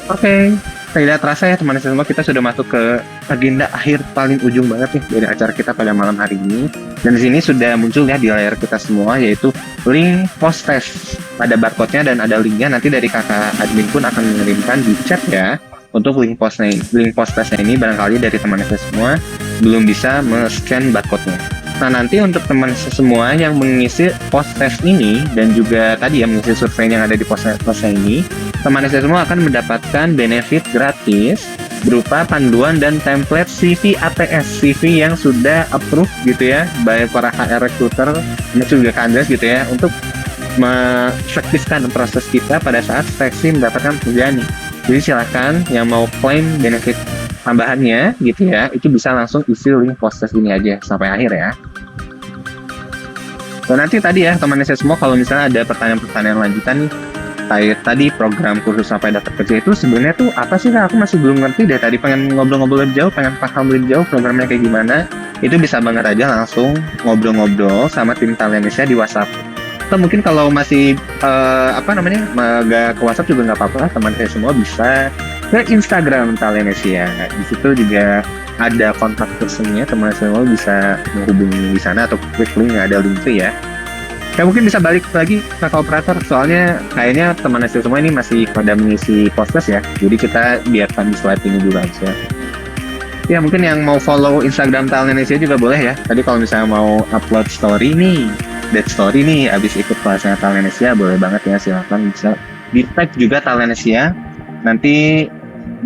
Oke. Tidak terasa ya teman-teman semua, kita sudah masuk ke agenda akhir paling ujung banget nih dari acara kita pada malam hari ini. Dan di sini sudah muncul ya di layar kita semua, yaitu link post test. Ada barcode-nya dan ada linknya, nanti dari kakak admin pun akan mengirimkan di chat ya. Untuk link post testnya ini barangkali dari teman-teman semua belum bisa men-scan barcode-nya. Nah, nanti untuk teman semua yang mengisi post test ini dan juga tadi yang mengisi survei yang ada di post test ini, teman semua akan mendapatkan benefit gratis berupa panduan dan template CV ATS, CV yang sudah approve gitu ya, by para HR recruiter, dan juga kandidat gitu ya, untuk mengefektifkan proses kita pada saat seleksi mendapatkan pekerjaan nih. Jadi silakan yang mau klaim benefit tambahannya gitu ya, itu bisa langsung isi link post test ini aja sampai akhir ya. Dan nanti tadi ya teman saya semua, kalau misalnya ada pertanyaan-pertanyaan lanjutan nih terkait tadi program kursus sampai dapat kerja itu sebenarnya tuh apa sih, Kak? Aku masih belum ngerti deh, tadi pengen ngobrol-ngobrol lebih jauh, pengen paham lebih jauh programnya kayak gimana. Itu bisa banget aja langsung ngobrol-ngobrol sama tim Talentnesia di WhatsApp. Atau mungkin kalau masih nggak ke WhatsApp juga nggak apa-apa, teman saya semua bisa ke Instagram Talentnesia. Di situ juga ada kontak personnya, teman saya semua bisa menghubungi di sana atau klik link yang ada link itu ya. Ya mungkin bisa balik lagi ke operator, soalnya kayaknya teman saya semua ini masih pada mengisi podcast ya. Jadi kita biarkan di slide ini dulu aja. Ya mungkin yang mau follow Instagram Talentnesia juga boleh ya. Tadi kalau misalnya mau upload story nih, dead story nih, abis ikut kelasnya Talentnesia, boleh banget ya, silakan bisa di tag juga Talentnesia. Nanti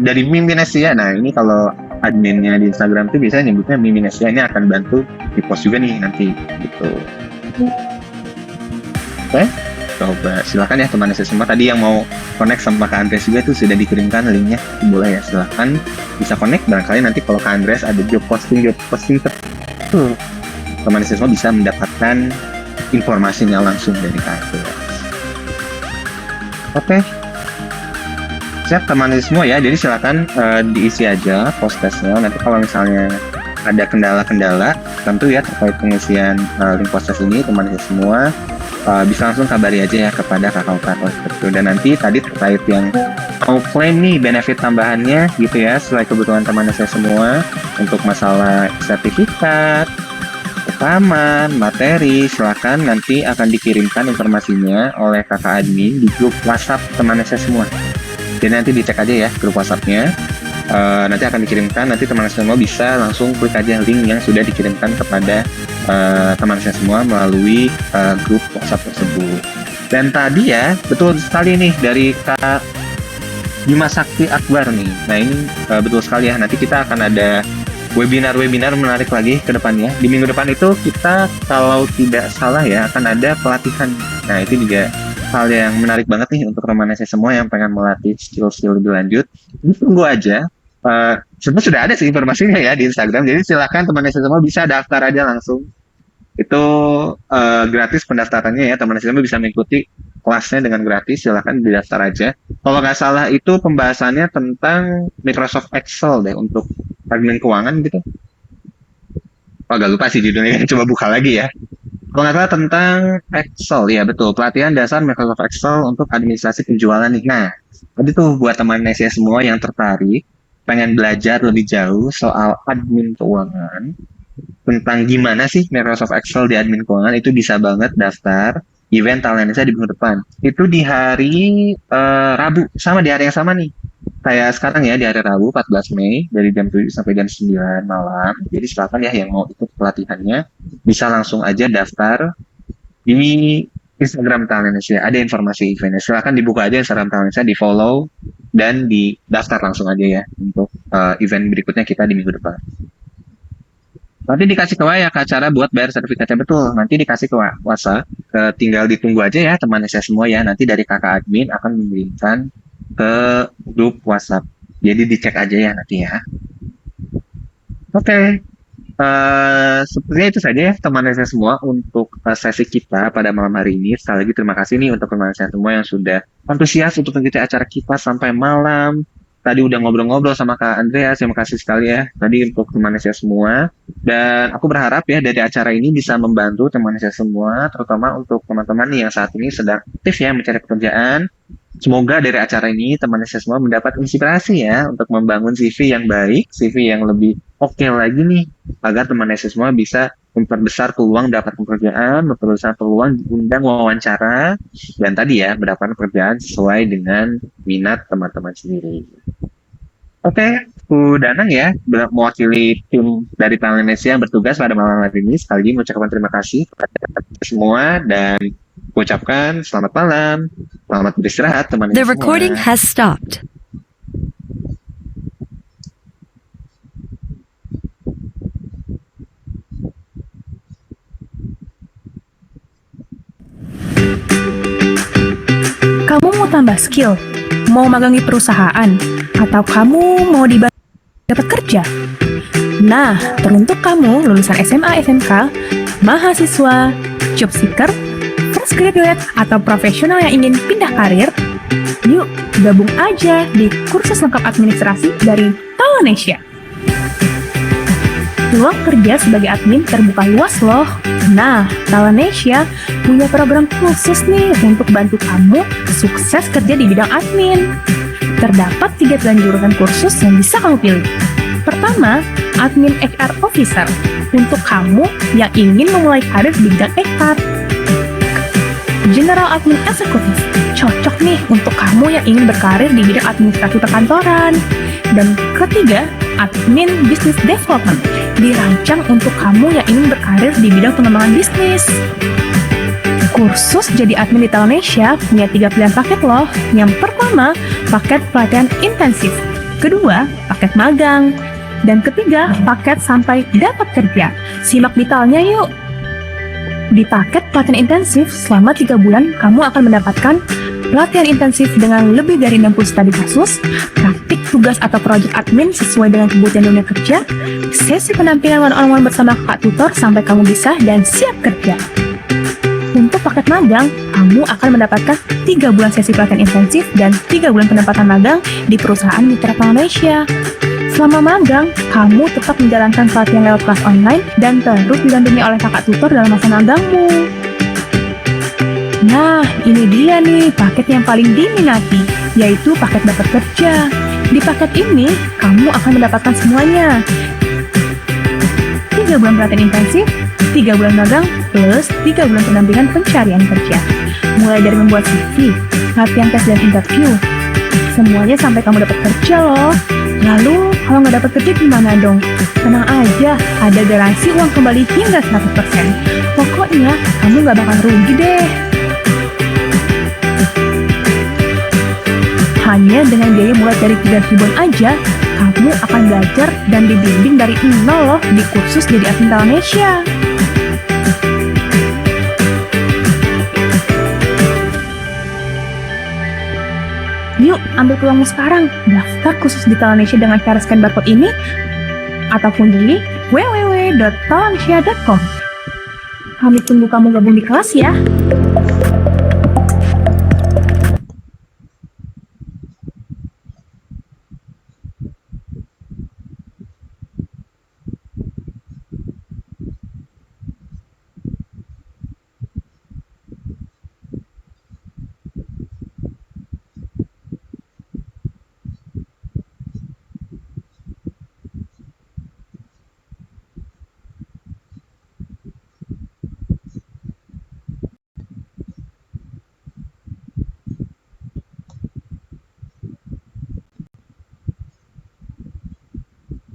dari Miminesia, nah ini kalau adminnya di Instagram tuh biasanya nyebutnya Miminesia, ini akan bantu di post juga nih nanti gitu. Oke, coba silakan ya teman saya semua. Tadi yang mau connect sama Kak Andres juga tuh sudah dikirimkan linknya, boleh ya, silakan bisa connect. Barangkali nanti kalau Kak Andres ada job posting tuh, teman saya semua bisa mendapatkan informasinya langsung dari Kak Andres. Oke, siap teman semua ya. Jadi silakan diisi aja post testnya. Nanti kalau misalnya ada kendala-kendala tentu ya terkait pengisian link post test ini, teman saya semua bisa langsung kabari aja ya kepada kakak operator seperti itu. Dan nanti tadi terkait yang mau klaim nih benefit tambahannya gitu ya, sesuai kebutuhan teman saya semua, untuk masalah sertifikat, rekaman, materi, silakan nanti akan dikirimkan informasinya oleh kakak admin di grup WhatsApp teman saya semua. Jadi nanti dicek aja ya grup WhatsApp-nya. Nanti akan dikirimkan, nanti teman saya semua bisa langsung klik aja link yang sudah dikirimkan kepada teman saya semua melalui grup WhatsApp tersebut. Dan tadi ya, betul sekali nih dari Kak Bima Sakti Akbar nih. Nah ini betul sekali ya, nanti kita akan ada webinar-webinar menarik lagi ke depannya. Di minggu depan itu kita kalau tidak salah ya akan ada pelatihan. Nah itu juga hal yang menarik banget nih untuk teman saya semua yang pengen melatih skill-skill lebih lanjut. Tunggu aja. Sebenarnya sudah ada sih informasinya ya di Instagram. Jadi silakan teman saya semua bisa daftar aja langsung. Itu gratis pendaftarannya ya, teman saya semua bisa mengikuti kelasnya dengan gratis. Silakan didaftar aja. Kalau nggak salah itu pembahasannya tentang Microsoft Excel deh untuk admin keuangan gitu. Oh, agak lupa sih judulnya. Coba buka lagi ya. Kalau nggak salah tentang Excel, ya betul. Pelatihan dasar Microsoft Excel untuk administrasi penjualan nih. Nah, tadi tuh buat teman saya semua yang tertarik, pengen belajar lebih jauh soal admin keuangan, tentang gimana sih Microsoft Excel di admin keuangan, itu bisa banget daftar event Talentnesia di minggu depan. Itu di hari Rabu, sama di hari yang sama nih. Kayak sekarang ya, di hari Rabu 14 Mei dari jam 7 sampai jam 9 malam. Jadi silakan ya yang mau ikut pelatihannya bisa langsung aja daftar di Instagram Talentnesia. Ada informasi eventnya. Silakan dibuka aja Instagram Talentnesia, di follow dan di daftar langsung aja ya untuk event berikutnya kita di minggu depan. Nanti dikasih ke ya ke acara buat bayar sertifikatnya, betul. Nanti dikasih ke WhatsApp, tinggal ditunggu aja ya teman saya semua ya. Nanti dari kakak admin akan mengirimkan ke grup WhatsApp. Jadi dicek aja ya nanti ya. Oke. Sepertinya itu saja ya teman saya semua untuk sesi kita pada malam hari ini. Sekali lagi terima kasih nih untuk teman saya semua yang sudah antusias untuk mengikuti acara kita sampai malam. Tadi udah ngobrol-ngobrol sama Kak Andreas, terima kasih sekali ya tadi untuk teman saya semua. Dan aku berharap ya dari acara ini bisa membantu teman saya semua, terutama untuk teman-teman yang saat ini sedang aktif ya mencari pekerjaan. Semoga dari acara ini teman saya semua mendapat inspirasi ya untuk membangun CV yang baik, CV yang lebih oke lagi nih, agar teman saya semua bisa memperbesar peluang dapat pekerjaan, memperbesar peluang diundang wawancara, dan tadi ya mendapatkan pekerjaan sesuai dengan minat teman-teman sendiri. Oke, aku Danang ya, mewakili tim dari Bank Indonesia yang bertugas pada malam hari ini. Sekali lagi mengucapkan terima kasih kepada semua dan ucapkan selamat malam, selamat beristirahat teman-teman The semua. recording has stopped. Kamu mau tambah skill? Mau magang di perusahaan? Atau kamu mau dapat kerja? Nah, teruntuk kamu lulusan SMA, SMK, mahasiswa, job seeker, fresh graduate, atau profesional yang ingin pindah karir, yuk gabung aja di kursus lengkap administrasi dari Talanesia. Peluang kerja sebagai admin terbuka luas loh. Nah, Talanesia punya program khusus nih untuk bantu kamu sukses kerja di bidang admin. Terdapat 3 pilihan jurusan kursus yang bisa kamu pilih. Pertama, Admin HR Officer untuk kamu yang ingin memulai karir di bidang HR. General Admin Executive cocok nih untuk kamu yang ingin berkarir di bidang administrasi perkantoran. Dan ketiga, Admin Business Development dirancang untuk kamu yang ingin berkarir di bidang pengembangan bisnis. Kursus jadi admin di Talanesia punya 3 pilihan paket loh. Yang pertama, paket pelatihan intensif. Kedua, paket magang. Dan ketiga, paket sampai dapat kerja. Simak detailnya yuk. Di paket pelatihan intensif, selama 3 bulan kamu akan mendapatkan pelatihan intensif dengan lebih dari 60 studi kasus, praktik tugas atau proyek admin sesuai dengan kebutuhan dunia kerja, sesi pendampingan one-on-one bersama kakak tutor sampai kamu bisa dan siap kerja. Untuk paket magang, kamu akan mendapatkan 3 bulan sesi pelatihan intensif dan 3 bulan pendapatan magang di perusahaan mitra Talanesia. Selama magang, kamu tetap menjalankan pelatihan lewat kelas online dan terus didampingi oleh kakak tutor dalam masa magangmu. Nah, ini dia nih paket yang paling diminati, yaitu paket dapat kerja. Di paket ini, kamu akan mendapatkan semuanya. 3 bulan pelatihan intensif, 3 bulan magang, plus 3 bulan pendampingan pencarian kerja. Mulai dari membuat CV, latihan tes dan interview. Semuanya sampai kamu dapat kerja loh. Lalu, kalau nggak dapat kerja gimana dong? Tenang aja, ada garansi uang kembali hingga 100%. Pokoknya, kamu nggak bakal rugi deh. Hanya dengan biaya mulai dari 3 ribuan aja, kamu akan belajar dan dibimbing dari nol loh di kursus jadi admin Talanesia. Yuk, ambil peluangmu sekarang. Daftar kursus di Talanesia dengan cara scan barcode ini atau kunjungi www.talanesia.com. Kami tunggu kamu gabung di kelas ya.